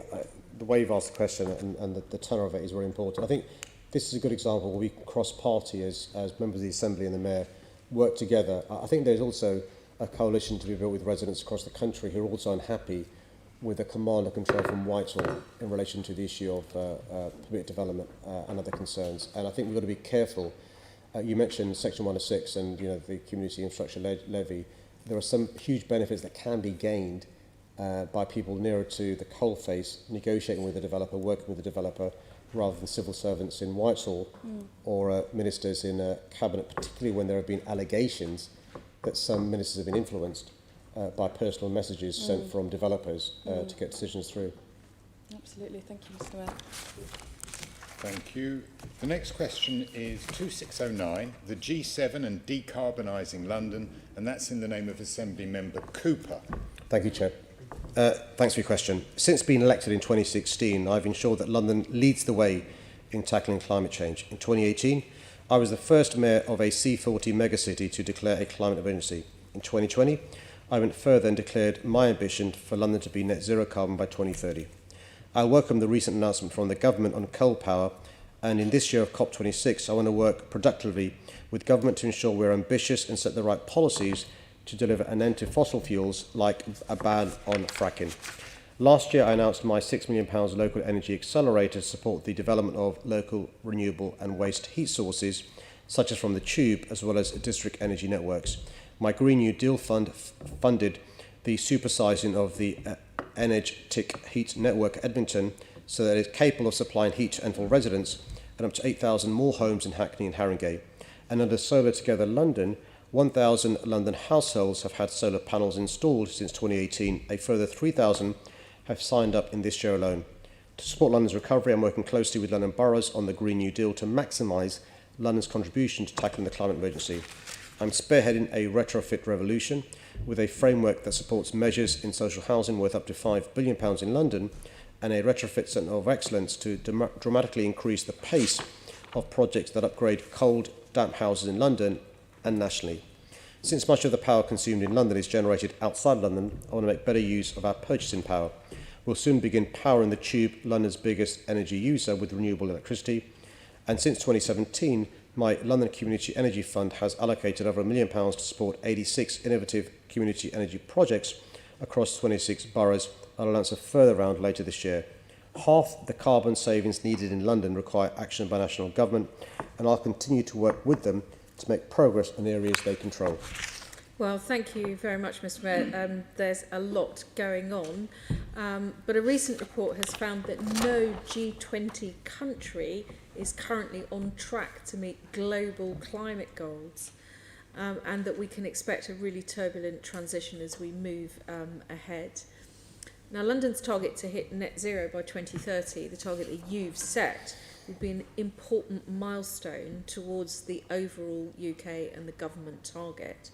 the way you've asked the question and the tenor of it is very important. I think this is a good example where we cross-party as members of the Assembly and the Mayor work together. I think there's also a coalition to be built with residents across the country who are also unhappy with the command and control from Whitehall in relation to the issue of permitted development and other concerns. And I think we've got to be careful. You mentioned Section 106 and the community infrastructure levy. There are some huge benefits that can be gained by people nearer to the coalface, negotiating with the developer, working with the developer, rather than civil servants in Whitehall or ministers in Cabinet, particularly when there have been allegations that some ministers have been influenced by personal messages sent from developers to get decisions through. Absolutely. Thank you, Mr Mayor. Thank you. The next question is 2609, the G7 and decarbonising London, and that's in the name of Assembly Member Cooper. Thank you, Chair. Thanks for your question. Since being elected in 2016, I've ensured that London leads the way in tackling climate change. In 2018, I was the first mayor of a C40 megacity to declare a climate emergency. In 2020, I went further and declared my ambition for London to be net zero carbon by 2030. I welcome the recent announcement from the government on coal power, and in this year of COP26, I want to work productively with government to ensure we're ambitious and set the right policies to deliver an end to fossil fuels, like a ban on fracking. Last year, I announced my £6 million local energy accelerator to support the development of local renewable and waste heat sources, such as from the Tube, as well as district energy networks. My Green New Deal fund funded the supersizing of the Energetic Heat Network Edmonton, so that it is capable of supplying heat to Enfield residents and up to 8,000 more homes in Hackney and Haringey. And under Solar Together London, 1,000 London households have had solar panels installed since 2018. A further 3,000 have signed up in this year alone. To support London's recovery, I'm working closely with London boroughs on the Green New Deal to maximise London's contribution to tackling the climate emergency. I'm spearheading a retrofit revolution with a framework that supports measures in social housing worth up to £5 billion in London, and a retrofit centre of excellence to dramatically increase the pace of projects that upgrade cold, damp houses in London and nationally. Since much of the power consumed in London is generated outside London, I want to make better use of our purchasing power. We'll soon begin powering the Tube, London's biggest energy user, with renewable electricity. And since 2017, my London Community Energy Fund has allocated over £1 million to support 86 innovative community energy projects across 26 boroughs. I'll announce a further round later this year. Half the carbon savings needed in London require action by national government, and I'll continue to work with them to make progress in areas they control. Well, thank you very much, Mr Mayor. There's a lot going on, but a recent report has found that no G20 country is currently on track to meet global climate goals, and that we can expect a really turbulent transition as we move ahead. Now, London's target to hit net zero by 2030, the target that you've set, would be an important milestone towards the overall UK and the government target.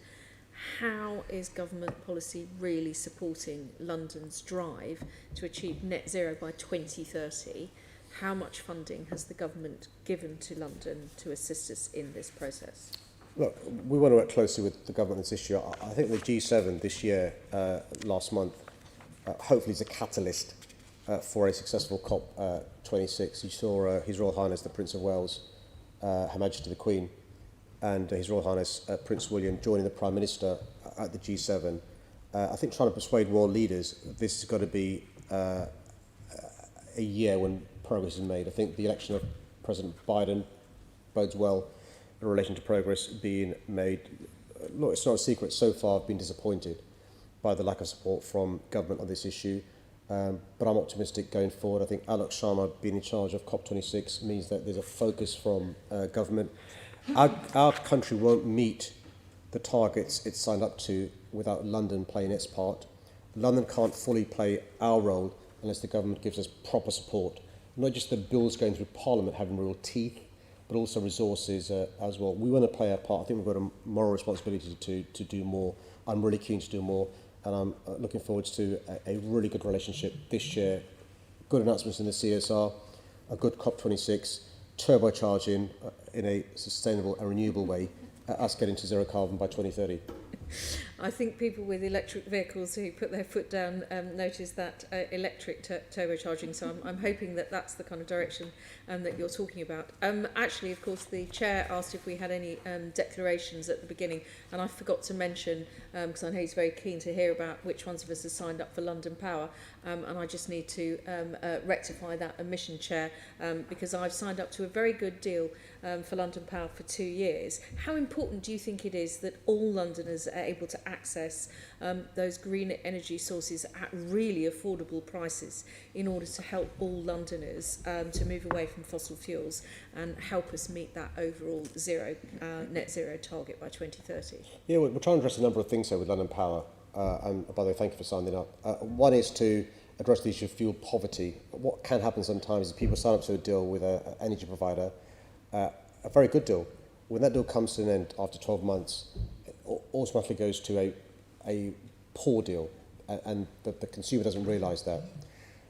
How is government policy really supporting London's drive to achieve net zero by 2030? How much funding has the government given to London to assist us in this process? Look, we want to work closely with the government on this issue. I think the G7 this year, last month, hopefully is a catalyst for a successful COP26. You saw His Royal Highness the Prince of Wales, Her Majesty the Queen, and His Royal Highness Prince William joining the Prime Minister at the G7. I think trying to persuade world leaders this has got to be a year when progress is made. I think the election of President Biden bodes well in relation to progress being made. Look, it's not a secret, so far I've been disappointed by the lack of support from government on this issue. But I'm optimistic going forward. I think Alok Sharma being in charge of COP26 means that there's a focus from government. Our country won't meet the targets it's signed up to without London playing its part. London can't fully play our role unless the government gives us proper support. Not just the bills going through Parliament having real teeth, but also resources as well. We want to play our part. I think we've got a moral responsibility to do more. I'm really keen to do more, and I'm looking forward to a really good relationship this year. Good announcements in the CSR, a good COP26, turbocharging in a sustainable and renewable way, us getting to zero carbon by 2030. I think people with electric vehicles who put their foot down notice that electric turbocharging, so I'm hoping that that's the kind of direction that you're talking about. Actually, of course, the Chair asked if we had any declarations at the beginning, and I forgot to mention, because I know he's very keen to hear about which ones of us have signed up for London Power, and I just need to rectify that omission, Chair, because I've signed up to a very good deal for London Power for 2 years. How important do you think it is that all Londoners are able to access those green energy sources at really affordable prices in order to help all Londoners to move away from fossil fuels and help us meet that overall net zero target by 2030? Yeah, we're trying to address a number of things here with London Power, and by the way, thank you for signing up. One is to address the issue of fuel poverty. What can happen sometimes is people sign up to a deal with an energy provider, a very good deal. When that deal comes to an end after 12 months, it automatically goes to a poor deal, and the consumer doesn't realise that.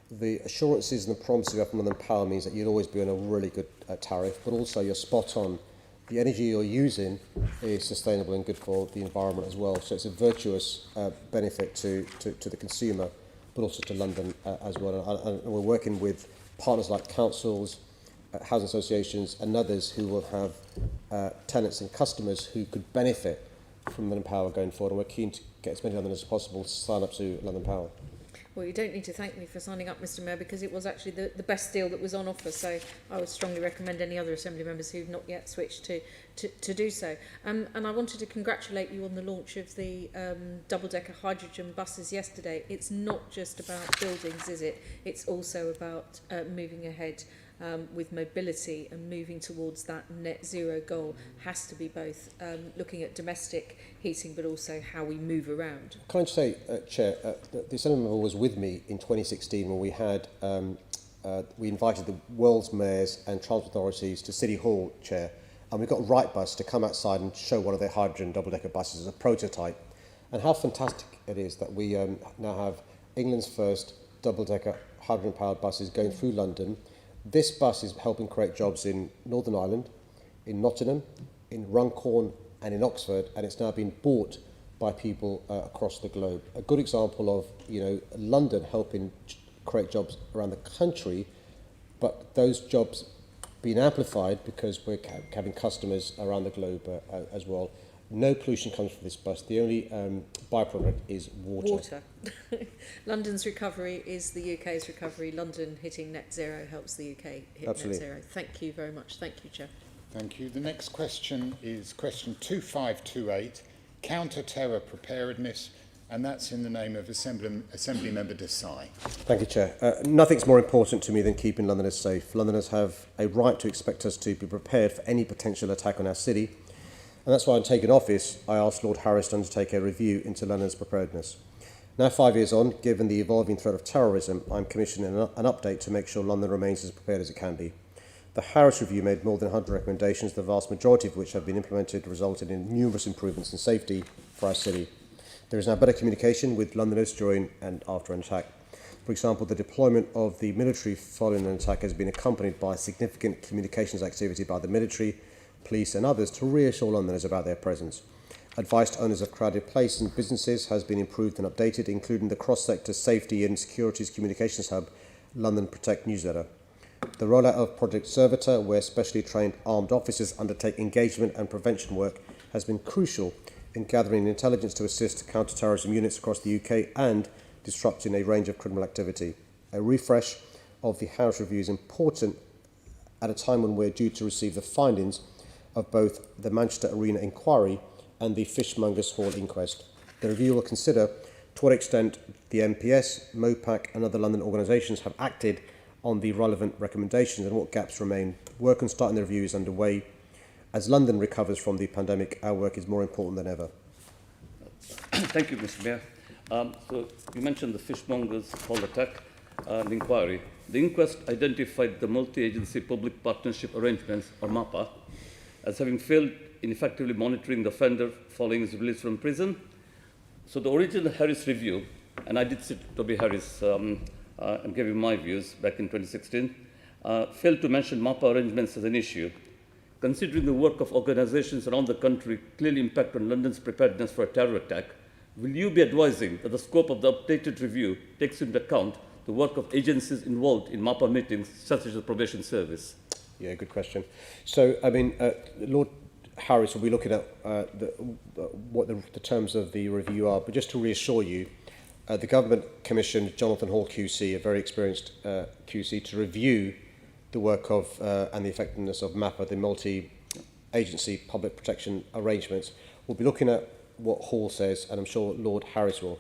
The assurances and the promises you have from London Power means that you'll always be on a really good tariff, but also you're spot on. The energy you're using is sustainable and good for the environment as well. So it's a virtuous benefit to the consumer, but also to London as well. And we're working with partners like councils, housing associations and others who will have tenants and customers who could benefit from London Power going forward. And we're keen to get as many Londoners as possible to sign up to London Power. Well, you don't need to thank me for signing up, Mr Mayor, because it was actually the best deal that was on offer. So I would strongly recommend any other Assembly members who've not yet switched to do so. And I wanted to congratulate you on the launch of the double-decker hydrogen buses yesterday. It's not just about buildings, is it? It's also about moving ahead with mobility and moving towards that net zero goal. Has to be both looking at domestic heating but also how we move around. Can I just say, Chair, the Assembly member was with me in 2016 when we had we invited the world's mayors and transport authorities to City Hall, Chair, and we got Wrightbus to come outside and show one of their hydrogen double-decker buses as a prototype. And how fantastic it is that we now have England's first double-decker hydrogen-powered buses going through London. This bus is helping create jobs in Northern Ireland, in Nottingham, in Runcorn and in Oxford, and it's now been bought by people across the globe. A good example of, London helping create jobs around the country, but those jobs being amplified because we're having customers around the globe as well. No pollution comes from this bus. The only byproduct is water. London's recovery is the UK's recovery. London hitting net zero helps the UK hit Absolutely. net zero. Thank you very much. Thank you, Chair. Thank you. The next question is question 2528, counter-terror preparedness, and that's in the name of Assembly Member Desai. Thank you, Chair. Nothing's more important to me than keeping Londoners safe. Londoners have a right to expect us to be prepared for any potential attack on our city. And that's why in taking office, I asked Lord Harris to undertake a review into London's preparedness. Now 5 years on, given the evolving threat of terrorism, I'm commissioning an update to make sure London remains as prepared as it can be. The Harris Review made more than 100 recommendations, the vast majority of which have been implemented, resulting in numerous improvements in safety for our city. There is now better communication with Londoners during and after an attack. For example, the deployment of the military following an attack has been accompanied by significant communications activity by the military, police and others to reassure Londoners about their presence. Advice to owners of crowded places and businesses has been improved and updated, including the cross-sector safety and securities communications hub, London Protect newsletter. The rollout of Project Servitor, where specially trained armed officers undertake engagement and prevention work, has been crucial in gathering intelligence to assist counter-terrorism units across the UK and disrupting a range of criminal activity. A refresh of the Harris Review is important at a time when we're due to receive the findings of both the Manchester Arena inquiry and the Fishmongers Hall inquest. The review will consider to what extent the MPS, MOPAC and other London organisations have acted on the relevant recommendations and what gaps remain. Work on starting the review is underway. As London recovers from the pandemic, our work is more important than ever. Thank you, Mr. Mayor. So you mentioned the Fishmongers Hall attack and the inquiry. The inquest identified the multi-agency public partnership arrangements, or MAPA, as having failed in effectively monitoring the offender following his release from prison. So the original Harris Review, and I did sit Toby Harris and gave him my views back in 2016, failed to mention MAPA arrangements as an issue. Considering the work of organizations around the country clearly impact on London's preparedness for a terror attack, will you be advising that the scope of the updated review takes into account the work of agencies involved in MAPA meetings, such as the probation service? Yeah, good question. So, I mean, Lord Harris will be looking at what the terms of the review are, but just to reassure you, the government commissioned Jonathan Hall QC, a very experienced QC, to review the work of and the effectiveness of MAPA, the multi-agency public protection arrangements. We'll be looking at what Hall says, and I'm sure Lord Harris will.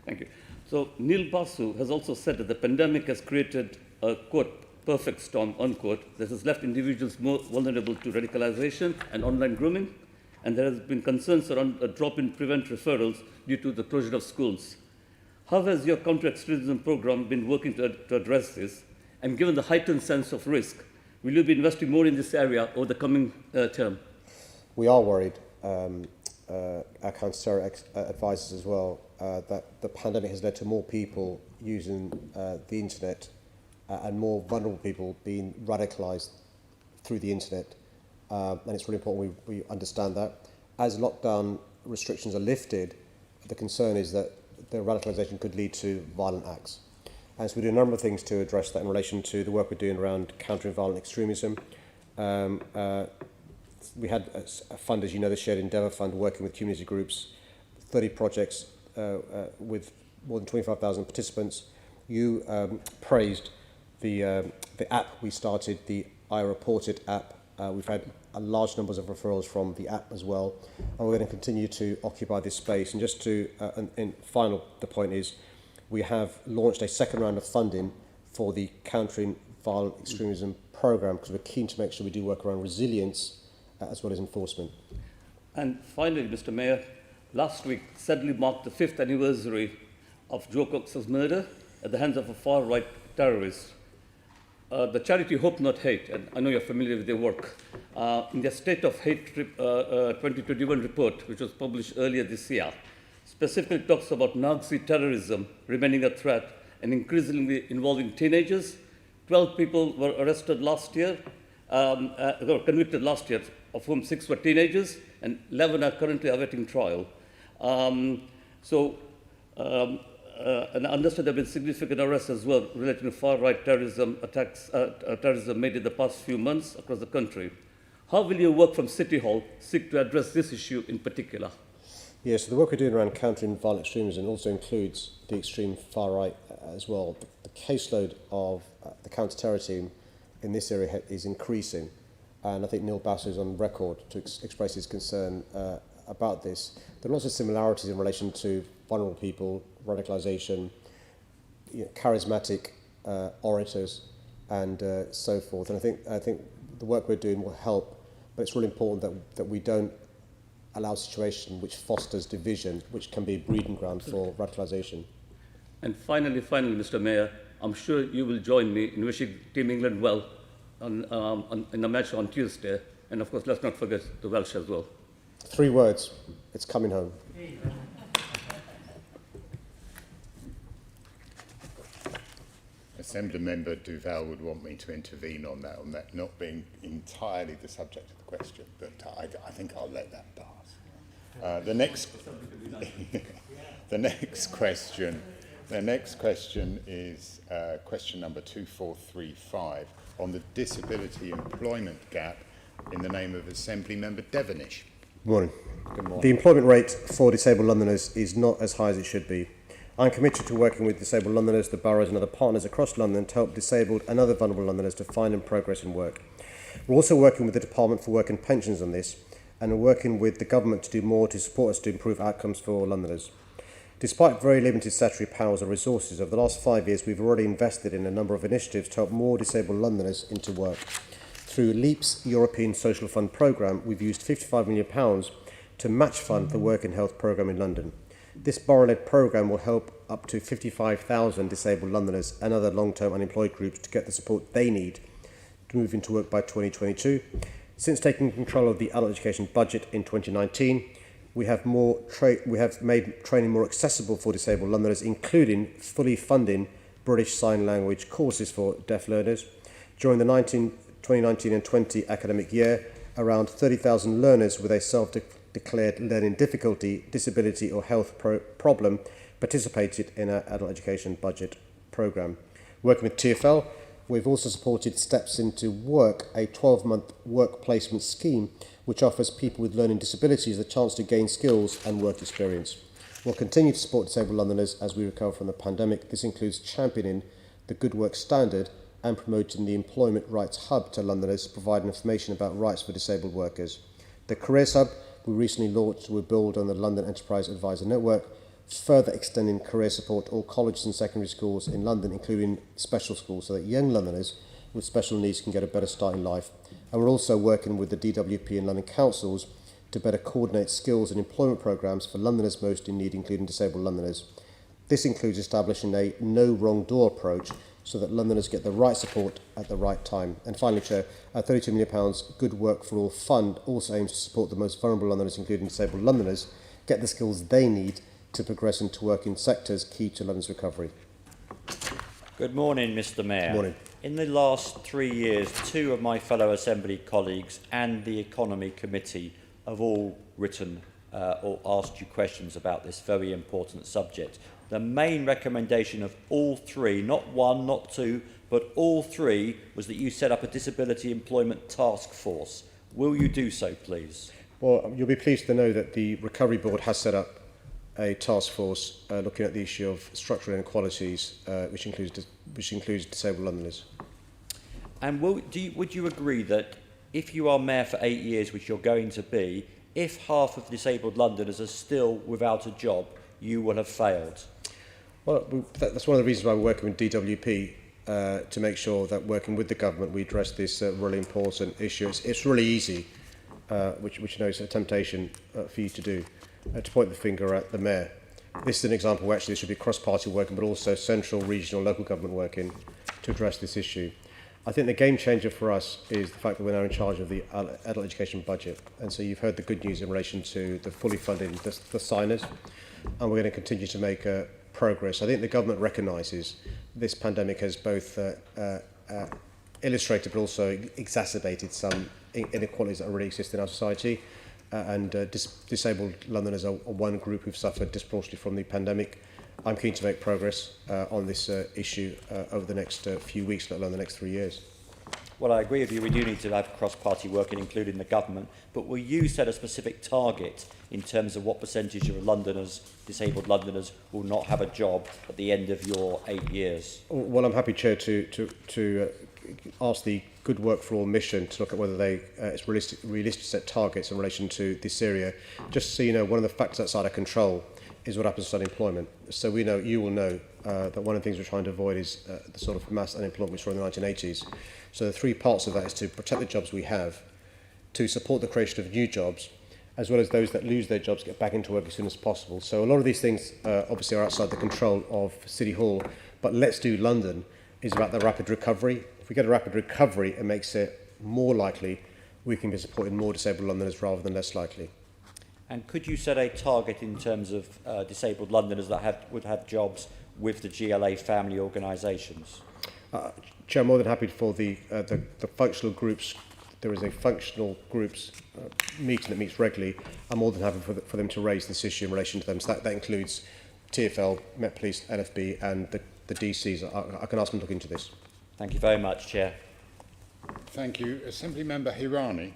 Thank you. So Neil Basu has also said that the pandemic has created a, quote, perfect storm, unquote, that has left individuals more vulnerable to radicalization and online grooming, and there has been concerns around a drop in prevent referrals due to the closure of schools. How has your counter-extremism program been working to address this? And given the heightened sense of risk, will you be investing more in this area over the coming term? We are worried, our counter-terror advisors as well, that the pandemic has led to more people using the internet and more vulnerable people being radicalised through the internet. And it's really important we understand that. As lockdown restrictions are lifted, the concern is that the radicalisation could lead to violent acts. And so we do a number of things to address that in relation to the work we're doing around countering violent extremism. We had a fund, as you know, the Shared Endeavour Fund, working with community groups, 30 projects with more than 25,000 participants. You praised the app we started, the I Reported app. We've had a large numbers of referrals from the app as well, and we're going to continue to occupy this space. And just to, the point is, we have launched a second round of funding for the Countering Violent Extremism programme, because we're keen to make sure we do work around resilience as well as enforcement. And finally, Mr. Mayor, last week sadly marked the 5th anniversary of Joe Cox's murder at the hands of a far-right terrorist. The charity Hope Not Hate, and I know you're familiar with their work, in their State of Hate 2021 report, which was published earlier this year, specifically talks about Nazi terrorism remaining a threat and increasingly involving teenagers. 12 people were arrested last year, were convicted last year, of whom 6 were teenagers, and 11 are currently awaiting trial. And I understand there have been significant arrests as well relating to far-right terrorism attacks, terrorism made in the past few months across the country. How will your work from City Hall seek to address this issue in particular? Yes, so the work we're doing around countering violent extremism also includes the extreme far-right as well. The caseload of the counter-terror team in this area is increasing, and I think Neil Bass is on record to express his concern about this. There are lots of similarities in relation to vulnerable people, radicalisation, charismatic orators, and so forth. And I think the work we're doing will help, but it's really important that we don't allow a situation which fosters division, which can be a breeding ground for radicalisation. And finally, Mr. Mayor, I'm sure you will join me in wishing Team England well in the match on Tuesday. And of course, let's not forget the Welsh as well. 3 words, it's coming home. Assembly Member Duval would want me to intervene on that not being entirely the subject of the question, but I think I'll let that pass. The next question is question number 2435 on the disability employment gap in the name of Assembly Member Devonish. Good morning. Good morning. The employment rate for disabled Londoners is not as high as it should be. I'm committed to working with disabled Londoners, the boroughs and other partners across London to help disabled and other vulnerable Londoners to find and progress in work. We're also working with the Department for Work and Pensions on this, and we're working with the government to do more to support us to improve outcomes for Londoners. Despite very limited statutory powers or resources, over the last 5 years we've already invested in a number of initiatives to help more disabled Londoners into work. Through LEAP's European Social Fund programme, we've used £55 million to match fund the Work and Health programme in London. This borough-led programme will help up to 55,000 disabled Londoners and other long-term unemployed groups to get the support they need to move into work by 2022. Since taking control of the adult education budget in 2019, we have made training more accessible for disabled Londoners, including fully funding British Sign Language courses for deaf learners. During the 2019 and 20 academic year, around 30,000 learners with a self-declared learning difficulty, disability or health problem participated in our adult education budget programme. Working with TfL, we've also supported Steps into Work, a 12-month work placement scheme which offers people with learning disabilities the chance to gain skills and work experience. We'll continue to support disabled Londoners as we recover from the pandemic. This includes championing the Good Work Standard and promoting the Employment Rights Hub to Londoners, providing information about rights for disabled workers. The Careers Hub we recently launched will build on the London Enterprise Advisor Network, further extending career support to all colleges and secondary schools in London, including special schools, so that young Londoners with special needs can get a better start in life. And we're also working with the DWP and London councils to better coordinate skills and employment programmes for Londoners most in need, including disabled Londoners. This includes establishing a no wrong door approach so that Londoners get the right support at the right time. And finally, Chair, our £32 million Good Work for All fund also aims to support the most vulnerable Londoners, including disabled Londoners, get the skills they need to progress into work in sectors key to London's recovery. Good morning, Mr. Mayor. Good morning. In the last 3 years, 2 of my fellow Assembly colleagues and the Economy Committee have all written or asked you questions about this very important subject. The main recommendation of all 3, not 1, not 2, but all 3, was that you set up a disability employment task force. Will you do so, please? Well, you'll be pleased to know that the Recovery Board has set up a task force looking at the issue of structural inequalities, which includes disabled Londoners. And would you agree that if you are mayor for 8 years, which you're going to be, if half of disabled Londoners are still without a job, you will have failed? Well, that's one of the reasons why we're working with DWP to make sure that working with the government we address this really important issue. It's really easy, which you know is a temptation for you to do, to point the finger at the mayor. This is an example where actually there should be cross-party working, but also central, regional, local government working to address this issue. I think the game changer for us is the fact that we're now in charge of the adult education budget. And so you've heard the good news in relation to the fully funded, the signers, and we're going to continue to make progress. I think the government recognises this pandemic has both illustrated but also exacerbated some inequalities that already exist in our society. Disabled Londoners are one group who've suffered disproportionately from the pandemic. I'm keen to make progress on this issue over the next few weeks, let alone the next 3 years. Well, I agree with you. We do need to have cross-party working, including the government. But will you set a specific target in terms of what percentage of Londoners, disabled Londoners, will not have a job at the end of your 8 years? Well, I'm happy, Chair, to ask the Good Work for All mission to look at whether it's realistic to set targets in relation to this area. Just so you know, one of the factors outside our control is what happens to unemployment. So we know, you will know, that one of the things we're trying to avoid is the sort of mass unemployment we saw in the 1980s. So the 3 parts of that is to protect the jobs we have, to support the creation of new jobs, as well as those that lose their jobs get back into work as soon as possible. So a lot of these things obviously are outside the control of City Hall, but Let's Do London is about the rapid recovery. If we get a rapid recovery, it makes it more likely we can be supporting more disabled Londoners rather than less likely. And could you set a target in terms of disabled Londoners that would have jobs with the GLA family organisations? Chair, I'm more than happy for the functional groups. There is a functional groups meeting that meets regularly. I'm more than happy for them to raise this issue in relation to them. So that includes TfL, Met Police, LFB and the DCs. I can ask them to look into this. Thank you very much, Chair. Thank you. Assembly Member Hirani.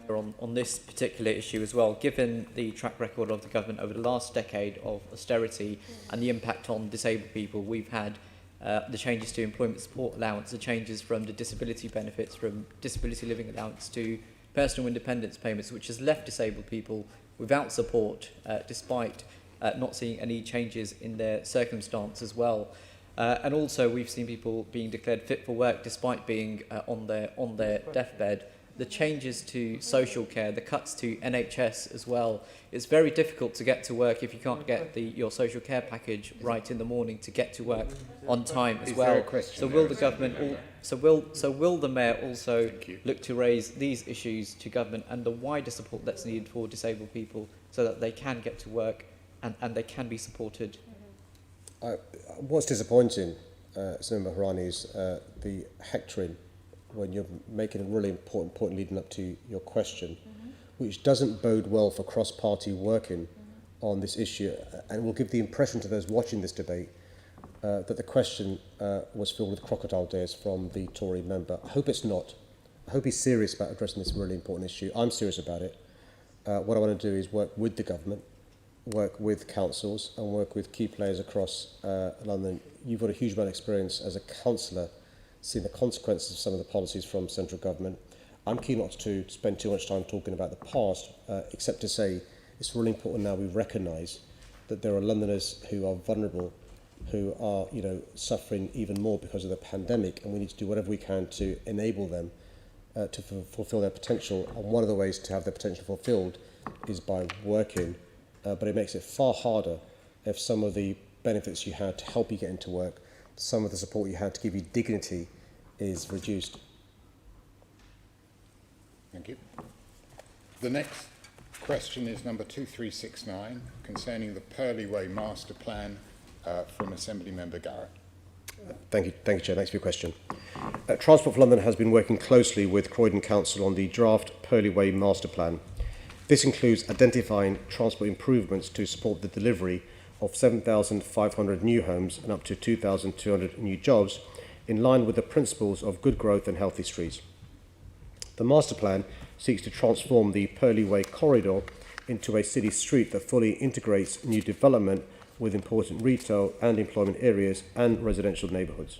On this particular issue as well, given the track record of the government over the last decade of austerity and the impact on disabled people, we've had the changes to employment support allowance, the changes from the disability benefits, from disability living allowance to personal independence payments, which has left disabled people without support despite not seeing any changes in their circumstance as well. And also we've seen people being declared fit for work despite being on their deathbed. The changes to social care, the cuts to NHS as well. It's very difficult to get to work if you can't get your social care package right in the morning to get to work on time as well. So will the government, will the mayor also look to raise these issues to government and the wider support that's needed for disabled people so that they can get to work and they can be supported? What's disappointing, Senator Hirani, is the hectoring when you're making a really important point leading up to your question, which doesn't bode well for cross-party working on this issue, and will give the impression to those watching this debate that the question was filled with crocodile tears from the Tory member. I hope it's not. I hope he's serious about addressing this really important issue. I'm serious about it. What I want to do is work with the government, work with councils, and work with key players across London. You've got a huge amount of experience as a councillor seeing the consequences of some of the policies from central government. I'm keen not to spend too much time talking about the past, except to say it's really important now we recognise that there are Londoners who are vulnerable, who are suffering even more because of the pandemic, and we need to do whatever we can to enable them to fulfil their potential. And one of the ways to have their potential fulfilled is by working but it makes it far harder if some of the benefits you had to help you get into work, some of the support you had to give you dignity is reduced. Thank you. The next question is number 2369 concerning the Purley Way Master Plan from Assembly Member Garrett. Thank you, Chair. Thanks for your question. Transport for London has been working closely with Croydon Council on the draft Purley Way Master Plan. This includes identifying transport improvements to support the delivery of 7,500 new homes and up to 2,200 new jobs in line with the principles of good growth and healthy streets. The master plan seeks to transform the Purley Way corridor into a city street that fully integrates new development with important retail and employment areas and residential neighbourhoods.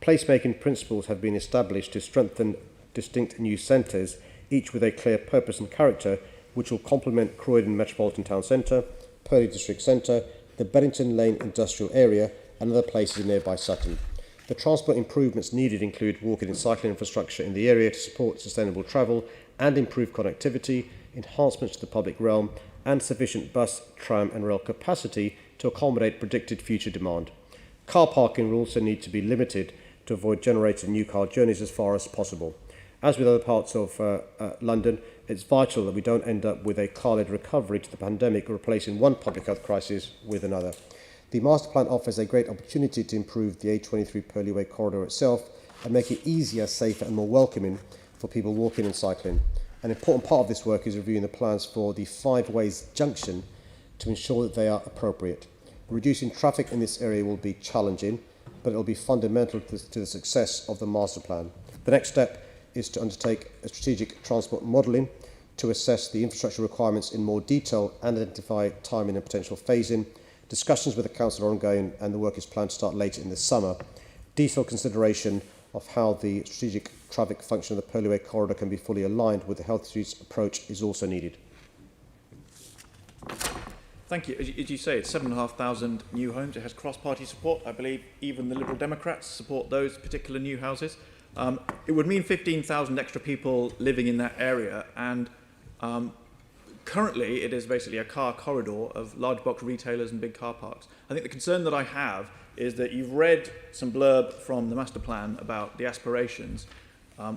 Placemaking principles have been established to strengthen distinct new centres, each with a clear purpose and character, which will complement Croydon Metropolitan Town Centre, Purley District Centre, the Beddington Lane Industrial Area and other places in nearby Sutton. The transport improvements needed include walking and cycling infrastructure in the area to support sustainable travel and improve connectivity, enhancements to the public realm and sufficient bus, tram and rail capacity to accommodate predicted future demand. Car parking will also need to be limited to avoid generating new car journeys as far as possible. As with other parts of London, it's vital that we don't end up with a car-led recovery to the pandemic, replacing one public health crisis with another. The master plan offers a great opportunity to improve the A23 Purley Way corridor itself and make it easier, safer and more welcoming for people walking and cycling. An important part of this work is reviewing the plans for the 5 Ways junction to ensure that they are appropriate. Reducing traffic in this area will be challenging, but it will be fundamental to the success of the master plan. The next step is to undertake a strategic transport modelling to assess the infrastructure requirements in more detail and identify timing and potential phasing. Discussions with the Council are ongoing and the work is planned to start later in the summer. Detailed consideration of how the strategic traffic function of the Purley Way corridor can be fully aligned with the health streets approach is also needed. Thank you. As you say, it's 7,500 new homes. It has cross-party support. I believe even the Liberal Democrats support those particular new houses. It would mean 15,000 extra people living in that area, and currently it is basically a car corridor of large box retailers and big car parks. I think the concern that I have is that you've read some blurb from the master plan about the aspirations.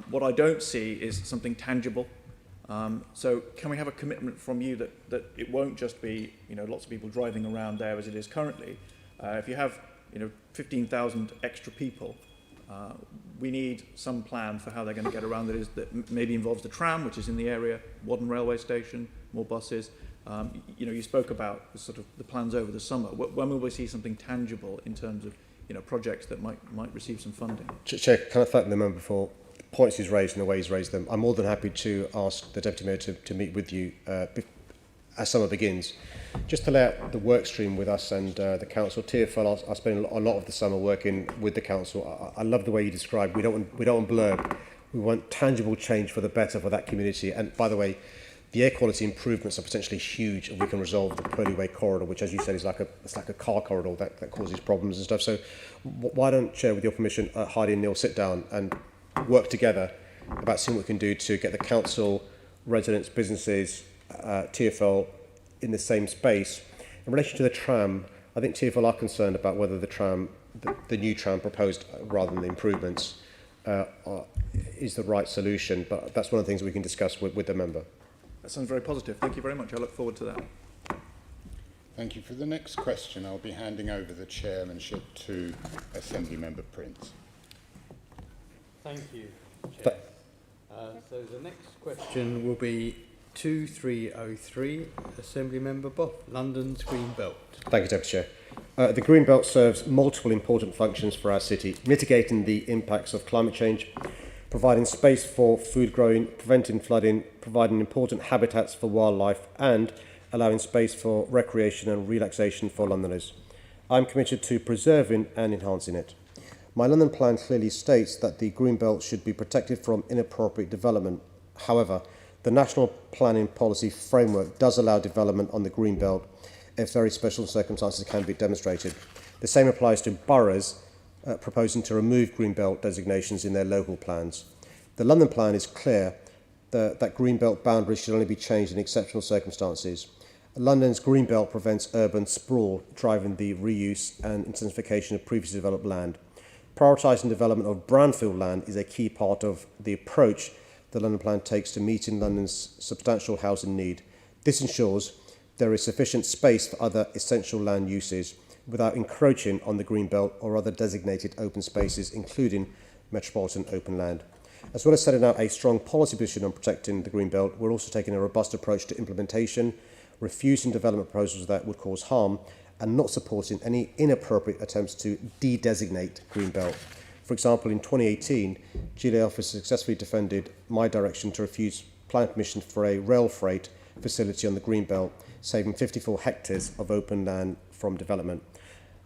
What I don't see is something tangible. So can we have a commitment from you that it won't just be lots of people driving around there as it is currently? If you have 15,000 extra people, we need some plan for how they're going to get around that maybe involves the tram, which is in the area, modern railway station, more buses. You spoke about sort of the plans over the summer. When will we see something tangible in terms of projects that might receive some funding? Chair, can I thank the member for the points he's raised and the way he's raised them? I'm more than happy to ask the Deputy Mayor to meet with you as summer begins, just to lay out the work stream with us and the Council. TfL, I spend a lot of the summer working with the Council. I love the way you described. We don't want blurb. We want tangible change for the better for that community. And by the way, the air quality improvements are potentially huge if we can resolve the Purley Way corridor, which, as you said, is like a car corridor that causes problems and stuff. So why don't, Chair, with your permission, Heidi and Neil sit down and work together about seeing what we can do to get the Council, residents, businesses, TfL in the same space. In relation to the tram, I think TfL are concerned about whether the new tram proposed rather than the improvements is the right solution, but that's one of the things we can discuss with the member. That sounds very positive. Thank you very much. I look forward to that. Thank you. For the next question, I'll be handing over the chairmanship to Assembly Member Prince. Thank you, Chair. So the next question will be 2303, Assembly Member Boff, London's Green Belt. Thank you, Deputy Chair. The Green Belt serves multiple important functions for our city, mitigating the impacts of climate change, providing space for food growing, preventing flooding, providing important habitats for wildlife and allowing space for recreation and relaxation for Londoners. I'm committed to preserving and enhancing it. My London plan clearly states that the Green Belt should be protected from inappropriate development. However, the National Planning Policy Framework does allow development on the Green Belt if very special circumstances can be demonstrated. The same applies to boroughs proposing to remove Green Belt designations in their local plans. The London plan is clear that Green Belt boundaries should only be changed in exceptional circumstances. London's greenbelt prevents urban sprawl, driving the reuse and intensification of previously developed land. Prioritising development of brownfield land is a key part of the approach the London Plan takes to meeting London's substantial housing need. This ensures there is sufficient space for other essential land uses without encroaching on the greenbelt or other designated open spaces, including metropolitan open land. As well as setting out a strong policy position on protecting the greenbelt, we're also taking a robust approach to implementation, refusing development proposals that would cause harm, and not supporting any inappropriate attempts to de-designate greenbelt. For example, in 2018, GLA Office successfully defended my direction to refuse planning permission for a rail freight facility on the greenbelt, saving 54 hectares of open land from development.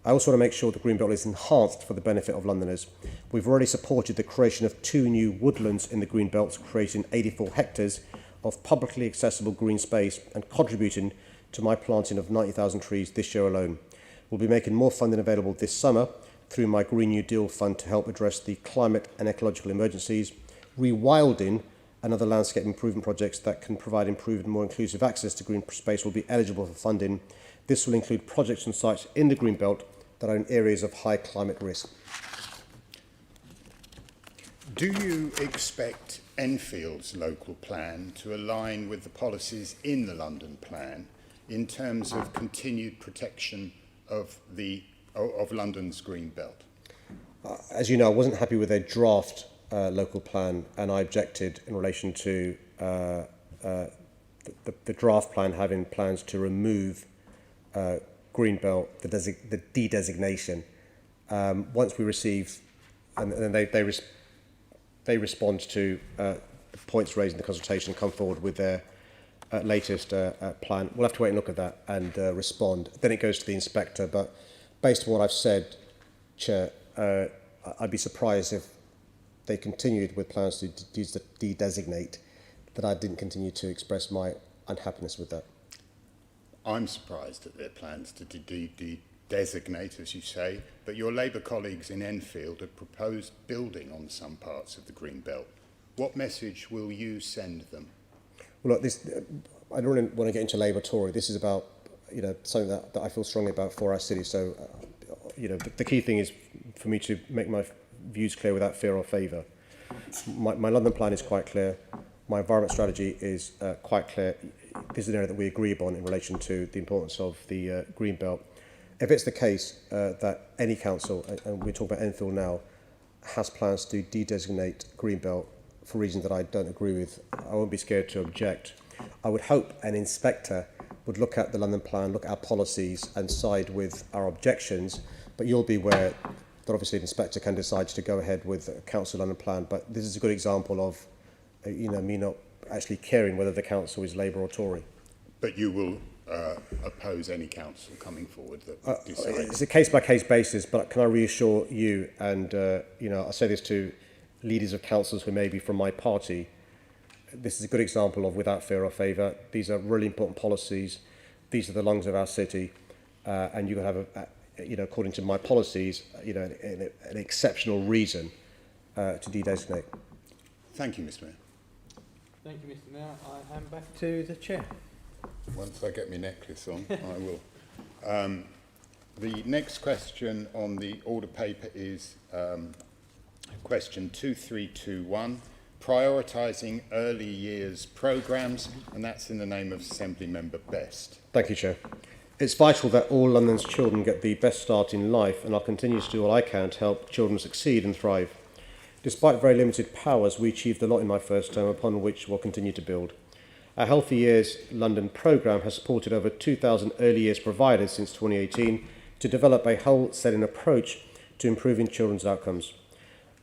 I also want to make sure the greenbelt is enhanced for the benefit of Londoners. We've already supported the creation of 2 new woodlands in the greenbelt, creating 84 hectares of publicly accessible green space and contributing to my planting of 90,000 trees this year alone. We'll be making more funding available this summer through my Green New Deal fund to help address the climate and ecological emergencies, rewilding and other landscape improvement projects that can provide improved and more inclusive access to green space will be eligible for funding. This will include projects and sites in the greenbelt that are in areas of high climate risk. Do you expect Enfield's local plan to align with the policies in the London plan in terms of continued protection of London's green belt? As you know, I wasn't happy with a draft local plan, and I objected in relation to the draft plan having plans to remove greenbelt, the de-designation. Once we receive, and then they respond to points raised in the consultation and come forward with their latest plan. We'll have to wait and look at that and respond. Then it goes to the inspector. But based on what I've said, Chair, I'd be surprised if they continued with plans to de-designate, that I didn't continue to express my unhappiness with that. I'm surprised at their plans to de-designate, as you say, but your Labour colleagues in Enfield have proposed building on some parts of the green belt. What message will you send them? Well, look, I don't really want to get into Labour Tory. This is about, something that I feel strongly about for our city. So, the key thing is for me to make my views clear without fear or favour. My London plan is quite clear. My environment strategy is quite clear. This is an area that we agree upon in relation to the importance of the green belt. If it's the case that any council, and we're talking about Enfield now, has plans to de-designate green belt for reasons that I don't agree with, I won't be scared to object. I would hope an inspector would look at the London plan, look at our policies and side with our objections, but you'll be aware that obviously an inspector can decide to go ahead with a council London plan, but this is a good example of me not actually caring whether the council is Labour or Tory. But you will oppose any council coming forward that decides? It's a case-by-case basis, but can I reassure you, and I say this to leaders of councils who may be from my party, this is a good example of without fear or favour. These are really important policies. These are the lungs of our city, and you can have according to my policies, an exceptional reason to de-designate. Thank you, Mr. Mayor. Thank you, Mr. Mayor. I hand back to the chair. Once I get my necklace on, I will. The next question on the order paper is question 2321, prioritising early years programmes, and that's in the name of Assembly Member Best. Thank you, Chair. It's vital that all London's children get the best start in life, and I'll continue to do all I can to help children succeed and thrive. Despite very limited powers, we achieved a lot in my first term, upon which we'll continue to build. Our Healthy Years London programme has supported over 2,000 early years providers since 2018 to develop a whole-setting approach to improving children's outcomes.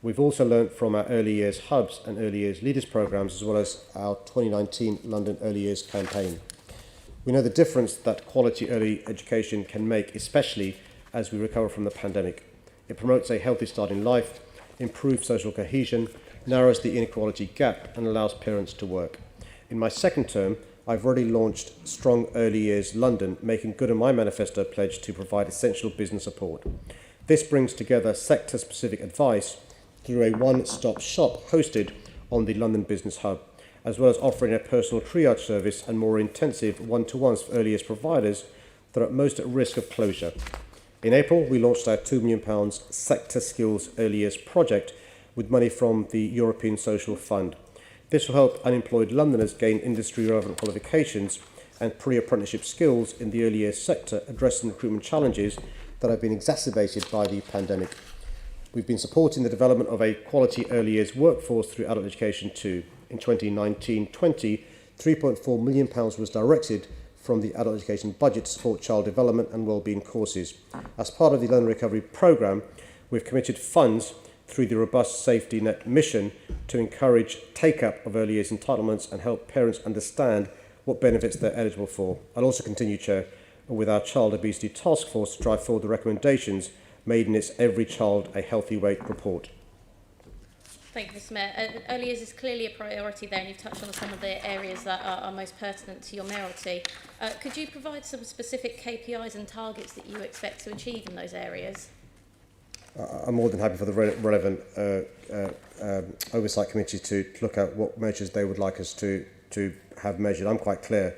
We've also learnt from our early years hubs and early years leaders programmes, as well as our 2019 London Early Years campaign. We know the difference that quality early education can make, especially as we recover from the pandemic. It promotes a healthy start in life, improves social cohesion, narrows the inequality gap, and allows parents to work. In my second term, I've already launched Strong Early Years London, making good on my manifesto pledge to provide essential business support. This brings together sector-specific advice through a one-stop shop hosted on the London Business Hub. as well as offering a personal triage service and more intensive one-to-ones for early years providers that are most at risk of closure. In April, we launched our £2 million Sector Skills Early Years project with money from the European Social Fund. This will help unemployed Londoners gain industry-relevant qualifications and pre-apprenticeship skills in the early years sector, addressing recruitment challenges that have been exacerbated by the pandemic. We've been supporting the development of a quality early years workforce through adult education too. In 2019-20, £3.4 million was directed from the adult education budget to support child development and wellbeing courses. As part of the Learning Recovery Programme, we've committed funds through the Robust Safety Net mission to encourage take-up of early years entitlements and help parents understand what benefits they're eligible for. I'll also continue, Chair, with our Child Obesity Task Force to drive forward the recommendations made in its Every Child a Healthy Weight report. Thank you, Mr Mayor. Early years is clearly a priority there, and you've touched on some of the areas that are most pertinent to your mayoralty. Could you provide some specific KPIs and targets that you expect to achieve in those areas? I'm more than happy for the relevant oversight committee to look at what measures they would like us to have measured. I'm quite clear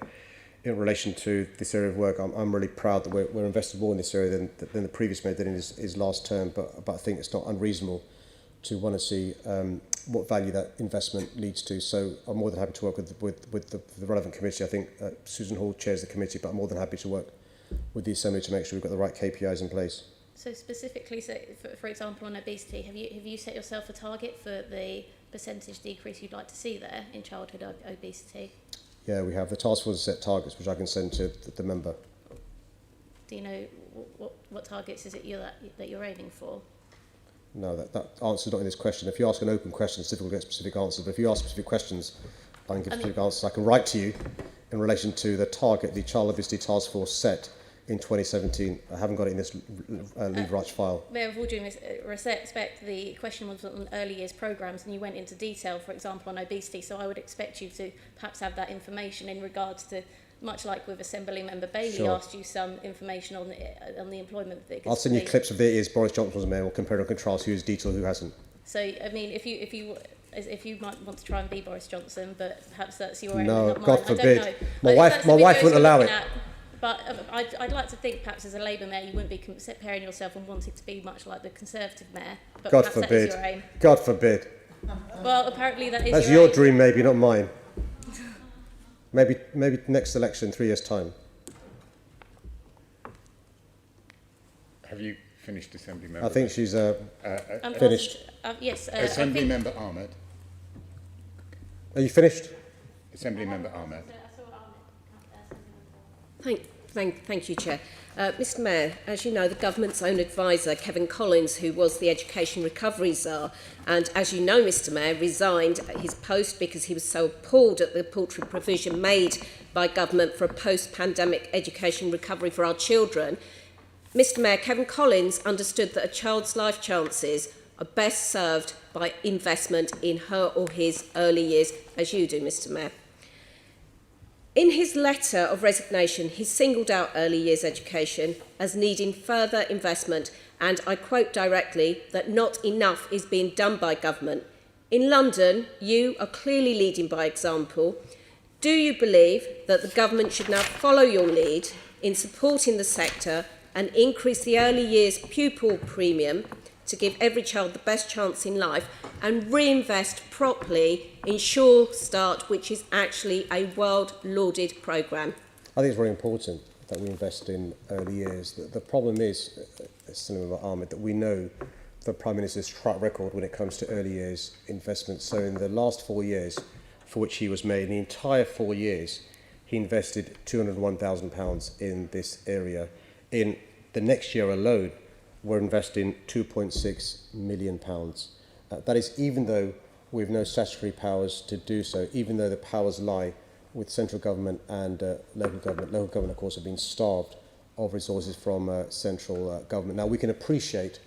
in relation to this area of work. I'm really proud that we're invested more in this area than the previous mayor did in his last term, but I think it's not unreasonable to want to see what value that investment leads to. So I'm more than happy to work with the relevant committee. I think Susan Hall chairs the committee, but I'm more than happy to work with the Assembly to make sure we've got the right KPIs in place. So specifically, so for example, on obesity, have you set yourself a target for the percentage decrease you'd like to see there in childhood obesity? Yeah, we have. The task force set targets, which I can send to the member. Do you know what targets is it that you're aiming for? No, that answer's not in this question. If you ask an open question, it's difficult to get specific answers. But if you ask specific questions, I can give specific answers. I can write to you in relation to the target the Child Obesity Task Force set in 2017. I haven't got it in this Leave Right file. Mayor, with all due respect, the question was on early years programmes, and you went into detail, for example, on obesity. So I would expect you to perhaps have that information in regards to, much like with Assembly Member Bailey, asked you some information on the employment figures. I'll send you clips of the years Boris Johnson was mayor. We'll compare and contrast who's detailed, who hasn't. So I mean, if you might want to try and be Boris Johnson, but perhaps that's your aim. No, not mine. God forbid. I don't know. My wife wouldn't allow it. But I'd like to think perhaps as a Labour mayor you wouldn't be comparing yourself and wanting to be much like the Conservative mayor. But God perhaps forbid. that is your aim. God forbid. Well, apparently that is That's your your aim. dream, maybe, not mine. Maybe next election, 3 years' time. Have you finished, Assembly Member? I think she's finished. Yes. Assembly Member Ahmed. Are you finished? Assembly Member Ahmed. Thank you, Chair. Mr Mayor, as you know, the government's own advisor, Kevin Collins, who was the Education Recovery Czar, and as you know, Mr Mayor, resigned his post because he was so appalled at the paltry provision made by government for a post-pandemic education recovery for our children. Mr Mayor, Kevin Collins understood that a child's life chances are best served by investment in her or his early years, as you do, Mr Mayor. In his letter of resignation, he singled out early years education as needing further investment, and I quote directly that not enough is being done by government. In London, you are clearly leading by example. Do you believe that the government should now follow your lead in supporting the sector and increase the early years pupil premium to give every child the best chance in life and reinvest properly in Sure Start, which is actually a world-lauded programme? I think it's very important that we invest in early years. The problem is, Senator Ahmed, that we know the Prime Minister's track record when it comes to early years investment. So in the last 4 years, for which he was made, in the entire 4 years, he invested £201,000 in this area. In the next year alone, we're investing £2.6 million. That is even though we have no statutory powers to do so, even though the powers lie with central government and local government. Local government, of course, have been starved of resources from central government. Now, we can appreciate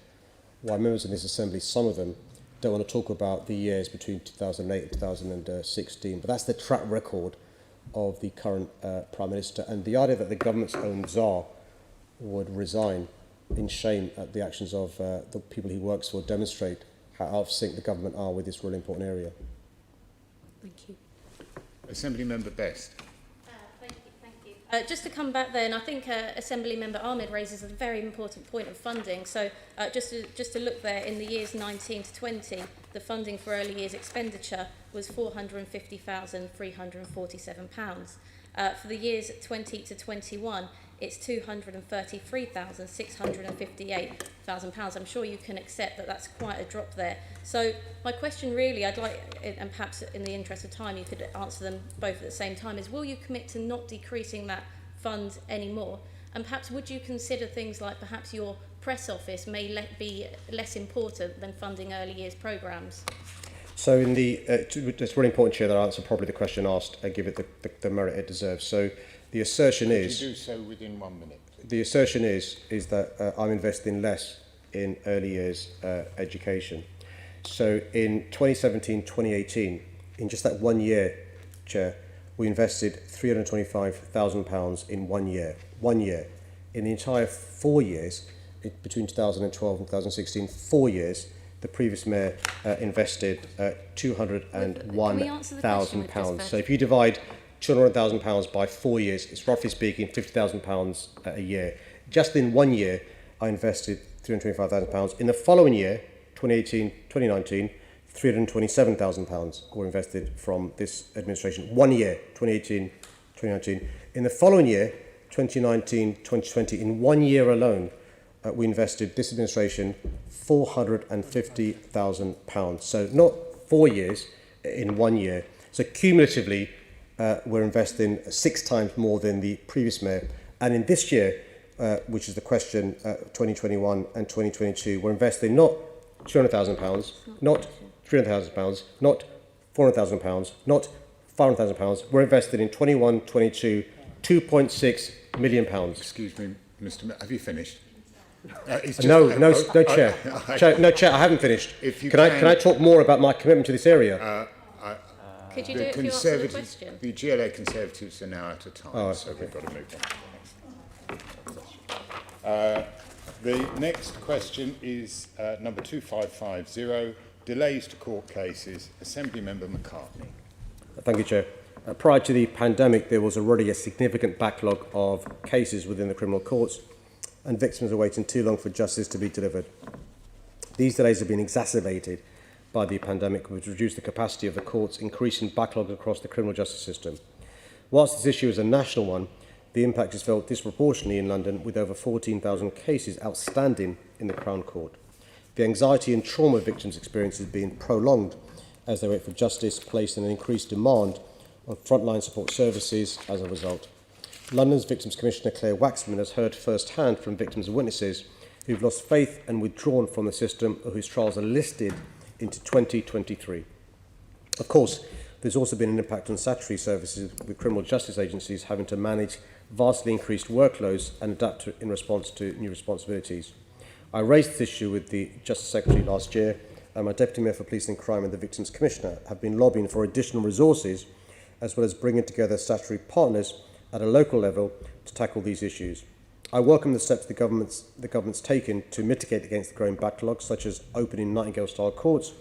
why members in this Assembly, some of them, don't want to talk about the years between 2008 and 2016, but that's the track record of the current Prime Minister. And the idea that the government's own czar would resign in shame at the actions of the people he works for demonstrate how out of sync the government are with this really important area. Thank you. Assembly Member Best. Just to come back then, I think Assembly Member Ahmed raises a very important point of funding. So just to look there, in the years 19 to 20, the funding for early years expenditure was £450,347. For the years 20 to 21, it's £233,658,000. I'm sure you can accept that that's quite a drop there. So my question really, I'd like, and perhaps in the interest of time you could answer them both at the same time, is will you commit to not decreasing that fund anymore? And perhaps would you consider things like perhaps your press office may be less important than funding early years programmes? So in the, it's really important, Chair, that I answer properly the question asked and give it the merit it deserves. So the assertion is... Could you do so within 1 minute? The assertion is that I'm investing less in early years education. So in 2017-2018, in just that 1 year, Chair, we invested £325,000 in 1 year. 1 year. In the entire 4 years, between 2012 and 2016, 4 years, the previous mayor invested £201,000. So if you divide £200,000 by 4 years, it's roughly speaking £50,000 a year. Just in 1 year, I invested £325,000. In the following year, 2018-2019, £327,000 were invested from this administration. 1 year, 2018-2019. In the following year, 2019-2020, in 1 year alone, we invested, this administration, £450,000. So not 4 years, in 1 year. So cumulatively, we're investing 6 times more than the previous mayor. And in this year, which is the question, 2021 and 2022, we're investing not £200,000, not £300,000, not £400,000, not £500,000. We're investing in 21-22 £2.6 million. Excuse me, Mr. Mayor, have you finished? No, Chair. Chair, I haven't finished. Can I talk more about my commitment to this area? Could you do it if you answer the question? The GLA Conservatives are now out of time, so okay. we've got to move on. The next question is number 2550, delays to court cases. Assembly Member McCartney. Thank you, Chair. Prior to the pandemic, there was already a significant backlog of cases within the criminal courts, and victims are waiting too long for justice to be delivered. These delays have been exacerbated by the pandemic, which reduced the capacity of the courts, increasing backlog across the criminal justice system. Whilst this issue is a national one, the impact is felt disproportionately in London, with over 14,000 cases outstanding in the Crown Court. The anxiety and trauma victims experience is being prolonged as they wait for justice, placing an increased demand on frontline support services as a result. London's Victims Commissioner Claire Waxman has heard firsthand from victims and witnesses who've lost faith and withdrawn from the system, or whose trials are listed into 2023. Of course, there's also been an impact on statutory services, with criminal justice agencies having to manage vastly increased workloads and adapt in response to new responsibilities. I raised this issue with the Justice Secretary last year, and my Deputy Mayor for Police and Crime and the Victims Commissioner have been lobbying for additional resources, as well as bringing together statutory partners at a local level to tackle these issues. I welcome the steps the government's taken to mitigate against the growing backlog, such as opening Nightingale-style courts,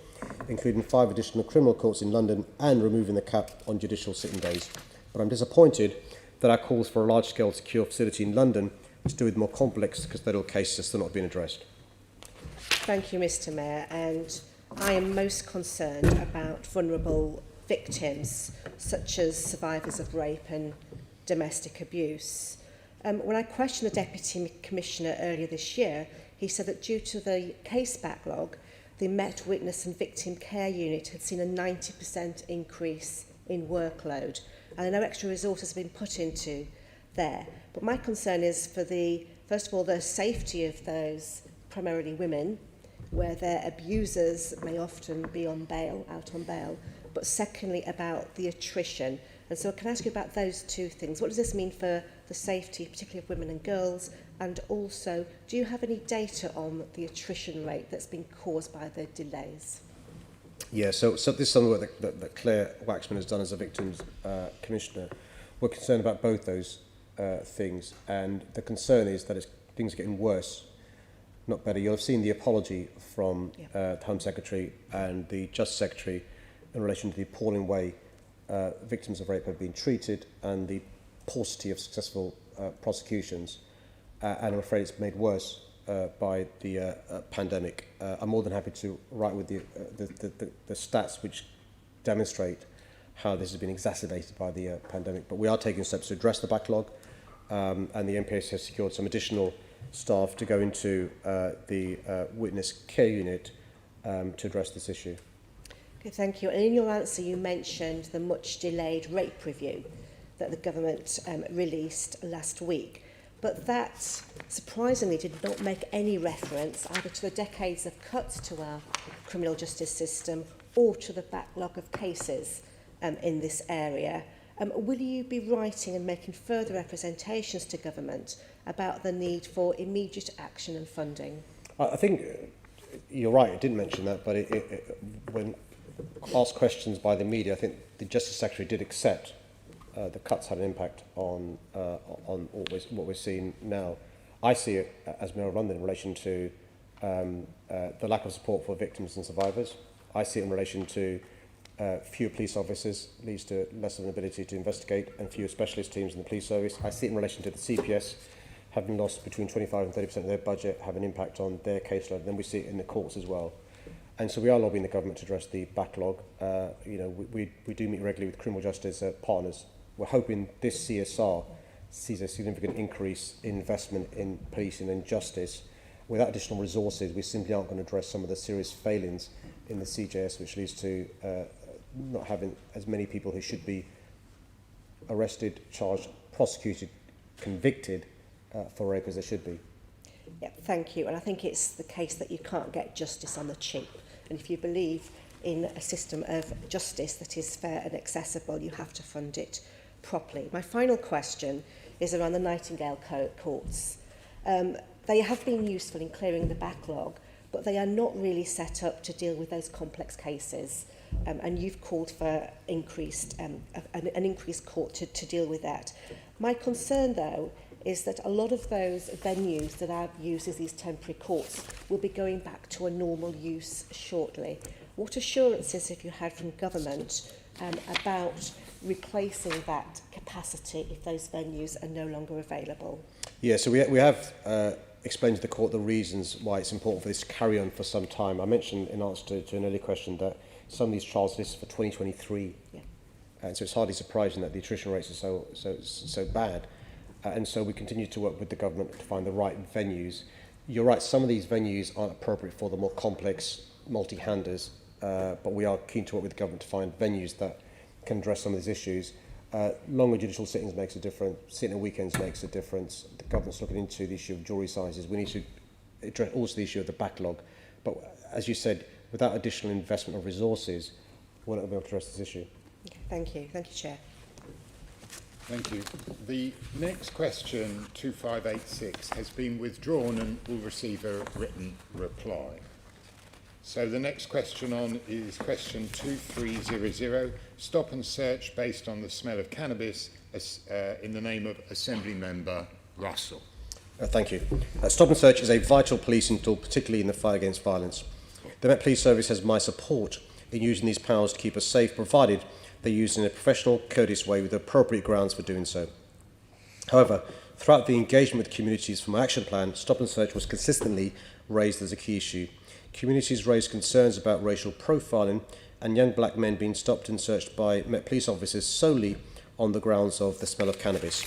including 5 additional criminal courts in London, and removing the cap on judicial sitting days. But I'm disappointed that our calls for a large-scale secure facility in London to do with more complex custodial cases are still not being addressed. Thank you, Mr. Mayor, and I am most concerned about vulnerable victims, such as survivors of rape and domestic abuse. When I questioned the Deputy Commissioner earlier this year, he said that due to the case backlog, the Met Witness and Victim Care Unit had seen a 90% increase in workload, and no extra resources have been put into there. But my concern is for first of all, the safety of those, primarily women, where their abusers may often be on bail, out on bail, but secondly, about the attrition. And so can I ask you about those two things? What does this mean for the safety, particularly of women and girls? And also, do you have any data on the attrition rate that's been caused by the delays? Yeah, so this is some work that Claire Waxman has done as a Victims Commissioner. We're concerned about both those things, and the concern is that things are getting worse, not better. You'll have seen the apology from the Home Secretary and the Justice Secretary in relation to the appalling way victims of rape have been treated and the paucity of successful prosecutions, and I'm afraid it's made worse by the pandemic. I'm more than happy to write with the stats which demonstrate how this has been exacerbated by the pandemic, but we are taking steps to address the backlog, and the MPS has secured some additional staff to go into the witness care unit to address this issue. Okay, thank you. And in your answer, you mentioned the much delayed rape review that the government released last week. But that, surprisingly, did not make any reference either to the decades of cuts to our criminal justice system or to the backlog of cases in this area. Will you be writing and making further representations to government about the need for immediate action and funding? I think you're right, I didn't mention that, but when asked questions by the media, I think the Justice Secretary did accept the cuts had an impact on what we're seeing now. I see it as Mayor of London in relation to the lack of support for victims and survivors. I see it in relation to fewer police officers leads to less of an ability to investigate and fewer specialist teams in the police service. I see it in relation to the CPS having lost between 25 and 30% of their budget, have an impact on their caseload. Then we see it in the courts as well. And so we are lobbying the government to address the backlog. We do meet regularly with criminal justice partners. We're hoping this CSR sees a significant increase in investment in policing and justice. Without additional resources, we simply aren't going to address some of the serious failings in the CJS, which leads to not having as many people who should be arrested, charged, prosecuted, convicted for rape as there should be. Yeah, thank you. And I think it's the case that you can't get justice on the cheap. And if you believe in a system of justice that is fair and accessible, you have to fund it properly. My final question is around the Nightingale courts. They have been useful in clearing the backlog, but they are not really set up to deal with those complex cases. And you've called for an increased court to deal with that. My concern, though, is that a lot of those venues that are used as these temporary courts will be going back to a normal use shortly. What assurances have you had from government about replacing that capacity if those venues are no longer available? Yeah, so we have explained to the court the reasons why it's important for this to carry on for some time. I mentioned in answer to an earlier question that some of these trials listed for 2023. Yeah. And so it's hardly surprising that the attrition rates are so bad. And so we continue to work with the government to find the right venues. You're right, some of these venues aren't appropriate for the more complex multi-handers, but we are keen to work with the government to find venues that can address some of these issues. Longer judicial sittings makes a difference, sitting on weekends makes a difference. The government's looking into the issue of jury sizes. We need to address also the issue of the backlog. But as you said, without additional investment of resources, we're not going to be able to address this issue. Okay, thank you. Thank you, Chair. Thank you. The next question, 2586, has been withdrawn and will receive a written reply. So the next question on is question 2300, stop and search based on the smell of cannabis in the name of Assembly Member Russell. Thank you. Stop and search is a vital policing tool, particularly in the fight against violence. The Met Police Service has my support in using these powers to keep us safe, provided they're used in a professional, courteous way with appropriate grounds for doing so. However, throughout the engagement with communities for my action plan, stop and search was consistently raised as a key issue. Communities raised concerns about racial profiling and young black men being stopped and searched by Met Police officers solely on the grounds of the smell of cannabis.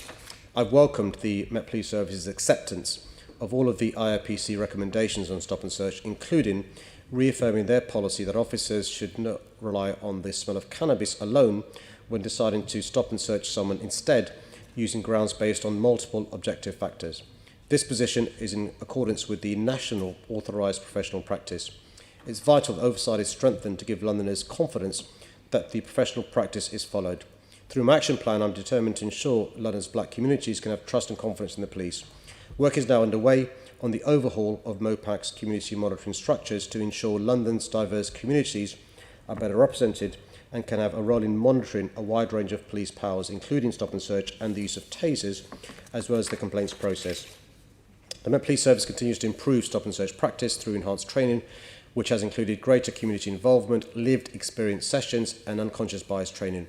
I've welcomed the Met Police Service's acceptance of all of the IRPC recommendations on stop and search, including reaffirming their policy that officers should not rely on the smell of cannabis alone when deciding to stop and search someone, instead using grounds based on multiple objective factors. This position is in accordance with the national authorised professional practice. It's vital that oversight is strengthened to give Londoners confidence that the professional practice is followed. Through my action plan, I'm determined to ensure London's black communities can have trust and confidence in the police. Work is now underway on the overhaul of MOPAC's community monitoring structures to ensure London's diverse communities are better represented and can have a role in monitoring a wide range of police powers, including stop and search and the use of tasers, as well as the complaints process. The Met Police Service continues to improve stop and search practice through enhanced training, which has included greater community involvement, lived experience sessions and unconscious bias training.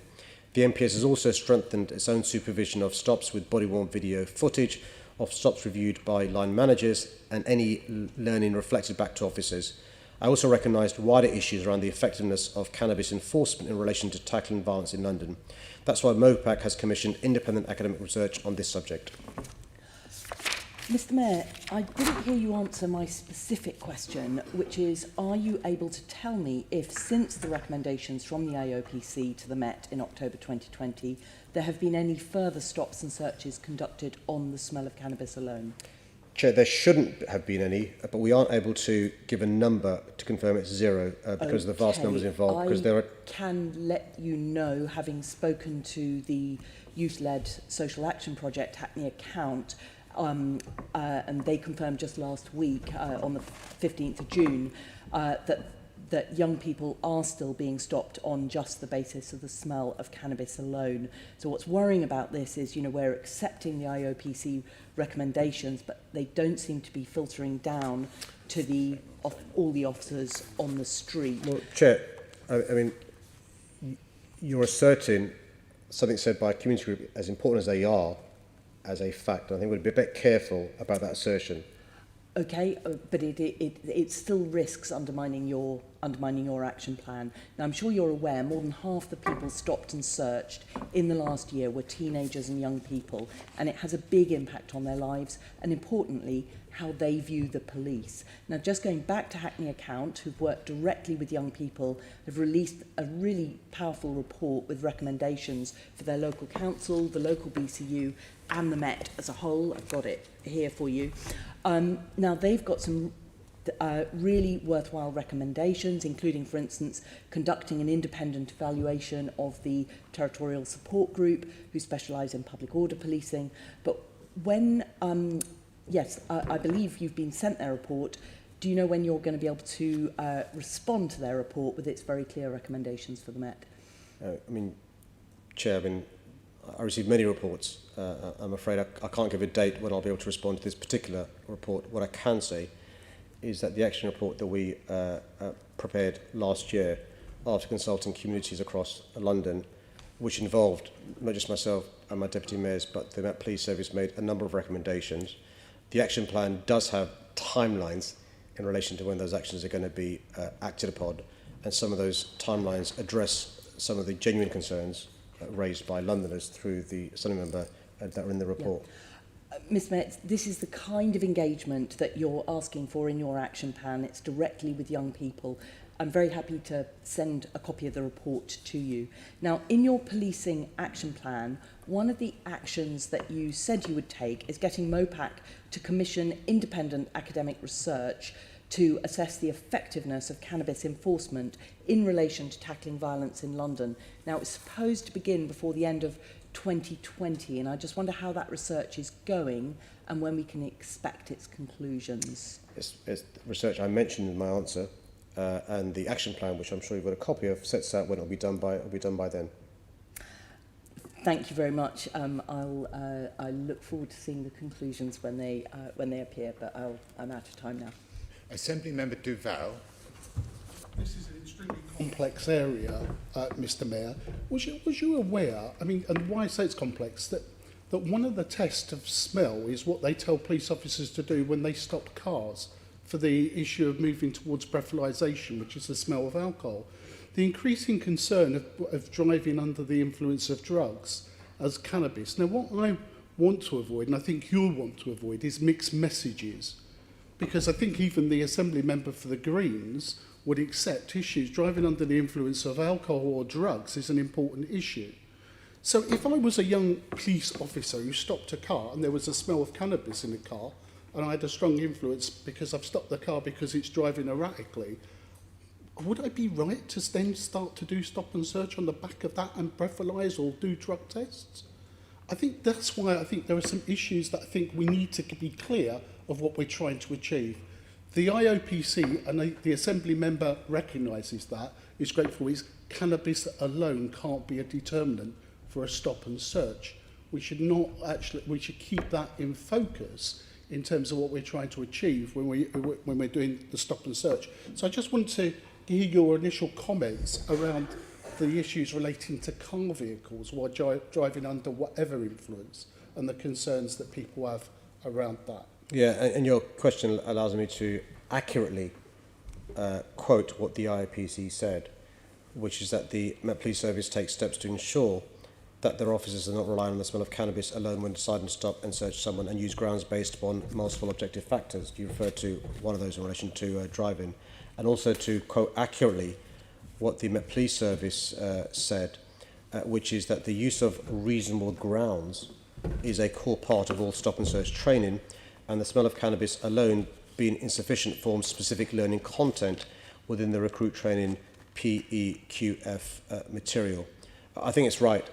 The MPS has also strengthened its own supervision of stops with body-worn video footage of stops reviewed by line managers and any learning reflected back to officers. I also recognised wider issues around the effectiveness of cannabis enforcement in relation to tackling violence in London. That's why MOPAC has commissioned independent academic research on this subject. Mr Mayor, I didn't hear you answer my specific question, which is, are you able to tell me if, since the recommendations from the AOPC to the Met in October 2020, there have been any further stops and searches conducted on the smell of cannabis alone? Chair, there shouldn't have been any, but we aren't able to give a number to confirm it's zero because of the vast numbers involved. Because there are. Can let you know, having spoken to the youth-led social action project Hackney Account, and they confirmed just last week on the 15th of June that young people are still being stopped on just the basis of the smell of cannabis alone. So what's worrying about this is, you know, we're accepting the IOPC recommendations, but they don't seem to be filtering down to all the officers on the street. Well, Chair, I mean, you're asserting something said by a community group as important as they are as a fact. I think we'd be a bit careful about that assertion. Okay, but it still risks undermining your action plan. Now, I'm sure you're aware more than half the people stopped and searched in the last year were teenagers and young people, and it has a big impact on their lives and, importantly, how they view the police. Now, just going back to Hackney Account, who've worked directly with young people, have released a really powerful report with recommendations for their local council, the local BCU, and the Met as a whole. I've got it here for you. Now, they've got some really worthwhile recommendations, including, for instance, conducting an independent evaluation of the territorial support group who specialise in public order policing. But when, yes, I believe you've been sent their report. Do you know when you're going to be able to respond to their report with its very clear recommendations for the Met? I mean, Chair, I received many reports. I'm afraid I can't give a date when I'll be able to respond to this particular report. What I can say is that the action report that we prepared last year after consulting communities across London, which involved not just myself and my deputy mayors, but the Met Police Service made a number of recommendations. The action plan does have timelines in relation to when those actions are going to be acted upon, and some of those timelines address some of the genuine concerns raised by Londoners through the Assembly member that are in the report. Yeah. Ms Mayor, this is the kind of engagement that you're asking for in your action plan. It's directly with young people. I'm very happy to send a copy of the report to you. Now, in your policing action plan, one of the actions that you said you would take is getting MOPAC to commission independent academic research to assess the effectiveness of cannabis enforcement in relation to tackling violence in London. Now, it's supposed to begin before the end of 2020, and I just wonder how that research is going and when we can expect its conclusions. It's research I mentioned in my answer, and the action plan, which I'm sure you've got a copy of, sets out when it'll be done by. It'll be done by then. Thank you very much. I look forward to seeing the conclusions when they appear, but I'm out of time now. Assembly Member Duval. This is an extremely complex area, Mr Mayor. Was you aware, I mean, and why I say it's complex, that one of the tests of smell is what they tell police officers to do when they stop cars for the issue of moving towards breathalyzation, which is the smell of alcohol. The increasing concern of driving under the influence of drugs as cannabis. Now, what I want to avoid, and I think you'll want to avoid, is mixed messages. Because I think even the Assembly member for the Greens would accept issues. Driving under the influence of alcohol or drugs is an important issue. So if I was a young police officer who stopped a car and there was a smell of cannabis in the car, and I had a strong influence because I've stopped the car because it's driving erratically, would I be right to then start to do stop and search on the back of that and breathalyse or do drug tests? I think that's why I think there are some issues that I think we need to be clear of what we're trying to achieve. The IOPC, and the Assembly member recognises that, is grateful, is cannabis alone can't be a determinant for a stop and search. We should keep that in focus in terms of what we're trying to achieve when we're doing the stop and search. So I just want to hear your initial comments around the issues relating to car vehicles while driving under whatever influence and the concerns that people have around that. Yeah, and your question allows me to accurately quote what the IPC said, which is that the Met Police Service takes steps to ensure that their officers are not relying on the smell of cannabis alone when deciding to stop and search someone, and use grounds based upon multiple objective factors. You referred to one of those in relation to driving, and also to quote accurately what the Met Police Service said, which is that the use of reasonable grounds is a core part of all stop and search training, and the smell of cannabis alone being insufficient forms specific learning content within the recruit training PEQF material. I think it's right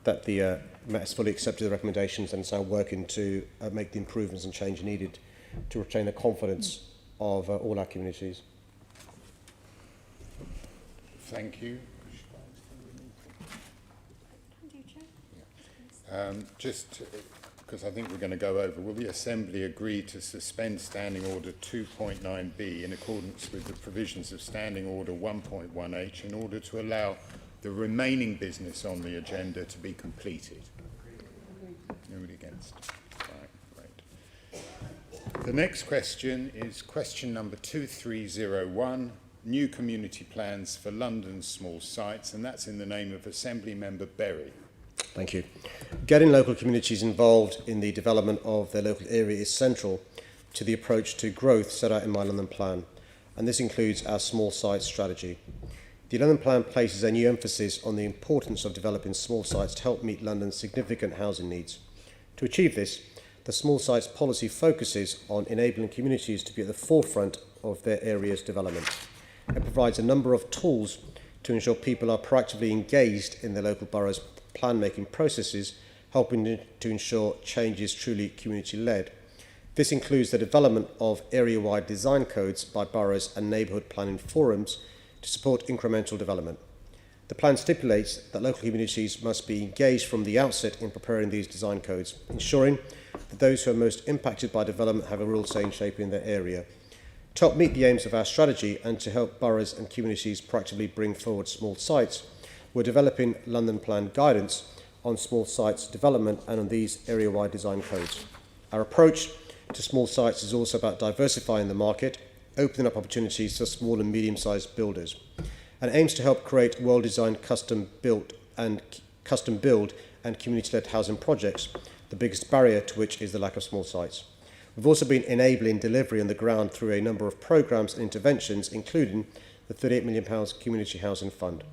that the Met has fully accepted the recommendations and is now working to make the improvements and change needed to retain the confidence of all our communities. Thank you. Just because I think we're going to go over, will the Assembly agree to suspend Standing Order 2.9b in accordance with the provisions of Standing Order 1.1h in order to allow the remaining business on the agenda to be completed? Nobody against? Right, great. The next question is question number 2301, new community plans for London's small sites, and that's in the name of Assembly Member Berry. Thank you. Getting local communities involved in the development of their local area is central to the approach to growth set out in my London Plan, and this includes our small sites strategy. The London Plan places a new emphasis on the importance of developing small sites to help meet London's significant housing needs. To achieve this, the small sites policy focuses on enabling communities to be at the forefront of their area's development. It provides a number of tools to ensure people are proactively engaged in their local borough's plan-making processes, helping to ensure change is truly community-led. This includes the development of area-wide design codes by boroughs and neighbourhood planning forums to support incremental development. The plan stipulates that local communities must be engaged from the outset in preparing these design codes, ensuring that those who are most impacted by development have a real say in shaping their area. To help meet the aims of our strategy and to help boroughs and communities proactively bring forward small sites, we're developing London Plan guidance on small sites development and on these area-wide design codes. Our approach to small sites is also about diversifying the market, opening up opportunities for small and medium-sized builders, and aims to help create well-designed custom build and community-led housing projects, the biggest barrier to which is the lack of small sites. We've also been enabling delivery on the ground through a number of programmes and interventions, including the £38 million Community Housing Fund.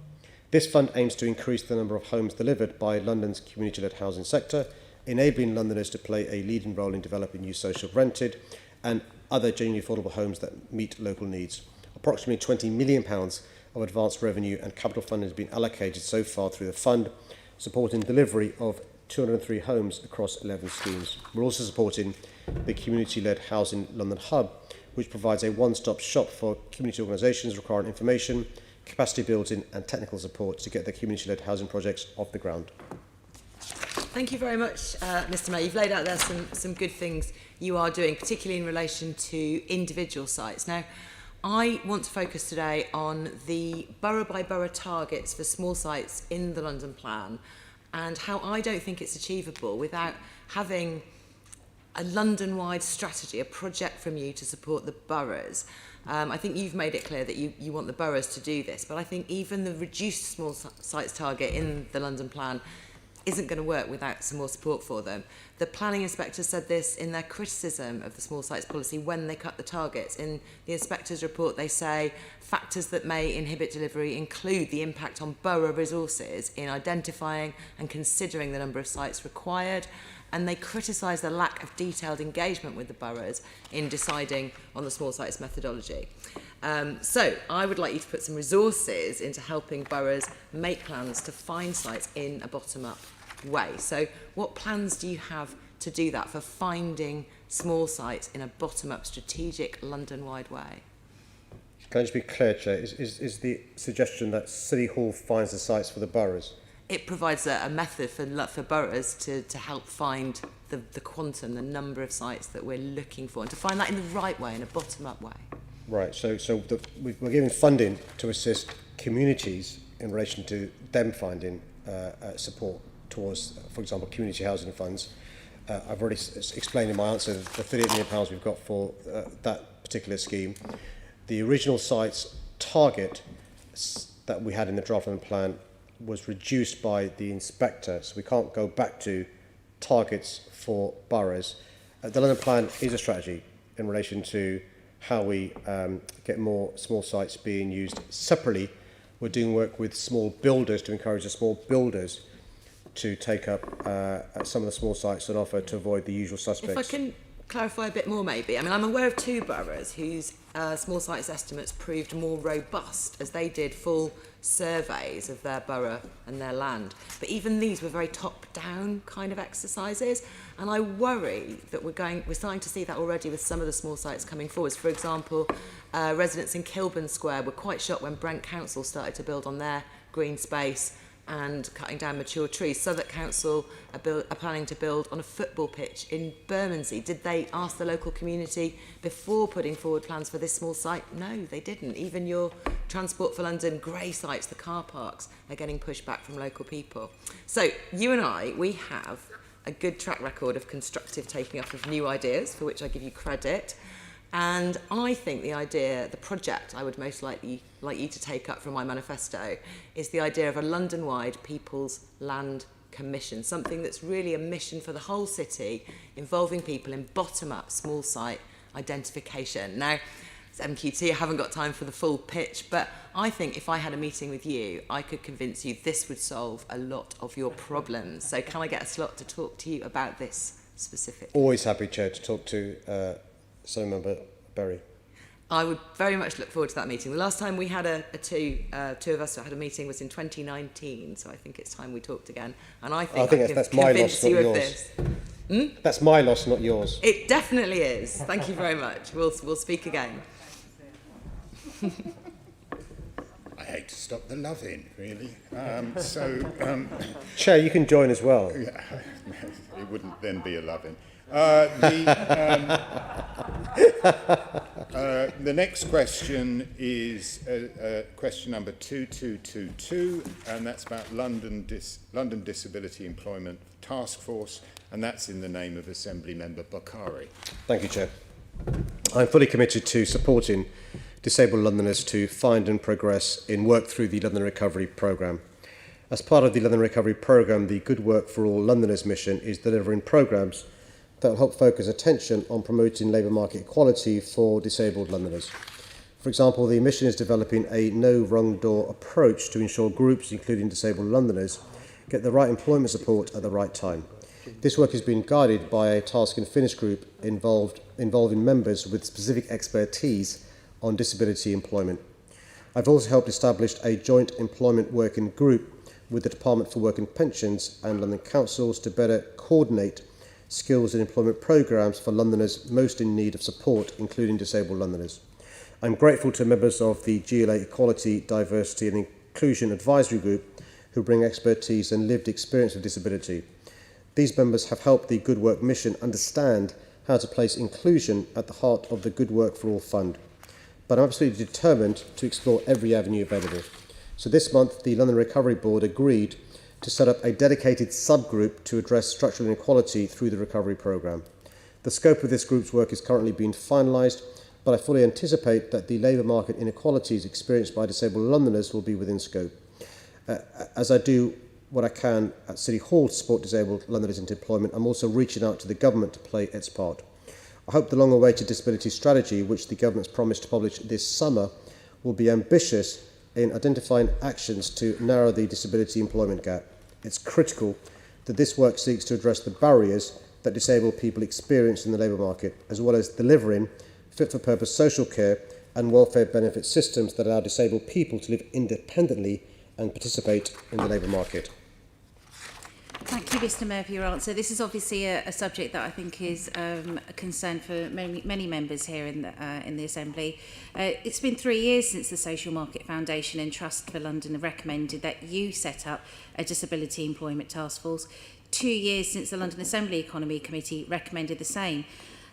This fund aims to increase the number of homes delivered by London's community-led housing sector, enabling Londoners to play a leading role in developing new social rented and other genuinely affordable homes that meet local needs. Approximately £20 million of advanced revenue and capital funding has been allocated so far through the fund, supporting delivery of 203 homes across 11 schemes. We're also supporting the community-led Housing London Hub, which provides a one-stop shop for community organisations requiring information, capacity building and technical support to get their community-led housing projects off the ground. Thank you very much, Mr Mayor. You've laid out there some good things you are doing, particularly in relation to individual sites. Now, I want to focus today on the borough-by-borough targets for small sites in the London Plan and how I don't think it's achievable without having a London-wide strategy, a project from you to support the boroughs. I think you've made it clear that you want the boroughs to do this, but I think even the reduced small sites target in the London Plan isn't going to work without some more support for them. The planning inspectors said this in their criticism of the small sites policy when they cut the targets. In the inspectors' report, they say factors that may inhibit delivery include the impact on borough resources in identifying and considering the number of sites required, and they criticise the lack of detailed engagement with the boroughs in deciding on the small sites methodology. So I would like you to put some resources into helping boroughs make plans to find sites in a bottom-up way. So what plans do you have to do that for finding small sites in a bottom-up strategic London-wide way? Can I just be clear, Chair? Is the suggestion that City Hall finds the sites for the boroughs? It provides a method for boroughs to help find the quantum, the number of sites that we're looking for, and to find that in the right way, in a bottom-up way. Right, so we're giving funding to assist communities in relation to them finding support towards, for example, community housing funds. I've already explained in my answer the £38 million we've got for that particular scheme. The original site's target that we had in the draft London plan was reduced by the inspector, so we can't go back to targets for boroughs. The London plan is a strategy in relation to how we get more small sites being used separately. We're doing work with small builders to encourage the small builders to take up some of the small sites on offer to avoid the usual suspects. If I can clarify a bit more, maybe. I mean, I'm aware of two boroughs whose small sites estimates proved more robust as they did full surveys of their borough and their land. But even these were very top-down kind of exercises, and I worry that we're starting to see that already with some of the small sites coming forwards. For example, residents in Kilburn Square were quite shocked when Brent Council started to build on their green space and cutting down mature trees. Southwark Council are planning to build on a football pitch in Bermondsey. Did they ask the local community before putting forward plans for this small site? No, they didn't. Even your Transport for London grey sites, the car parks, are getting pushed back from local people. So you and I, we have a good track record of constructive taking up of new ideas, for which I give you credit. And I think the project I would most likely like you to take up from my manifesto is the idea of a London-wide People's Land Commission, something that's really a mission for the whole city, involving people in bottom-up small site identification. Now, as MQT, I haven't got time for the full pitch, but I think if I had a meeting with you, I could convince you this would solve a lot of your problems. So can I get a slot to talk to you about this specifically? Always happy, Chair, to talk to Member Berry. I would very much look forward to that meeting. The last time we had two of us that had a meeting was in 2019, so I think it's time we talked again. And I think that's my loss, not yours. That's my loss, not yours. It definitely is. Thank you very much. We'll speak again. I hate to stop the loving, really. Chair, you can join as well. Yeah, it wouldn't then be a loving. The next question is question number 2222, and that's about London Disability Employment Task Force, and that's in the name of Assembly Member Bakari. Thank you, Chair. I'm fully committed to supporting disabled Londoners to find and progress in work through the London Recovery Programme. As part of the London Recovery Programme, the Good Work for All Londoners mission is delivering programmes that will help focus attention on promoting labour market equality for disabled Londoners. For example, the mission is developing a no wrong door approach to ensure groups, including disabled Londoners, get the right employment support at the right time. This work is being guided by a task and finish group involving members with specific expertise on disability employment. I've also helped establish a joint employment working group with the Department for Work and Pensions and London Councils to better coordinate skills and employment programmes for Londoners most in need of support, including disabled Londoners. I'm grateful to members of the GLA Equality, Diversity and Inclusion Advisory Group who bring expertise and lived experience of disability. These members have helped the Good Work mission understand how to place inclusion at the heart of the Good Work for All Fund. But I'm absolutely determined to explore every avenue available. So this month, the London Recovery Board agreed to set up a dedicated subgroup to address structural inequality through the recovery programme. The scope of this group's work is currently being finalised, but I fully anticipate that the labour market inequalities experienced by disabled Londoners will be within scope. As I do what I can at City Hall to support disabled Londoners into employment, I'm also reaching out to the government to play its part. I hope the long-awaited disability strategy, which the government's promised to publish this summer, will be ambitious in identifying actions to narrow the disability employment gap. It's critical that this work seeks to address the barriers that disabled people experience in the labour market, as well as delivering fit-for-purpose social care and welfare benefit systems that allow disabled people to live independently and participate in the labour market. Thank you, Mr. Mayor, for your answer. This is obviously a subject that I think is a concern for many members here in the Assembly. It's been 3 years since the Social Market Foundation and Trust for London have recommended that you set up a Disability Employment Task Force. 2 years since the London Assembly Economy Committee recommended the same.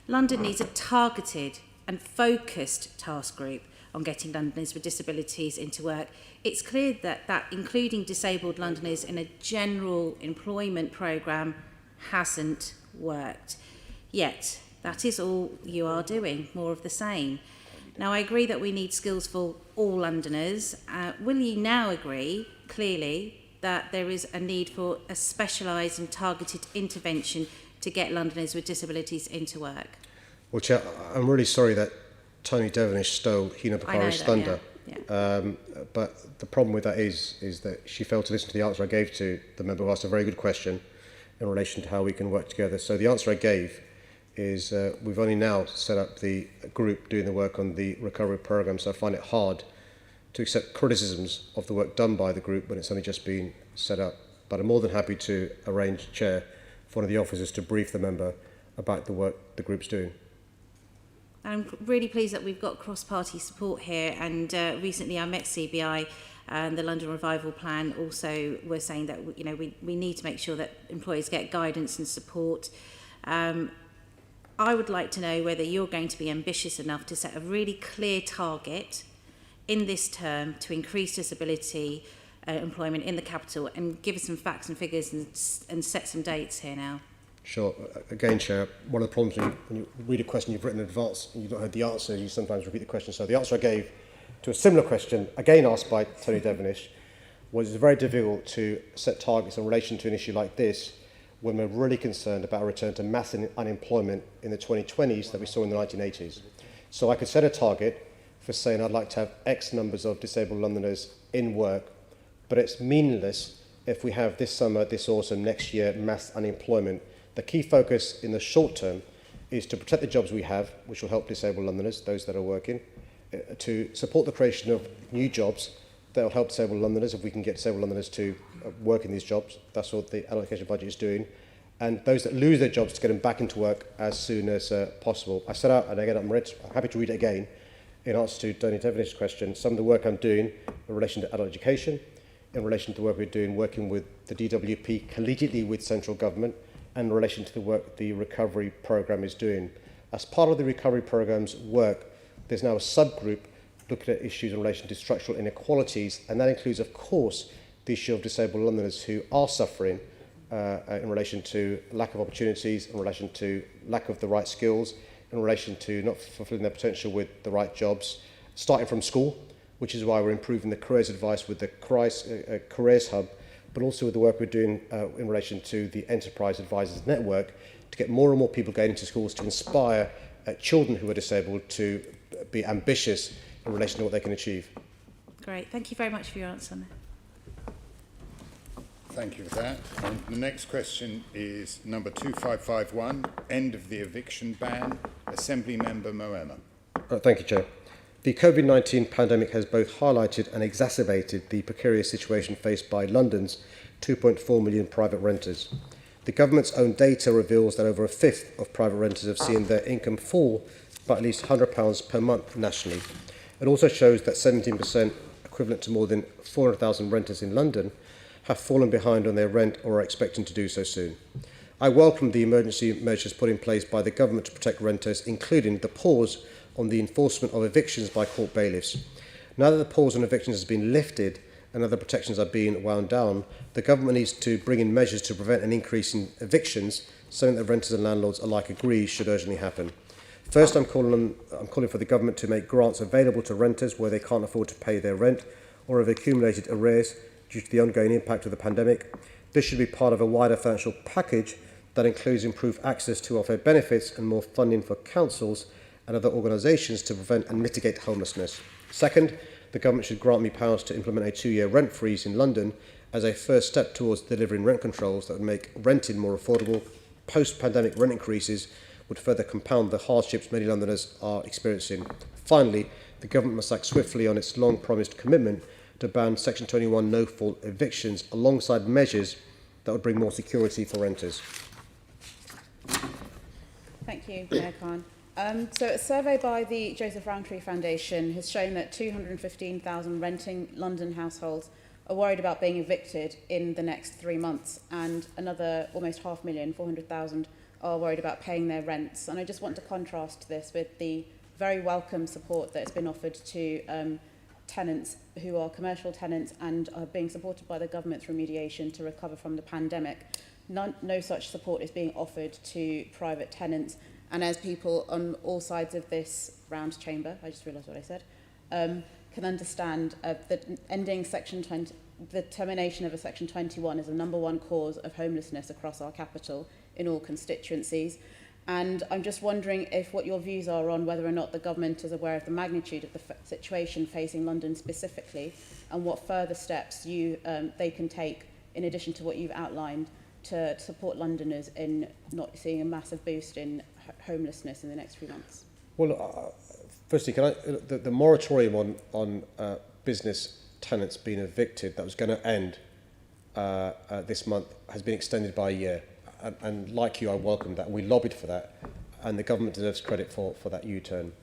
London needs a targeted and focused task group on getting Londoners with disabilities into work. It's clear that including disabled Londoners in a general employment programme hasn't worked. Yet, that is all you are doing, more of the same. Now, I agree that we need skills for all Londoners. Will you now agree, clearly, that there is a need for a specialised and targeted intervention to get Londoners with disabilities into work? Well, Chair, I'm really sorry that Tony Devenish stole Hina Bakari's thunder. But the problem with that is that she failed to listen to the answer I gave to the member who asked a very good question in relation to how we can work together. So the answer I gave is we've only now set up the group doing the work on the recovery programme, so I find it hard to accept criticisms of the work done by the group when it's only just been set up. But I'm more than happy to arrange, Chair, for one of the officers to brief the member about the work the group's doing. I'm really pleased that we've got cross-party support here, and recently I met CBI and the London Revival Plan also were saying that we need to make sure that employers get guidance and support. I would like to know whether you're going to be ambitious enough to set a really clear target in this term to increase disability employment in the capital, and give us some facts and figures and set some dates here now. Sure. Again, Chair, one of the problems when you read a question you've written in advance and you've not heard the answer, you sometimes repeat the question. So the answer I gave to a similar question, again asked by Tony Devenish, was it's very difficult to set targets in relation to an issue like this when we're really concerned about a return to mass unemployment in the 2020s that we saw in the 1980s. So I could set a target for saying I'd like to have X numbers of disabled Londoners in work, but it's meaningless if we have this summer, this autumn, next year, mass unemployment. The key focus in the short term is to protect the jobs we have, which will help disabled Londoners, those that are working, to support the creation of new jobs that will help disabled Londoners if we can get disabled Londoners to work in these jobs. That's what the allocation budget is doing. And those that lose their jobs, to get them back into work as soon as possible. I set out, and again, I'm happy to read it again, in answer to Tony Devenish's question, some of the work I'm doing in relation to adult education, in relation to the work we're doing working with the DWP collegiately with central government, and in relation to the work the recovery programme is doing. As part of the recovery programme's work, there's now a subgroup looking at issues in relation to structural inequalities, and that includes, of course, the issue of disabled Londoners who are suffering in relation to lack of opportunities, in relation to lack of the right skills, in relation to not fulfilling their potential with the right jobs, starting from school, which is why we're improving the careers advice with the Careers Hub, but also with the work we're doing in relation to the Enterprise Advisors Network to get more and more people going into schools to inspire children who are disabled to be ambitious in relation to what they can achieve. Great. Thank you very much for your answer. Thank you for that. And the next question is number 2551, end of the eviction ban. Assembly Member Moema. Thank you, Chair. The COVID-19 pandemic has both highlighted and exacerbated the precarious situation faced by London's 2.4 million private renters. The government's own data reveals that over a fifth of private renters have seen their income fall by at least £100 per month nationally. It also shows that 17%, equivalent to more than 400,000 renters in London, have fallen behind on their rent or are expecting to do so soon. I welcome the emergency measures put in place by the government to protect renters, including the pause on the enforcement of evictions by court bailiffs. Now that the pause on evictions has been lifted and other protections are being wound down, the government needs to bring in measures to prevent an increase in evictions, something that renters and landlords alike agree should urgently happen. First, I'm calling for the government to make grants available to renters where they can't afford to pay their rent or have accumulated arrears due to the ongoing impact of the pandemic. This should be part of a wider financial package that includes improved access to welfare benefits and more funding for councils and other organisations to prevent and mitigate homelessness. Second, the government should grant me powers to implement a 2-year rent freeze in London as a first step towards delivering rent controls that would make renting more affordable. Post-pandemic rent increases would further compound the hardships many Londoners are experiencing. Finally, the government must act swiftly on its long-promised commitment to ban Section 21 no-fault evictions alongside measures that would bring more security for renters. Thank you, Mayor Khan. So a survey by the Joseph Rowntree Foundation has shown that 215,000 renting London households are worried about being evicted in the next 3 months, and another almost 500,000, 400,000, are worried about paying their rents. And I just want to contrast this with the very welcome support that's been offered to tenants who are commercial tenants and are being supported by the government through mediation to recover from the pandemic. No such support is being offered to private tenants. And as people on all sides of this round chamber, I just realised what I said, can understand that ending Section 20, the termination of a Section 21 is the #1 cause of homelessness across our capital in all constituencies. And I'm just wondering if what your views are on whether or not the government is aware of the magnitude of the situation facing London specifically, and what further steps they can take in addition to what you've outlined to support Londoners in not seeing a massive boost in homelessness in the next few months. Well, firstly, the moratorium on business tenants being evicted that was going to end this month has been extended by a year. And like you, I welcome that. We lobbied for that, and the government deserves credit for that U-turn.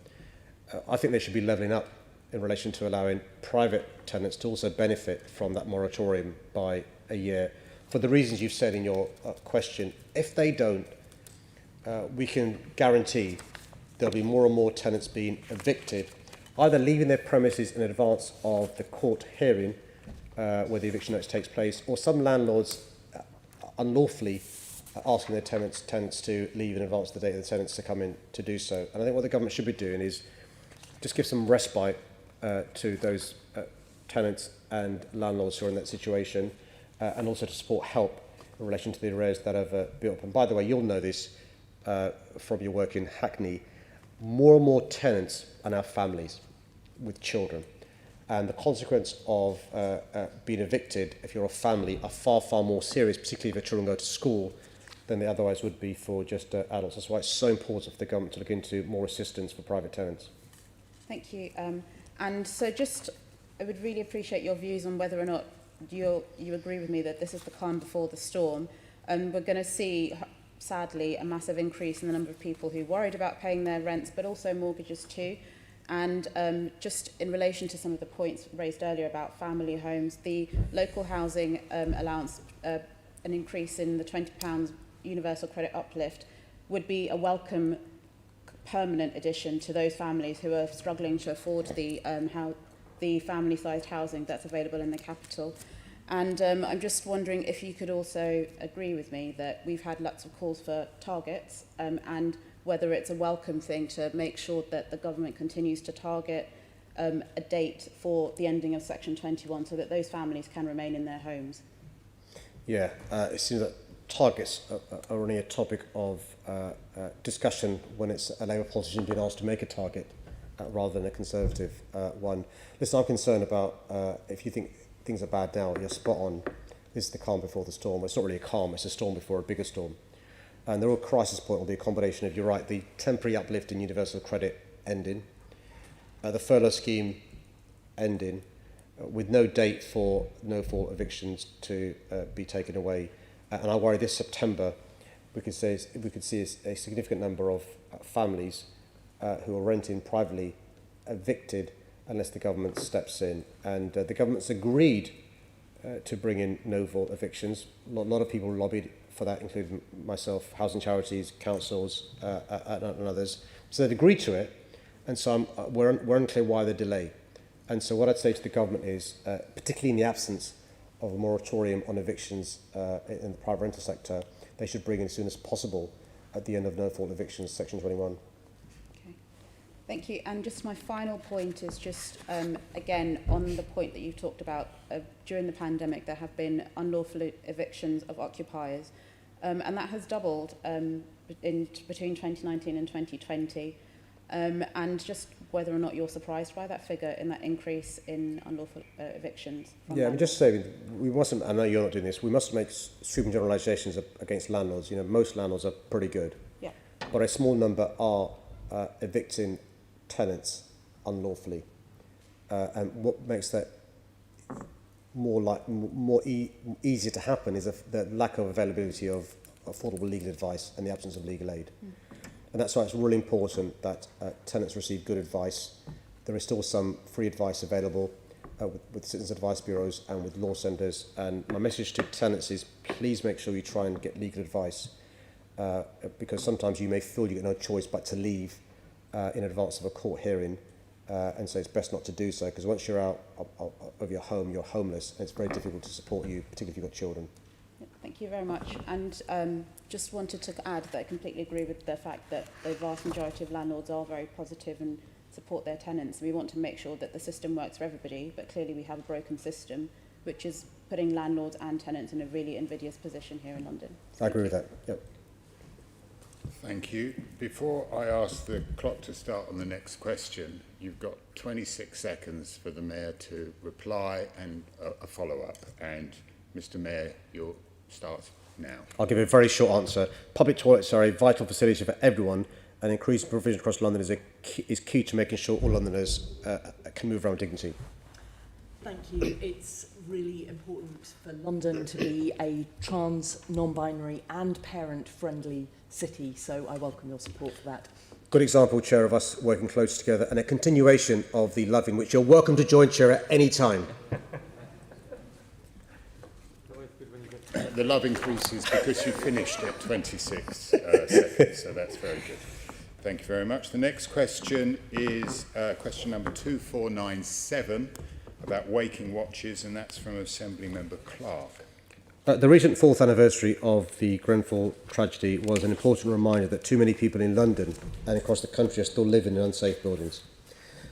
I think they should be levelling up in relation to allowing private tenants to also benefit from that moratorium by a year. For the reasons you've said in your question, if they don't, we can guarantee there'll be more and more tenants being evicted, either leaving their premises in advance of the court hearing where the eviction notice takes place, or some landlords unlawfully asking their tenants to leave in advance of the date of the tenants to come in to do so. And I think what the government should be doing is just give some respite to those tenants and landlords who are in that situation, and also to support help in relation to the arrears that have built up. And by the way, you'll know this from your work in Hackney, more and more tenants are now families with children. And the consequence of being evicted, if you're a family, are far, far more serious, particularly if your children go to school, than they otherwise would be for just adults. That's why it's so important for the government to look into more assistance for private tenants. Thank you. And so I would really appreciate your views on whether or not you agree with me that this is the calm before the storm. We're going to see, sadly, a massive increase in the number of people who are worried about paying their rents, but also mortgages too. And just in relation to some of the points raised earlier about family homes, the local housing allowance, an increase in the £20 universal credit uplift would be a welcome permanent addition to those families who are struggling to afford the family-sized housing that's available in the capital. And I'm just wondering if you could also agree with me that we've had lots of calls for targets, and whether it's a welcome thing to make sure that the government continues to target a date for the ending of Section 21 so that those families can remain in their homes. Yeah, it seems that targets are only a topic of discussion when it's a Labour politician being asked to make a target rather than a Conservative one. Listen, I'm concerned about if you think things are bad now, you're spot on. This is the calm before the storm. It's not really a calm, it's a storm before a bigger storm. And the real crisis point will be a combination of, you're right, the temporary uplift in universal credit ending, the furlough scheme ending, with no date for no-fault evictions to be taken away. And I worry this September we could see a significant number of families who are renting privately evicted unless the government steps in. And the government's agreed to bring in no-fault evictions. A lot of people lobbied for that, including myself, housing charities, councils, and others. So they've agreed to it, and so we're unclear why the delay. And so what I'd say to the government is, particularly in the absence of a moratorium on evictions in the private rental sector, they should bring in as soon as possible at the end of no-fault evictions, Section 21. Okay. Thank you. And just my final point is just, again, on the point that you talked about, during the pandemic there have been unlawful evictions of occupiers, and that has doubled between 2019 and 2020. And just whether or not you're surprised by that figure in that increase in unlawful evictions. Yeah, I'm just saying, we mustn't, I know you're not doing this, we mustn't make sweeping generalisations against landlords. You know, most landlords are pretty good. Yeah. But a small number are evicting tenants unlawfully. And what makes that easier to happen is the lack of availability of affordable legal advice and the absence of legal aid. And that's why it's really important that tenants receive good advice. There is still some free advice available with citizens' advice bureaus and with law centres. And my message to tenants is, please make sure you try and get legal advice, because sometimes you may feel you get no choice but to leave in advance of a court hearing, and so it's best not to do so, because once you're out of your home, you're homeless, and it's very difficult to support you, particularly if you've got children. Thank you very much. And just wanted to add that I completely agree with the fact that the vast majority of landlords are very positive and support their tenants. We want to make sure that the system works for everybody, but clearly we have a broken system, which is putting landlords and tenants in a really invidious position here in London. I agree with that. Yep. Thank you. Before I ask the clock to start on the next question, you've got 26 seconds for the Mayor to reply and a follow-up. And Mr. Mayor, you'll start now. I'll give a very short answer. Public toilets are a vital facility for everyone, and increased provision across London is key to making sure all Londoners can move around with dignity. Thank you. It's really important for London to be a trans, non-binary and parent-friendly city, so I welcome your support for that. Good example, Chair, of us working close together, and a continuation of the loving, which you're welcome to join, Chair, at any time. The love increases because you finished at 26 seconds, so that's very good. Thank you very much. The next question is question number 2497 about waking watches, and that's from Assembly Member Clark. The recent 4th anniversary of the Grenfell tragedy was an important reminder that too many people in London and across the country are still living in unsafe buildings.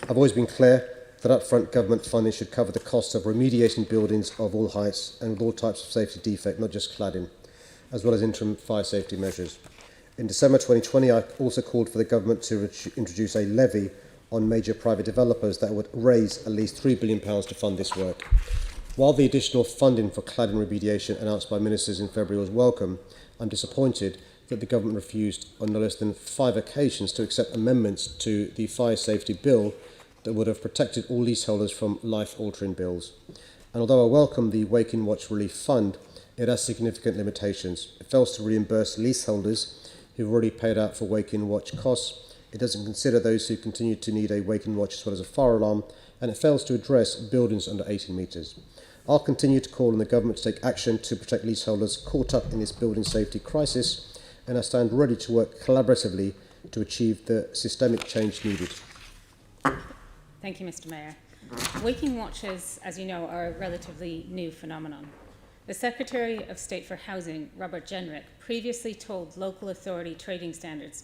I've always been clear that upfront government funding should cover the costs of remediating buildings of all heights and with all types of safety defect, not just cladding, as well as interim fire safety measures. In December 2020, I also called for the government to introduce a levy on major private developers that would raise at least £3 billion to fund this work. While the additional funding for cladding remediation announced by ministers in February was welcome, I'm disappointed that the government refused on no less than 5 occasions to accept amendments to the fire safety bill that would have protected all leaseholders from life-altering bills. And although I welcome the Wake and Watch Relief Fund, it has significant limitations. It fails to reimburse leaseholders who've already paid out for Wake and Watch costs. It doesn't consider those who continue to need a Wake and Watch as well as a fire alarm, and it fails to address buildings under 18 metres. I'll continue to call on the government to take action to protect leaseholders caught up in this building safety crisis, and I stand ready to work collaboratively to achieve the systemic change needed. Thank you, Mr. Mayor. Waking watches, as you know, are a relatively new phenomenon. The Secretary of State for Housing, Robert Jenrick, previously told local authority trading standards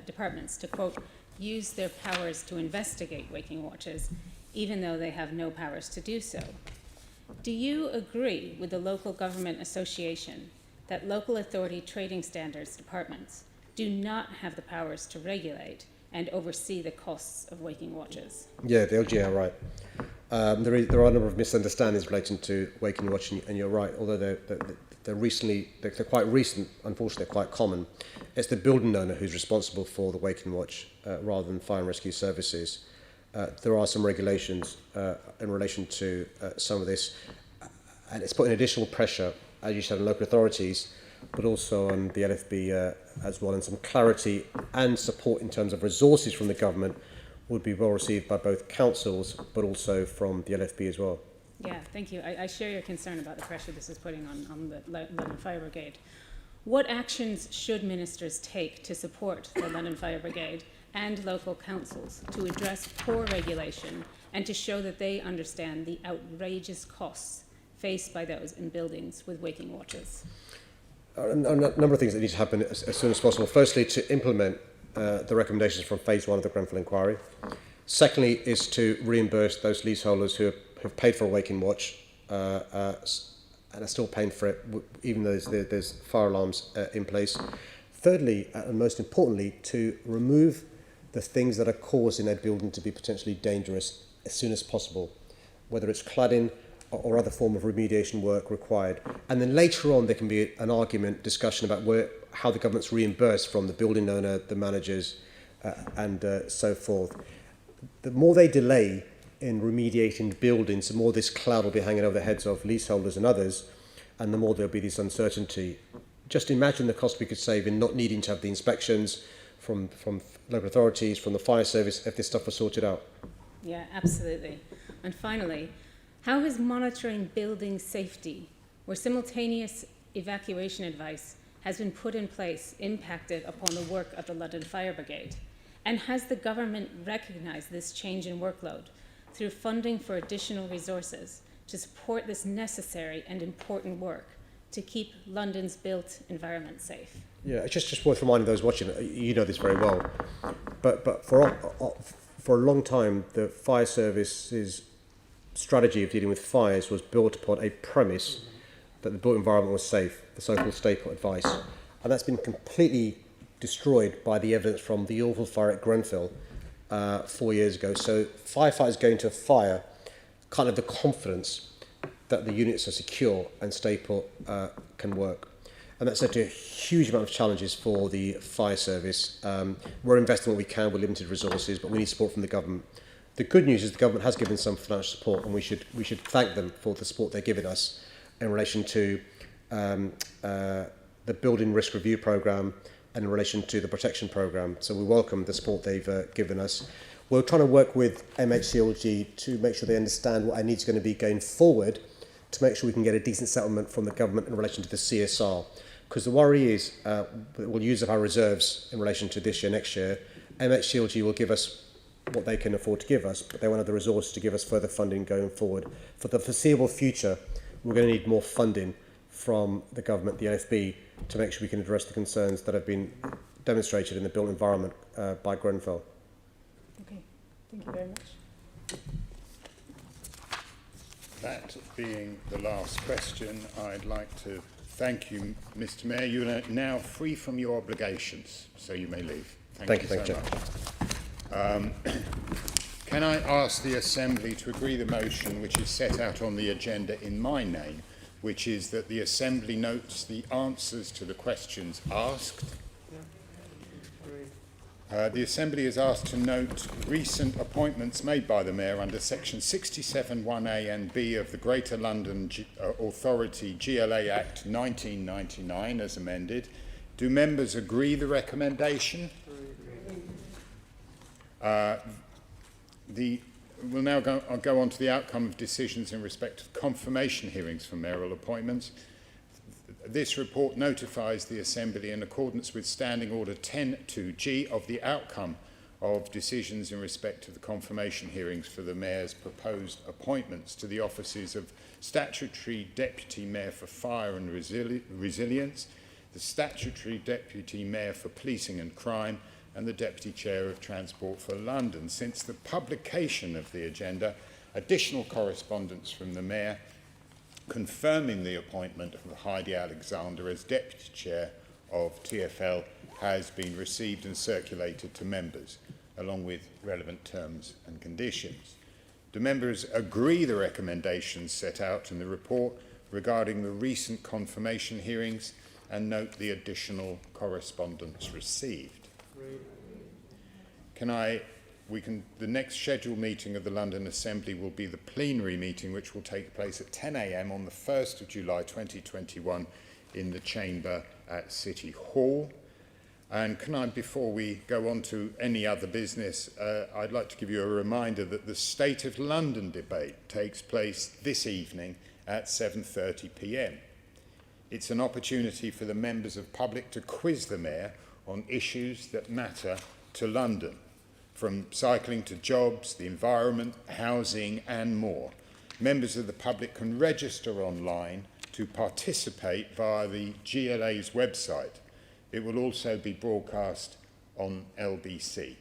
departments to, quote, use their powers to investigate waking watches, even though they have no powers to do so. Do you agree with the Local Government Association that local authority trading standards departments do not have the powers to regulate and oversee the costs of waking watches? Yeah, the LGA are right. There are a number of misunderstandings relating to waking watch, and you're right, although they're quite recent, unfortunately they're quite common. It's the building owner who's responsible for the wake and watch rather than fire and rescue services. There are some regulations in relation to some of this, and it's putting additional pressure, as you said, on local authorities, but also on the LFB as well, and some clarity and support in terms of resources from the government would be well received by both councils, but also from the LFB as well. Yeah, thank you. I share your concern about the pressure this is putting on the London Fire Brigade. What actions should ministers take to support the London Fire Brigade and local councils to address poor regulation and to show that they understand the outrageous costs faced by those in buildings with waking watches? A number of things that need to happen as soon as possible. Firstly, to implement the recommendations from phase 1 of the Grenfell inquiry. Secondly, is to reimburse those leaseholders who have paid for a waking watch and are still paying for it, even though there's fire alarms in place. Thirdly, and most importantly, to remove the things that are causing a building to be potentially dangerous as soon as possible, whether it's cladding or other form of remediation work required. And then later on, there can be an argument, discussion about how the government's reimbursed from the building owner, the managers, and so forth. The more they delay in remediating buildings, the more this cloud will be hanging over the heads of leaseholders and others, and the more there'll be this uncertainty. Just imagine the cost we could save in not needing to have the inspections from local authorities, from the fire service, if this stuff was sorted out. Yeah, absolutely. And finally, how has monitoring building safety, where simultaneous evacuation advice has been put in place, impacted upon the work of the London Fire Brigade? And has the government recognised this change in workload through funding for additional resources to support this necessary and important work to keep London's built environment safe? Yeah, it's just worth reminding those watching, you know this very well, but for a long time, the fire service's strategy of dealing with fires was built upon a premise that the built environment was safe, the so-called staple advice. And that's been completely destroyed by the evidence from the awful fire at Grenfell 4 years ago. So firefighters going to a fire can't have the confidence that the units are secure and staple can work. And that's led to a huge amount of challenges for the fire service. We're investing what we can with limited resources, but we need support from the government. The good news is the government has given some financial support, and we should thank them for the support they're giving us in relation to the Building Risk Review Programme and in relation to the Protection Programme. So we welcome the support they've given us. We're trying to work with MHCLG to make sure they understand what our needs are going to be going forward, to make sure we can get a decent settlement from the government in relation to the CSR. Because the worry is that we'll use up our reserves in relation to this year, next year. MHCLG will give us what they can afford to give us, but they won't have the resources to give us further funding going forward. For the foreseeable future, we're going to need more funding from the government, the NFB, to make sure we can address the concerns that have been demonstrated in the built environment by Grenfell. Okay, thank you very much. That being the last question, I'd like to thank you, Mr. Mayor. You are now free from your obligations, so you may leave. Thank you so much. Can I ask the Assembly to agree the motion which is set out on the agenda in my name, which is that the Assembly notes the answers to the questions asked? The Assembly is asked to note recent appointments made by the Mayor under Section 67(1)(a) and (b) of the Greater London Authority GLA Act 1999 as amended. Do members agree the recommendation? We'll now go on to the outcome of decisions in respect of confirmation hearings for mayoral appointments. This report notifies the Assembly in accordance with Standing Order 10.2G of the outcome of decisions in respect of the confirmation hearings for the Mayor's proposed appointments to the offices of Statutory Deputy Mayor for Fire and Resilience, the Statutory Deputy Mayor for Policing and Crime, and the Deputy Chair of Transport for London. Since the publication of the agenda, additional correspondence from the Mayor confirming the appointment of Heidi Alexander as Deputy Chair of TfL has been received and circulated to members, along with relevant terms and conditions. Do members agree the recommendations set out in the report regarding the recent confirmation hearings and note the additional correspondence received? The next scheduled meeting of the London Assembly will be the plenary meeting, which will take place at 10 a.m. on the 1st of July 2021 in the chamber at City Hall. And before we go on to any other business, I'd like to give you a reminder that the State of London debate takes place this evening at 7:30 p.m. It's an opportunity for the members of public to quiz the Mayor on issues that matter to London, from cycling to jobs, the environment, housing and more. Members of the public can register online to participate via the GLA's website. It will also be broadcast on LBC.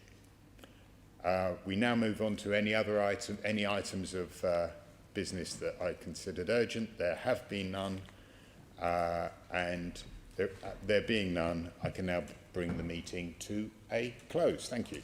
We now move on to any items of business that I considered urgent. There have been none, and there being none, I can now bring the meeting to a close. Thank you.